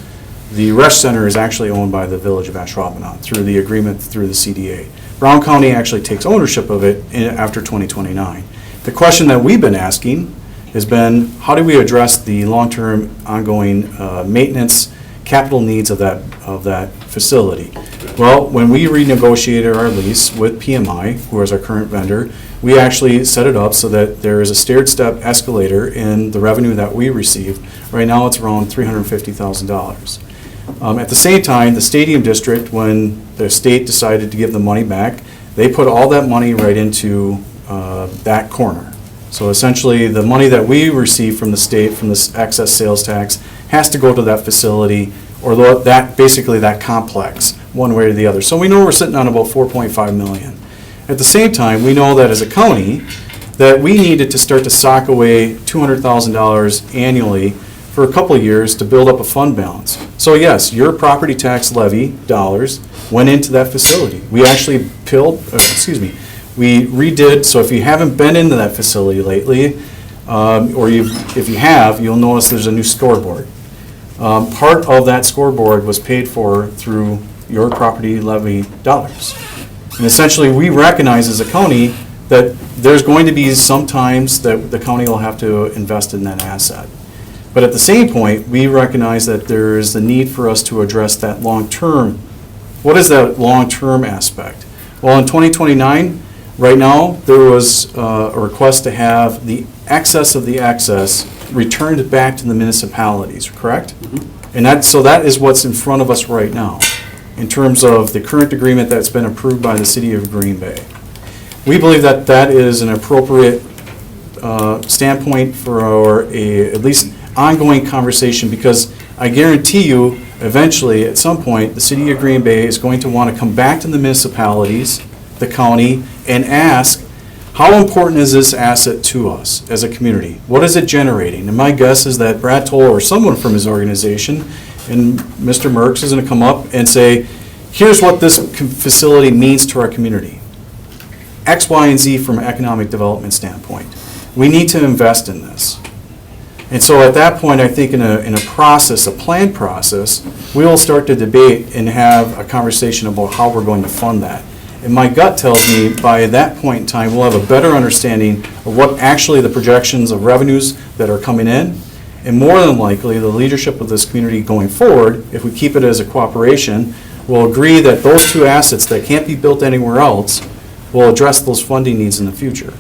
the Resch Center is actually owned by the Village of Ashwaubenon through the agreement through the CDA. Brown County actually takes ownership of it after 2029. The question that we've been asking has been, how do we address the long-term ongoing maintenance capital needs of that facility? Well, when we renegotiated our lease with PMI, who is our current vendor, we actually set it up so that there is a stair-step escalator in the revenue that we received. Right now, it's around $350,000. At the same time, the Stadium District, when the state decided to give the money back, they put all that money right into that corner. So essentially, the money that we receive from the state, from this excess sales tax, has to go to that facility, or basically that complex, one way or the other. So we know we're sitting on about $4.5 million. At the same time, we know that as a county, that we needed to start to sock away $200,000 annually for a couple of years to build up a fund balance. So yes, your property tax levy dollars went into that facility. We actually we redid, so if you haven't been into that facility lately, if you have, you'll notice there's a new scoreboard. Part of that scoreboard was paid for through your property levy dollars. And essentially, we recognize as a county that there's going to be some times that the county will have to invest in that asset. But at the same point, we recognize that there is the need for us to address that long-term. What is that long-term aspect? Well, in 2029, right now, there was a request to have the excess of the excess returned back to the municipalities, correct? And that is what's in front of us right now, in terms of the current agreement that's been approved by the city of Green Bay. We believe that that is an appropriate standpoint for at least ongoing conversation, because I guarantee you, eventually, at some point, the city of Green Bay is going to want to come back to the municipalities, the county, and ask, how important is this asset to us as a community? What is it generating? And my guess is that Brad Toll or someone from his organization, and Mr. Merckx, is going to come up and say, here's what this facility means to our community. X, Y, and Z from an economic development standpoint. We need to invest in this. And so at that point, I think in a process, a planned process, we will start to debate and have a conversation about how we're going to fund that. And my gut tells me by that point in time, we'll have a better understanding of what actually the projections of revenues that are coming in. And more than likely, the leadership of this community going forward, if we keep it as a cooperation, will agree that those two assets that can't be built anywhere else will address those funding needs in the future.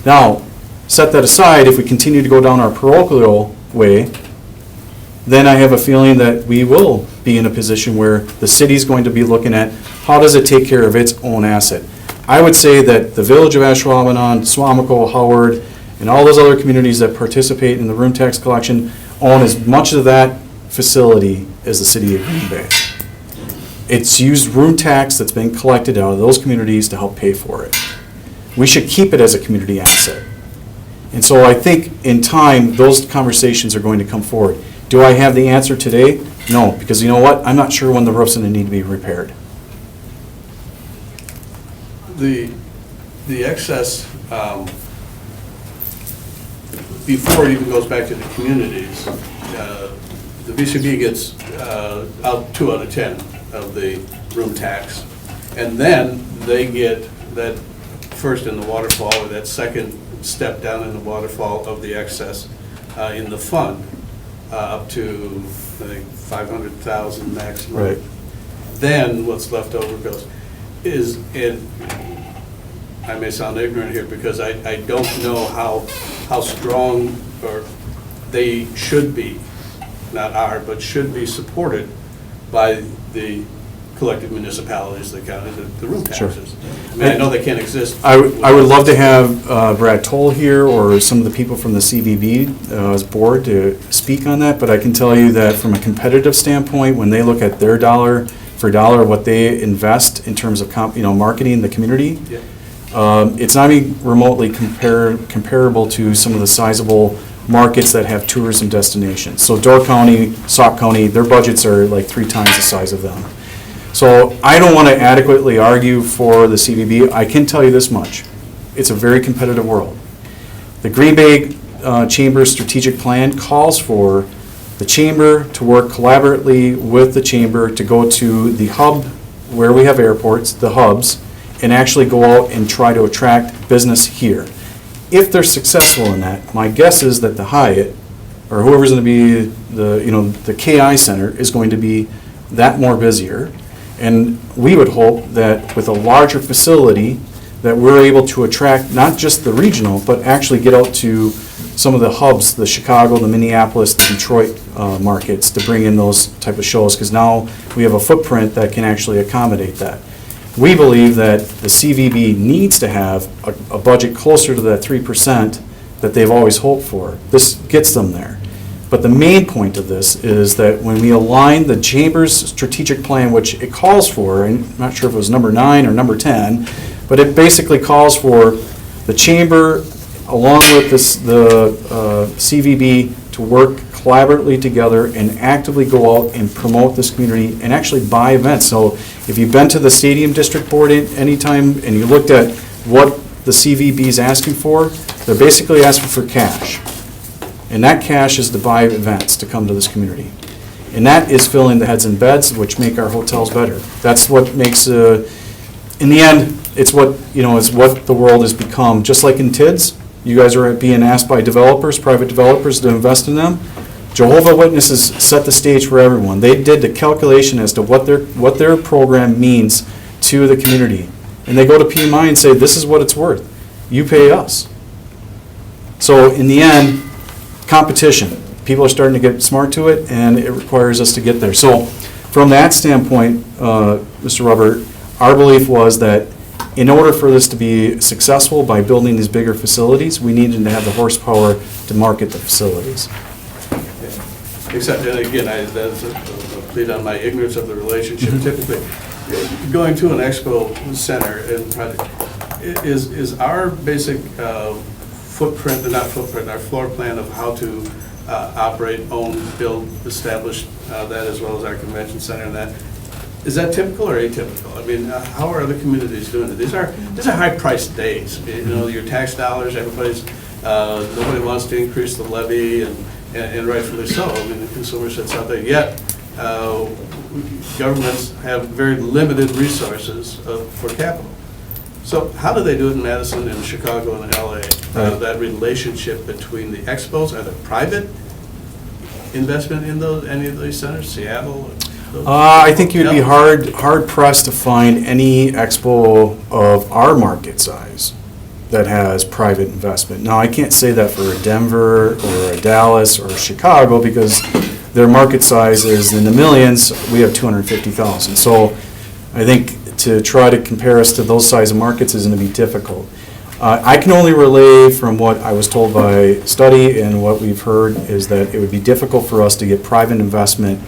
Now, set that aside, if we continue to go down our parochial way, then I have a feeling that we will be in a position where the city's going to be looking at how does it take care of its own asset. I would say that the village of Ashwaubenon, Swamico, Howard, and all those other communities that participate in the room tax collection own as much of that facility as the city of Green Bay. It's used room tax that's been collected out of those communities to help pay for it. We should keep it as a community asset. And so I think in time, those conversations are going to come forward. Do I have the answer today? No, because you know what? I'm not sure when the roof's going to need to be repaired. The excess, before it even goes back to the communities, the VCB gets 2 out of 10 of the room tax. And then they get that first in the waterfall, or that second step down in the waterfall of the excess in the fund, up to, I think, 500,000 maximum. Right. Then what's left over goes, and I may sound ignorant here because I don't know how strong or they should be, not are, but should be supported by the collective municipalities, the county, the room taxes. I mean, I know they can't exist. I would love to have Brad Toll here or some of the people from the CVB's board to speak on that, but I can tell you that from a competitive standpoint, when they look at their dollar for dollar, what they invest in terms of marketing the community, it's not even remotely comparable to some of the sizable markets that have tourism destinations. So Door County, Sauk County, their budgets are like 3 times the size of them. So I don't want to adequately argue for the CVB. I can tell you this much. It's a very competitive world. The Green Bay Chamber's strategic plan calls for the chamber to work collaboratively with the chamber to go to the hub where we have airports, the hubs, and actually go out and try to attract business here. If they're successful in that, my guess is that the Hyatt, or whoever's going to be the KI Center, is going to be that more busier. And we would hope that with a larger facility, that we're able to attract not just the regional, but actually get out to some of the hubs, the Chicago, the Minneapolis, the Detroit markets, to bring in those type of shows, because now we have a footprint that can actually accommodate that. We believe that the CVB needs to have a budget closer to that 3% that they've always hoped for. This gets them there. But the main point of this is that when we align the Chamber's strategic plan, which it calls for, and I'm not sure if it was number 9 or number 10, but it basically calls for the Chamber, along with the CVB, to work collaboratively together and actively go out and promote this community and actually buy events. So if you've been to the Stadium District Board anytime and you looked at what the CVB is asking for, they're basically asking for cash. And that cash is to buy events to come to this community. And that is filling the heads and beds, which make our hotels better. That's what makes, in the end, it's what, it's what the world has become. Just like in TIDS, you guys are being asked by developers, private developers, to invest in them. Jehovah's Witnesses set the stage for everyone. They did the calculation as to what their program means to the community. And they go to PMI and say, this is what it's worth. You pay us. So in the end, competition. People are starting to get smart to it, and it requires us to get there. So from that standpoint, Mr. Robert, our belief was that in order for this to be successful by building these bigger facilities, we needed to have the horsepower to market the facilities. Except, and again, that's a plea on my ignorance of the relationship. Typically, going to an expo center and project, is our basic footprint, not footprint, our floor plan of how to operate, own, build, establish that, as well as our convention center and that. Is that typical or atypical? I mean, how are other communities doing it? These are high-priced days. Your tax dollars, nobody wants to increase the levy, and rightfully so. I mean, the consumer sits out there. Yet, governments have very limited resources for capital. So how do they do it in Madison and Chicago and LA? That relationship between the expos, are there private investment in any of these centers, Seattle? I think you'd be hard pressed to find any expo of our market size that has private investment. Now, I can't say that for a Denver or a Dallas or a Chicago because their market size is in the millions. We have 250,000. So I think to try to compare us to those size of markets is going to be difficult. I can only relay from what I was told by study and what we've heard is that it would be difficult for us to get private investment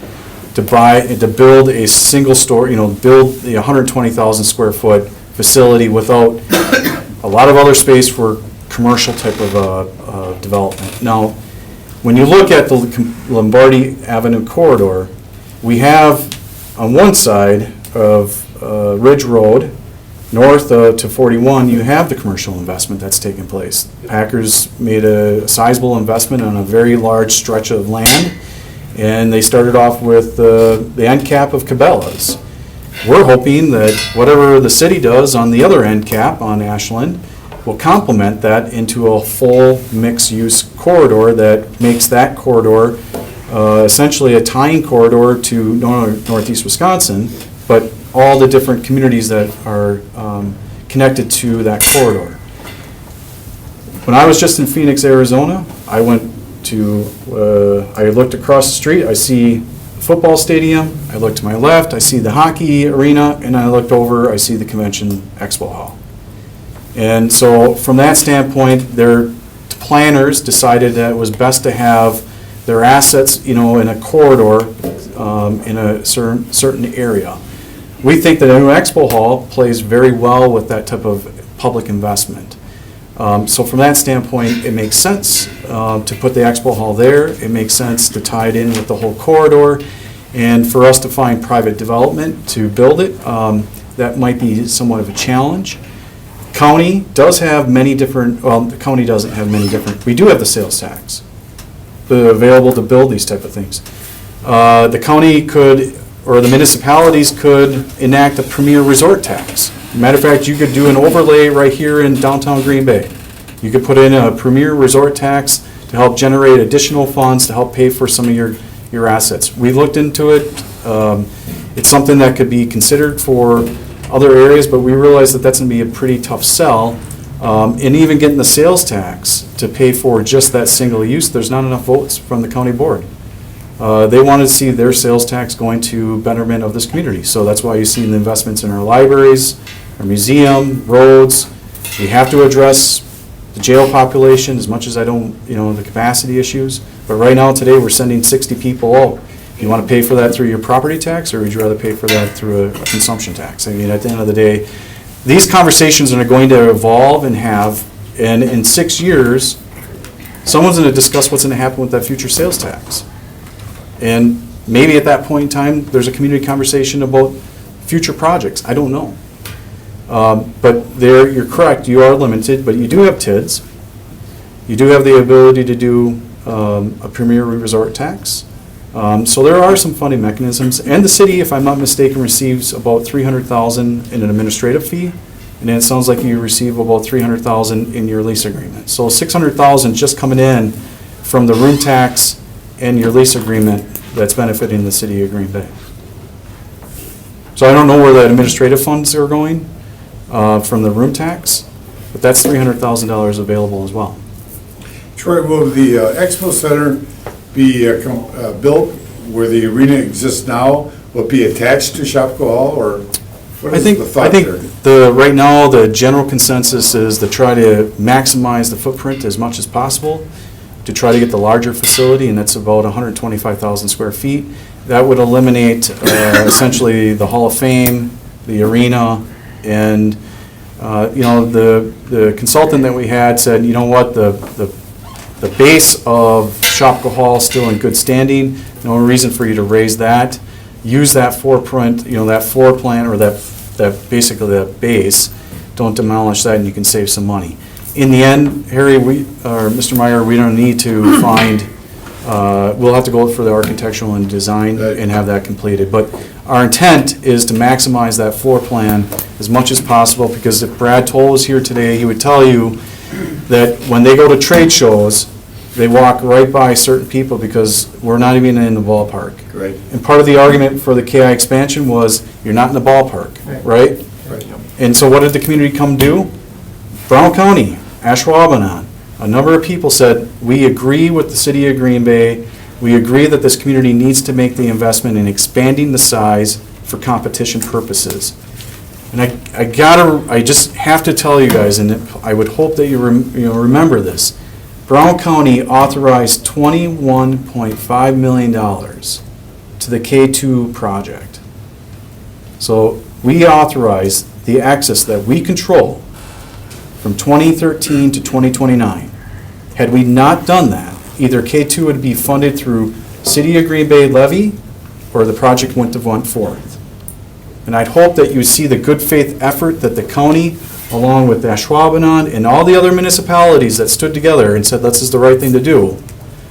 to build a single story, build the 120,000 square foot facility without a lot of other space for commercial type of development. Now, when you look at the Lombardi Avenue corridor, we have on one side of Ridge Road, north to 41, you have the commercial investment that's taken place. Packers made a sizable investment on a very large stretch of land, and they started off with the end cap of Cabela's. We're hoping that whatever the city does on the other end cap on Ashland will complement that into a full mixed-use corridor that makes that corridor essentially a tying corridor to northeast Wisconsin, but all the different communities that are connected to that corridor. When I was just in Phoenix, Arizona, I looked across the street, I see the football stadium, I looked to my left, I see the hockey arena, and I looked over, I see the convention expo hall. And so from that standpoint, their planners decided that it was best to have their assets, in a corridor in a certain area. We think that a new expo hall plays very well with that type of public investment. So from that standpoint, it makes sense to put the expo hall there. It makes sense to tie it in with the whole corridor. And for us to find private development to build it, that might be somewhat of a challenge. County does have many different, the county doesn't have many different, we do have the sales tax available to build these type of things. The county could, or the municipalities could enact a premier resort tax. Matter of fact, you could do an overlay right here in downtown Green Bay. You could put in a premier resort tax to help generate additional funds to help pay for some of your assets. We looked into it. It's something that could be considered for other areas, but we realized that that's going to be a pretty tough sell. And even getting the sales tax to pay for just that single use, there's not enough votes from the county board. They wanted to see their sales tax going to betterment of this community. So that's why you see the investments in our libraries, our museum, roads. We have to address the jail population as much as I don't, the capacity issues. But right now, today, we're sending 60 people out. You want to pay for that through your property tax, or would you rather pay for that through a consumption tax? I mean, at the end of the day, these conversations are going to evolve and in 6 years, someone's going to discuss what's going to happen with that future sales tax. And maybe at that point in time, there's a community conversation about future projects. I don't know. But there, you're correct, you are limited, but you do have TIDs. You do have the ability to do a premier resort tax. So there are some funding mechanisms. And the city, if I'm not mistaken, receives about $300,000 in an administrative fee. And then it sounds like you receive about $300,000 in your lease agreement. So $600,000 just coming in from the room tax and your lease agreement that's benefiting the city of Green Bay. So I don't know where the administrative funds are going from the room tax, but that's $300,000 available as well. Troy, will the Expo Center be built where the arena exists now? Will it be attached to Shopko Hall, or what is the thought there? Right now, the general consensus is to try to maximize the footprint as much as possible, to try to get the larger facility, and that's about 125,000 square feet. That would eliminate essentially the Hall of Fame, the arena, and the consultant that we had said, you know what, the base of Shopko Hall is still in good standing. No reason for you to raise that. Use that footprint, that floor plan, or that basically that base. Don't demolish that, and you can save some money. In the end, Harry, Mr. Meyer, we don't need to find. We'll have to go for the architectural and design and have that completed. But our intent is to maximize that floor plan as much as possible, because if Brad Toll was here today, he would tell you that when they go to trade shows, they walk right by certain people because we're not even in the ballpark. Right. And part of the argument for the KI expansion was you're not in the ballpark, right? Right. And so what did the community come do? Brown County, Ashwaubenon, a number of people said, we agree with the city of Green Bay. We agree that this community needs to make the investment in expanding the size for competition purposes. And I just have to tell you guys, and I would hope that you remember this. Brown County authorized $21.5 million to the K2 project. So we authorized the access that we control from 2013 to 2029. Had we not done that, either K2 would be funded through City of Green Bay levy, or the project went forth. And I'd hope that you see the good faith effort that the county, along with Ashwaubenon and all the other municipalities that stood together and said this is the right thing to do.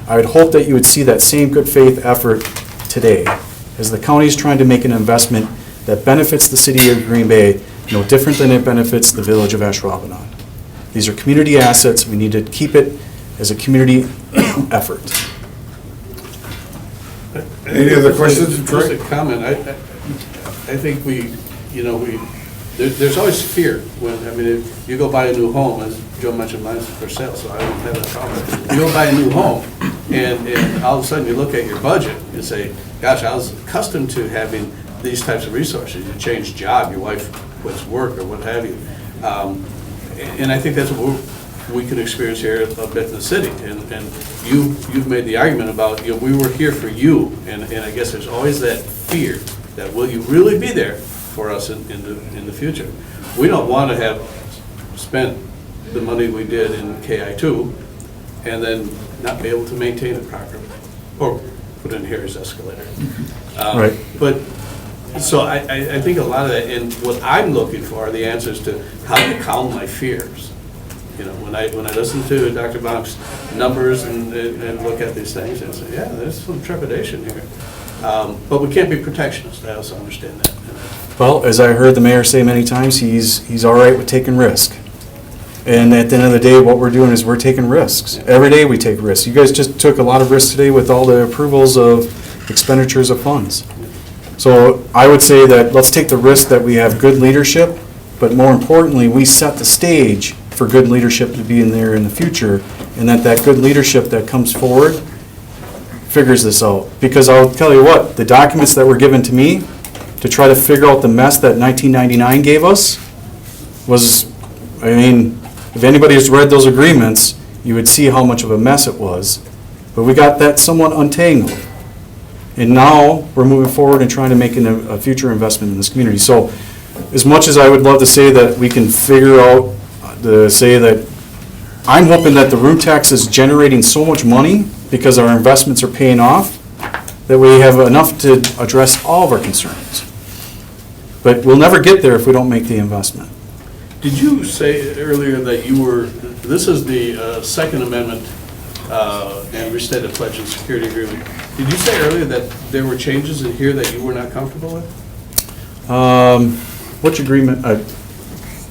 I would hope that you would see that same good faith effort today, as the county is trying to make an investment that benefits the city of Green Bay, no different than it benefits the village of Ashwaubenon. These are community assets. We need to keep it as a community effort. Any other questions, Troy? Just a comment. I think there's always fear when, if you go buy a new home, as Joe mentioned, mine's for sale, so I don't have that problem. You go buy a new home, and all of a sudden you look at your budget and say, gosh, I was accustomed to having these types of resources. You change job, your wife quits work, or what have you. And I think that's what we can experience here a bit in the city. And you've made the argument about, we were here for you, and I guess there's always that fear that will you really be there for us in the future. We don't want to have spent the money we did in KI2 and then not be able to maintain it properly, or put in Harry's escalator. Right. But, so I think a lot of that, and what I'm looking for are the answers to how to calm my fears. When I listen to Dr. Bonk's numbers and look at these things and say, yeah, there's some trepidation here. But we can't be protectionist. I also understand that. Well, as I heard the mayor say many times, he's all right with taking risk. And at the end of the day, what we're doing is we're taking risks. Every day we take risks. You guys just took a lot of risks today with all the approvals of expenditures of funds. So I would say that let's take the risk that we have good leadership, but more importantly, we set the stage for good leadership to be in there in the future, and that good leadership that comes forward figures this out. Because I'll tell you what, the documents that were given to me to try to figure out the mess that 1999 gave us was, if anybody has read those agreements, you would see how much of a mess it was. But we got that somewhat untangled. And now we're moving forward and trying to make a future investment in this community. So as much as I would love to say that we can figure out, say that I'm hoping that the room tax is generating so much money because our investments are paying off, that we have enough to address all of our concerns. But we'll never get there if we don't make the investment. Did you say earlier that you were, this is the Second Amendment and restated pledge and security agreement. Did you say earlier that there were changes in here that you were not comfortable with? Which agreement?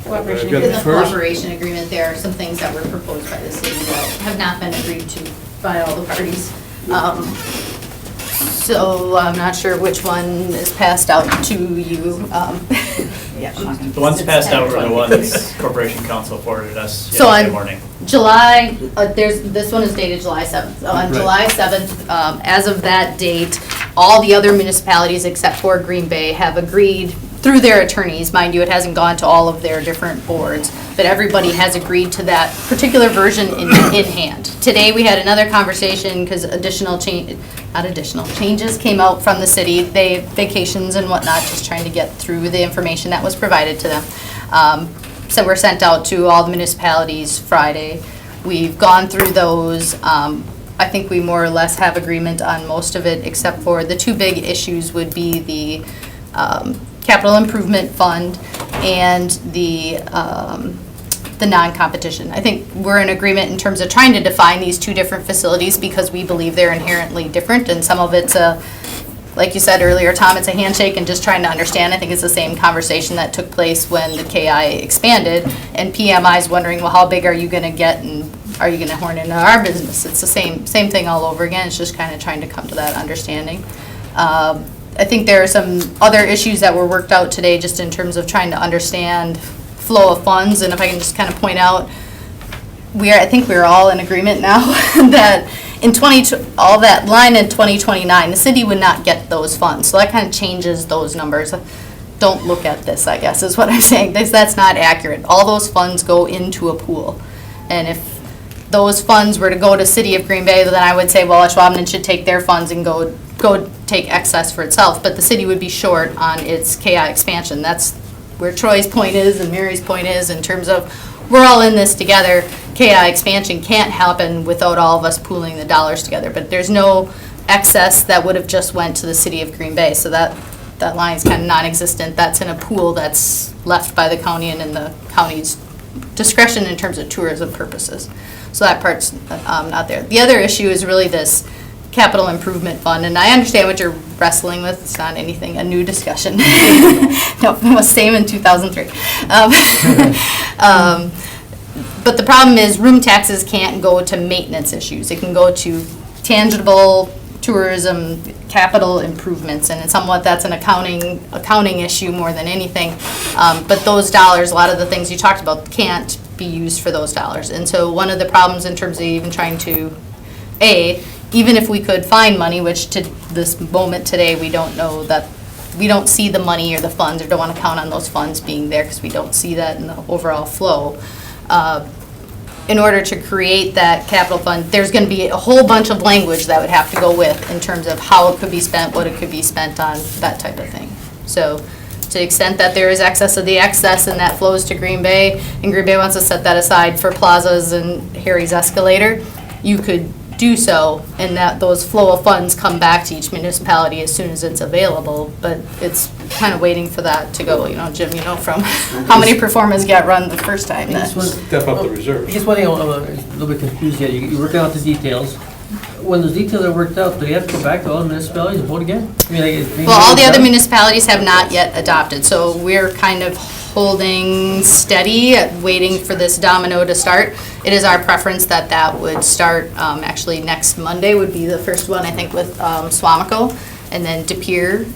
Cooperation In the cooperation agreement, there are some things that were proposed by the city that have not been agreed to by all the parties. So I'm not sure which one is passed out to you. Yeah. The ones passed out were the ones Corporation Council forwarded us So yesterday on morning. July, this one is dated July 7th. So on July 7th, as of that date, all the other municipalities except for Green Bay have agreed through their attorneys, mind you, it hasn't gone to all of their different boards, but everybody has agreed to that particular version in hand. Today, we had another conversation because changes came out from the city, vacations and whatnot, just trying to get through the information that was provided to them. So we're sent out to all the municipalities Friday. We've gone through those. I think we more or less have agreement on most of it, except for the two big issues would be the capital improvement fund and the non-competition. I think we're in agreement in terms of trying to define these two different facilities because we believe they're inherently different, and some of it's like you said earlier, Tom, it's a handshake and just trying to understand. I think it's the same conversation that took place when the KI expanded, and PMI is wondering, well, how big are you going to get, and are you going to horn into our business? It's the same thing all over again. It's just kind of trying to come to that understanding. I think there are some other issues that were worked out today just in terms of trying to understand flow of funds, and if I can just kind of point out, I think we're all in agreement now that in all that line in 2029, the city would not get those funds, so that kind of changes those numbers. Don't look at this, I guess, is what I'm saying. That's not accurate. All those funds go into a pool, and if those funds were to go to City of Green Bay, then I would say, well, Schwabman should take their funds and go take excess for itself, but the city would be short on its KI expansion. That's where Troy's point is and Mary's point is in terms of we're all in this together. KI expansion can't happen without all of us pooling the dollars together, but there's no excess that would have just went to the City of Green Bay, so that line is kind of non-existent. That's in a pool that's left by the county and in the county's discretion in terms of tourism purposes. So that part's not there. The other issue is really this capital improvement fund, and I understand what you're wrestling with. It's not a new discussion. No, it was same in 2003. But the problem is room taxes can't go to maintenance issues. It can go to tangible tourism capital improvements, and somewhat that's an accounting issue more than anything. But those dollars, a lot of the things you talked about, can't be used for those dollars. And so one of the problems in terms of even trying to, even if we could find money, which to this moment today, we don't know that, we don't see the money or the funds, or don't want to count on those funds being there because we don't see that in the overall flow. In order to create that capital fund, there's going to be a whole bunch of language that would have to go with in terms of how it could be spent, what it could be spent on, that type of thing. So to the extent that there is excess of the excess and that flows to Green Bay, and Green Bay wants to set that aside for plazas and Harry's Escalator, you could do so, and that those flow of funds come back to each municipality as soon as it's available, but it's kind of waiting for that to go, Jim, from how many performers got run the first time. Step up the reserve. I guess one thing I'm a little bit confused yet, you're working out the details. When the details are worked out, do you have to go back to all the municipalities and vote again? Well, all the other municipalities have not yet adopted, so we're kind of holding steady, waiting for this domino to start. It is our preference that that would start, actually next Monday would be the first one, I think, with Swamico, and then De Pere.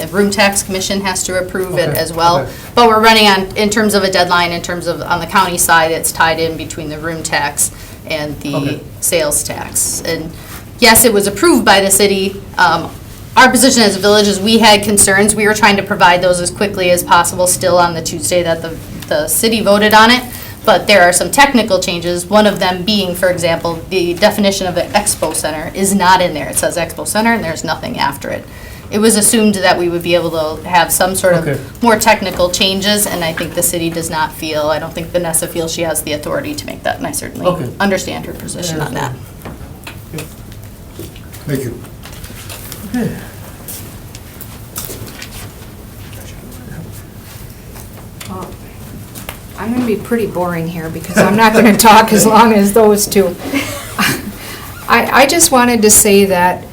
Room Tax Commission has to approve it as well. Okay. But we're running on, in terms of a deadline, in terms of, on the county side, it's tied in between the room tax and the sales tax. And yes, it was approved by the city. Our position as a village is we had concerns. We were trying to provide those as quickly as possible still on the Tuesday that the city voted on it. But there are some technical changes, one of them being, for example, the definition of an expo center is not in there. It says expo center and there's nothing after it. it was assumed that we would be able to have some sort Okay. of more technical changes, and I think the city does not feel, I don't think Vanessa feels she has the authority to make that, and I certainly Okay. understand her position on that. Thank you. I'm going to be pretty boring here because I'm not going to talk as long as those two. I just wanted to say that,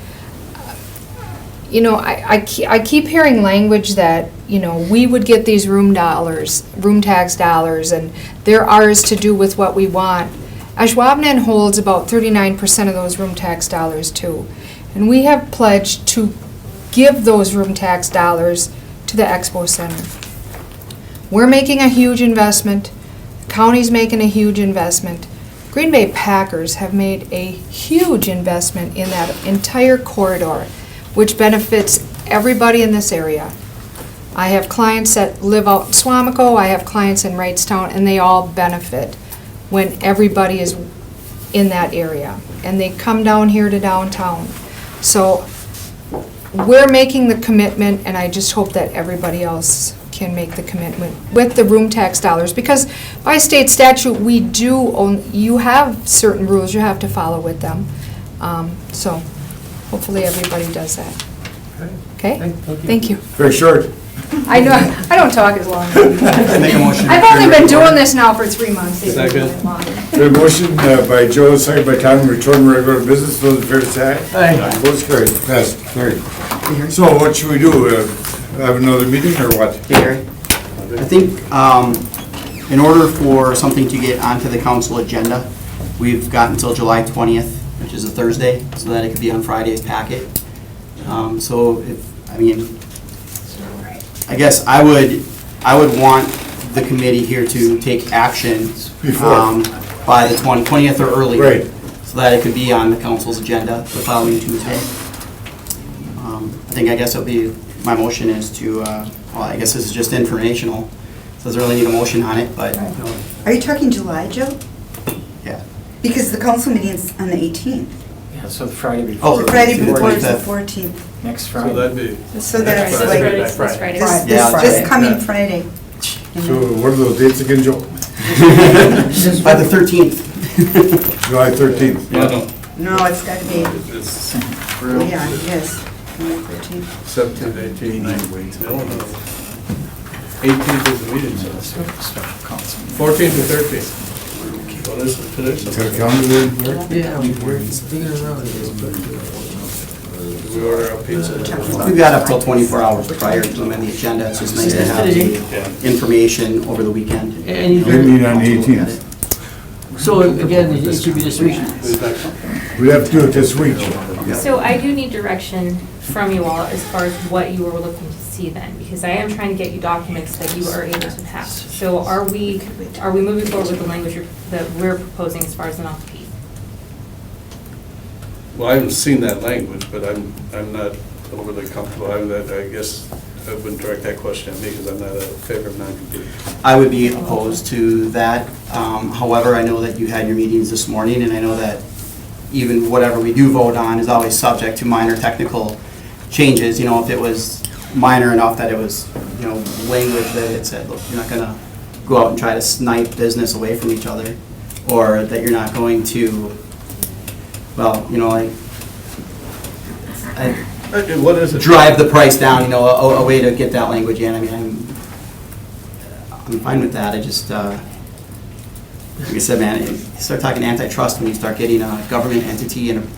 you know, I keep hearing language that, you know, we would get these room tax dollars, and they're ours to do with what we want. Ashwaubenon holds about 39% of those room tax dollars too. And we have pledged to give those room tax dollars to the Expo Center. We're making a huge investment. The county's making a huge investment. Green Bay Packers have made a huge investment in that entire corridor, which benefits everybody in this area. I have clients that live out in Swamico, I have clients in Wrightstown, and they all benefit when everybody is in that area. And they come down here to downtown. So we're making the commitment, and I just hope that everybody else can make the commitment with the room tax dollars, because by state statute, we do own, you have certain rules you have to follow with them. So hopefully everybody does that. Okay? Thank you. Very short. I know, I don't talk as long. I make a motion. I've only been doing this now for 3 months. Second. The motion by Joe, second by Tom, return regular business. Those in favor say aye. Aye. Votes carried. Passed. Carried. So what should we do? Have another meeting or what? Hey, Gary, I think in order for something to get onto the council agenda, we've got until July 20th, which is a Thursday, so that it could be on Friday's packet. So if, I mean, I guess I would want the committee here to take action by the 20th or earlier. Right. So that it could be on the council's agenda the following Tuesday. I guess it'll be, my motion is to, well, I guess this is just informational, so doesn't really need a motion on it, but. Are you talking July, Joe? Yeah. Because the council meeting's on the 18th. Yeah, so the Friday before. Oh, The Friday before is the 25th. 14th. Next So Friday. that'd be. So that's This like, Friday, this Friday. Yeah, this coming yeah. Friday. So what are those dates again, Joe? By the 13th. July 13th. No, it's got to be, It's yeah, yes, July 13th. 17th, 18th, 19th. No, no. 18th is the meeting, so. 14th to 13th. What is it today? Got a calendar there? Yeah, we're digging around here. We order a pizza. We've got up till 24 hours prior to amend the agenda. It's just nice to have the information over the weekend. And you We meet on the 18th. So again, it should be this week. We have to do it this week. So I do need direction from you all as far as what you are looking to see then, because I am trying to get you documents that you are able to pass. So are we moving forward with the language that we're proposing as far as the non-compete? Well, I haven't seen that language, but I'm not overly comfortable having that. I guess I wouldn't direct that question at me because I'm not a favor of non-compete. I would be opposed to that. However, I know that you had your meetings this morning, and I know that even whatever we do vote on is always subject to minor technical changes. You know, if it was minor enough that it was, you know, language that it said, look, you're not going to go out and try to snipe business away from each other, or that you're not going to, well, you know, like, What is it? drive the price down, you know, a way to get that language in. I mean, I'm fine with that. I just, like I said, man, you start talking antitrust when you start getting a government entity and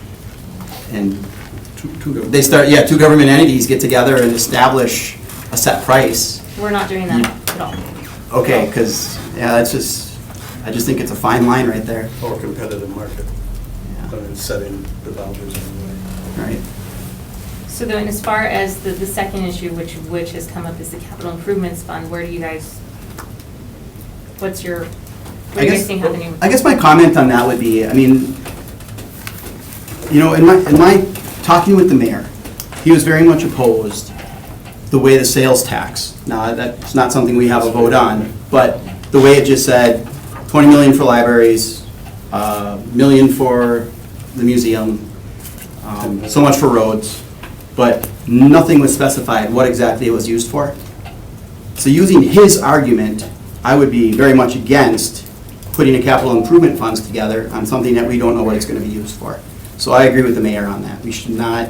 they start, yeah, two government entities get together and establish a set price. We're not doing that at all. Okay, because, yeah, that's just, I just think it's a fine line right there. Or competitive market. I mean, setting the boundaries anyway. Right. So then, as far as the second issue, which has come up, is the capital improvements fund, where do you guys, what's your, what are you guys seeing happening? I guess my comment on that would be, I mean, you know, in my talking with the mayor, he was very much opposed the way the sales tax. Now, that's not something we have a vote on, but the way it just said, 20 million for libraries, million for the museum, so much for roads, but nothing was specified what exactly it was used for. So using his argument, I would be very much against putting a capital improvement funds together on something that we don't know what it's going to be used for. So I agree with the mayor on that. We should not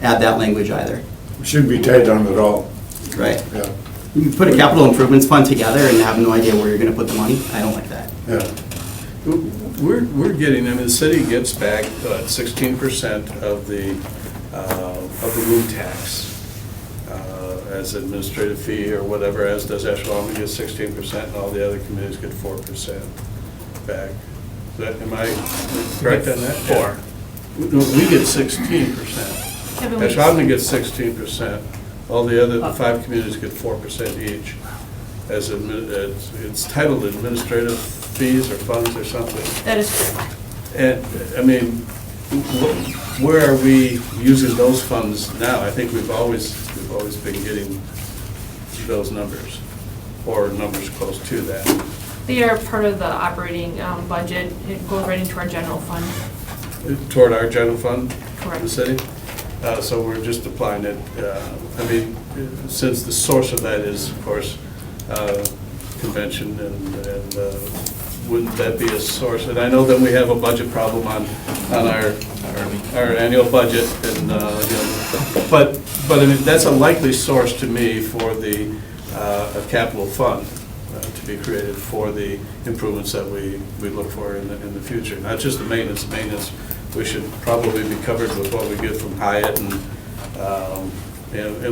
add that language either. We shouldn't be tied down at all. Right. Yeah. You put a capital improvements fund together and have no idea where you're going to put the money. I don't like that. Yeah. We're getting, I mean, the city gets back 16% of the room tax as administrative fee or whatever, as does Ashwaubenon gets 16%, and all the other communities get 4% back. Am I correct on that? 4. We get 16%. Ashwaubenon gets 16%. All the other, the 5 communities get 4% each. As it's titled administrative fees or funds or something. That is correct. And, I mean, where are we using those funds now? I think we've always been getting those numbers, or numbers close to that. They are part of the operating budget. It goes right into our general fund. Toward our general fund? Correct. The city? So we're just applying it, I mean, since the source of that is, of course, convention, and wouldn't that be a source? And I know that we have a budget problem on our annual budget, and, you know, but I mean, that's a likely source to me for the a capital fund to be created for the improvements that we look for in the future. Not just the maintenance. Maintenance, we should probably be covered with what we get from Hyatt, and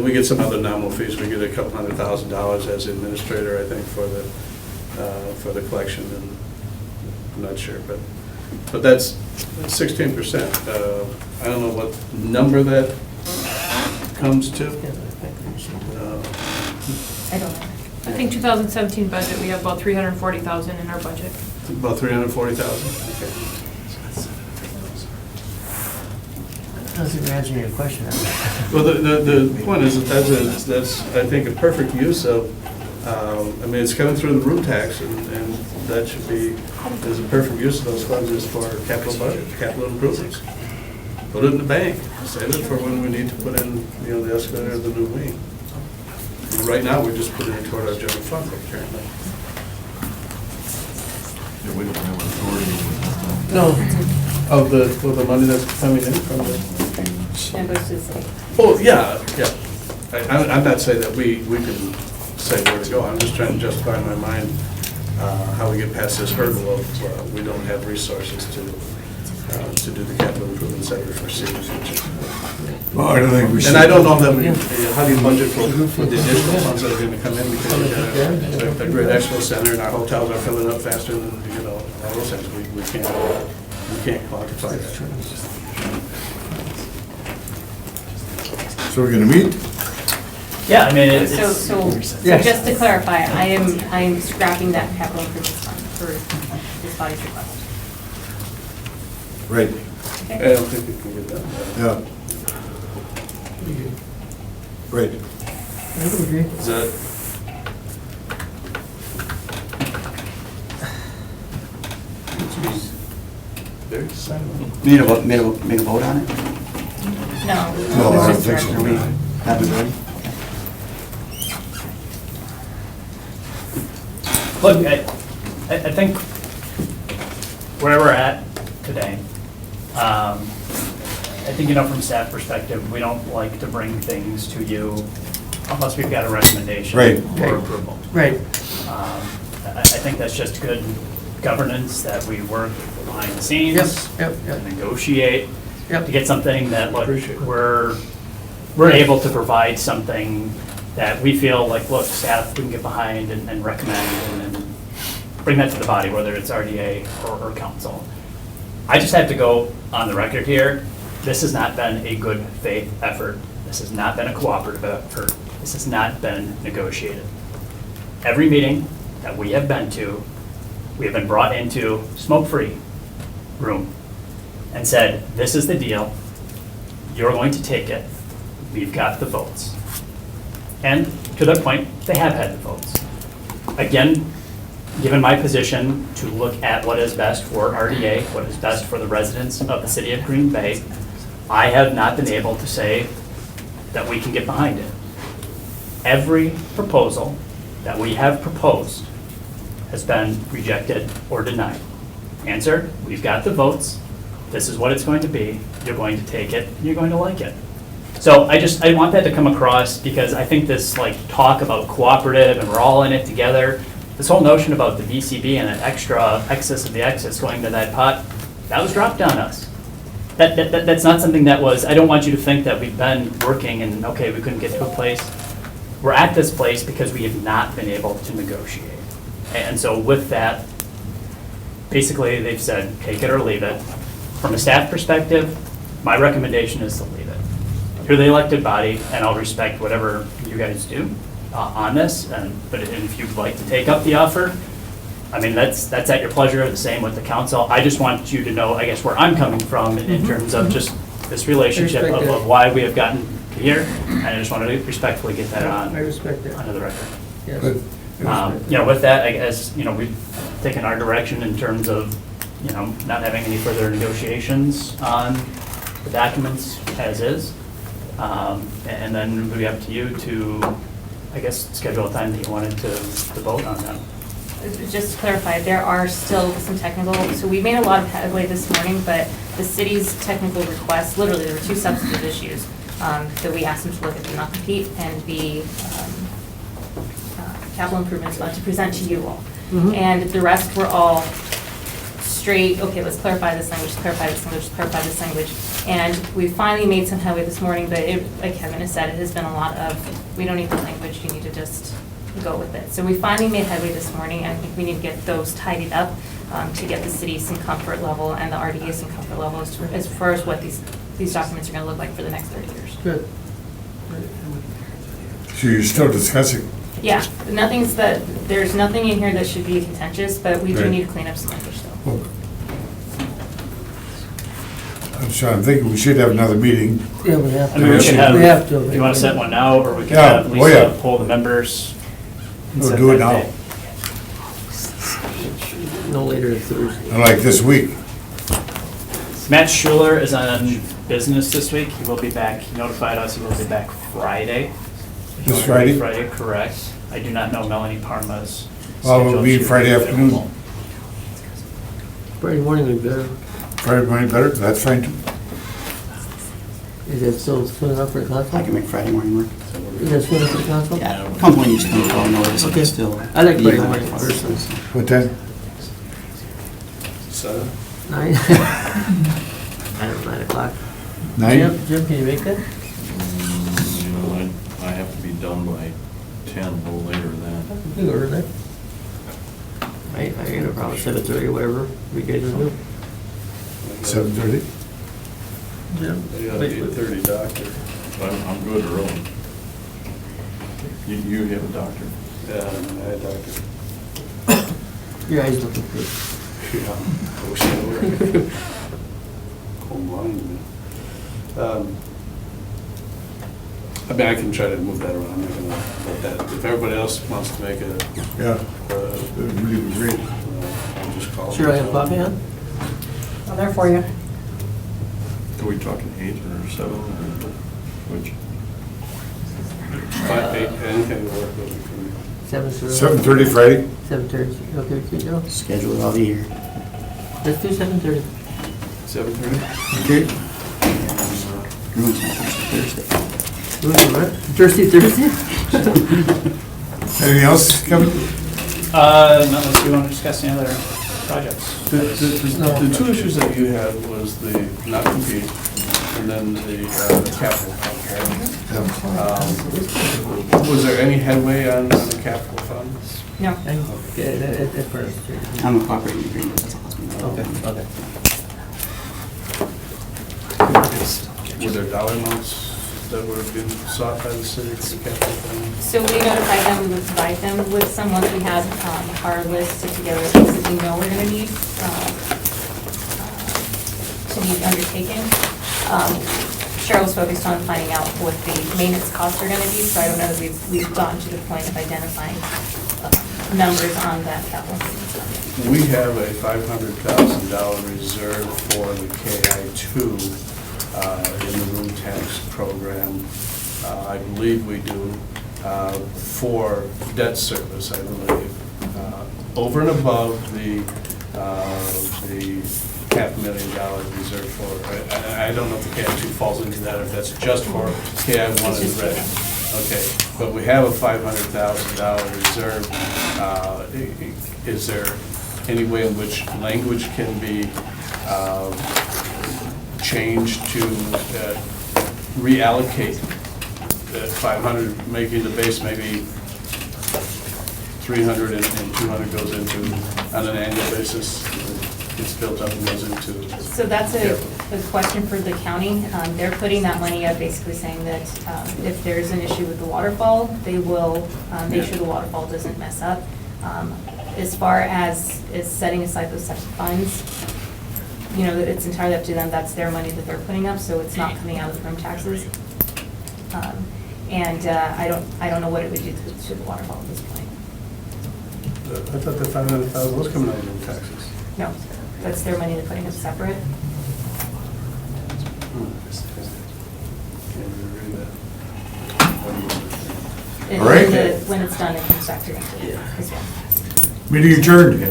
we get some other nominal fees. We get a couple $100,000 as administrator, I think, for the collection, and I'm not sure, but that's 16%. I don't know what number that comes to. I don't know. I think 2017 budget, we have about 340,000 in our budget. About 340,000? Okay. Doesn't answer your question. Well, the point is that that's I think, a perfect use of, I mean, it's coming through the room tax, and that should be, there's a perfect use of those funds is for capital budget, capital improvements. Put it in the bank, save it for when we need to put in, you know, the escalator or the new wing. And right now, we're just putting it toward our general fund, apparently. We don't have authority. No. Of the money that's coming in from the. That goes to the state. Oh, yeah. I'm not saying that we can say where to go. I'm just trying to justify in my mind how we get past this hurdle of we don't have resources to do the capital improvements that we foresee in the future. Well, I don't think we should. And I don't know that how do you budget for the additional funds that are going to come in, because we've got a great expo center and our hotels are filling up faster than, you know, all those things. We can't quantify that. So we're gonna meet? Yeah, I mean, it's. So Yes. just to clarify, I am scrapping that capital improvements fund for this body's request. Right. I don't think we can get that. Yeah. Right. I would agree. Is that? Very silent. Make a vote on it? No. No, I don't think so. Are we have it ready? Look, I think where we're at today, I think, you know, from staff perspective, we don't like to bring things to you unless we've got a recommendation Right. for approval. Right. I think that's just good governance, that we work behind the scenes, Yep. to negotiate, Yep. to get something that, look, Appreciate it. we're able to provide something that we feel like, look, staff, we can get behind and recommend and bring that to the body, whether it's RDA or council. I just have to go on the record here. This has not been a good faith effort. This has not been a cooperative effort. This has not been negotiated. Every meeting that we have been to, we have been brought into smoke-free room and said, this is the deal. You're going to take it. We've got the votes. And to their point, they have had the votes. Again, given my position to look at what is best for RDA, what is best for the residents of the city of Green Bay, I have not been able to say, that we can get behind it. Every proposal that we have proposed has been rejected or denied. Answer, we've got the votes, this is what it's going to be, you're going to take it, and you're going to like it. So I want that to come across, because I think this like talk about cooperative and we're all in it together, this whole notion about the VCB and that extra excess of the excess going to that pot, that was dropped on us. That's not something that was, I don't want you to think that we've been working and, okay, we couldn't get to a place. We're at this place because we have not been able to negotiate. And so with that, basically they've said, take it or leave it. From a staff perspective, my recommendation is to leave it. You're the elected body, and I'll respect whatever you guys do on this, but if you'd like to take up the offer, I mean, that's at your pleasure, the same with the council. I just want you to know, I guess, where I'm coming from in terms of just this relationship of why we have gotten here, and I just want to respectfully get that on. I respect that. Onto the record. Yes. With that, I guess, we've taken our direction in terms of, not having any further negotiations on the documents as is. And then it'll be up to you to, I guess, schedule a time that you wanted to vote on them. Just to clarify, there are still some technical, so we made a lot of headway this morning, but the city's technical requests, literally, there were two substantive issues that we asked them to look at, the non-compete and the capital improvements to present to you all. And the rest were all straight, okay, let's clarify this language, clarify this language, clarify this language. And we finally made some headway this morning, but like Kevin has said, it has been a lot of, we don't need the language, you need to just go with it. So we finally made headway this morning, and I think we need to get those tidied up to get the city some comfort level and the RDA some comfort level as far as what these documents are going to look like for the next 30 years. Good. So you're still discussing? Yeah, there's nothing in here that should be contentious, but we do Right. need to clean up some language though. Well, I'm sorry, I'm thinking we should have another meeting. Yeah, we have I mean, we can to. We have to. if you want to set one now, or we can Yeah, have oh, Lisa yeah. poll the members. and We'll set do it that now. date. No later than Thursday. Like this week. Matt Schuler is on business this week. He will be back. He notified us he will be back Friday. If you This wanna do Friday? Friday, correct. I do not know Melanie Parma's Well, schedule. it'll be She will Friday available. afternoon. Friday morning would be better. Friday morning better, that's fine too. Is that still soon enough for the I council? can make Friday morning work. Is that soon enough for the council? Yeah, come when you just come call notice, Okay. it's still. I like Friday Yeah. morning personally. What time? So, 9? 9 o'clock. 9? Jim, can you make that? I have to be done by 10, no later than. You can go over there. I get a problem, 7:30, whatever, we guys will do. 7:30? Jim? you got Wait, an wait. 8:30 doctor. I'm good early. You have a doctor? Yeah, I had doctor. Your eyes looking good. Yeah, I wish I were. Home line, man. I mean, I can try to move that around, I'm not gonna let that, if everybody else wants to make a, Yeah, that would really be great. I'll just call. Sure, I have coffee on? I'm there for you. Are we talking 8 or 7, or which? 5, 8, anything will work with me. 7:30 Friday? 7:30, okay with you, Joe? Schedule it, I'll be here. Let's do 7:30. 7:30? Okay. Everyone's not Thursday. Thursday? Anything else, Kevin? Not unless you want to discuss any other projects. The two issues that you had was the not compete and then the capital fund. Was there any headway on the capital fund? No. Okay, at first. I'm a cooperating agreement, that's all. Okay, okay. Were there dollar amounts that would have been sought by the city for the capital fund? So we notified them, we would provide them with some, once we had our list together, of things that we know we're gonna need to be undertaken. Cheryl's focused on finding out what the maintenance costs are gonna be, so I don't know that we've gotten to the point of identifying numbers on that capital improvement fund. We have a $500,000 reserve for the KI2 in the room tax program. I believe we do, for debt service, I believe, over and above the $500,000 reserved for, I don't know if the KI2 falls into that, or if that's just for KI1 and Red. Okay, but we have a $500,000 reserve. Is there any way in which language can be changed to reallocate that 500, making the base maybe 300 and 200 goes into, on an annual basis, it's built up and goes into. So that's a question for the county. They're putting that money up, basically saying that if there's an issue with the waterfall, they will make sure the waterfall doesn't mess up. As far as setting aside those types of funds, you know, it's entirely up to them. That's their money that they're putting up, so it's not coming out of the room taxes. I don't know what it would do to the waterfall at this point. I thought the 500,000 was coming out of room taxes. No, that's their money they're putting up separate. All right. When it's done, it comes back to them as well. Meeting adjourned.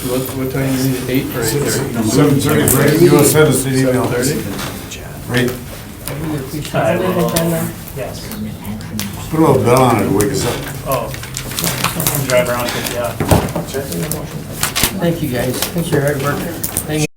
What time is it, 8 or 8:30? 7:30, right? You will send us an email. 7:30? Right. I will, yes. Put a little bell on it to wake us up. Oh, drive around with, yeah. Thank you, guys. Thanks for your hard work. Thank you.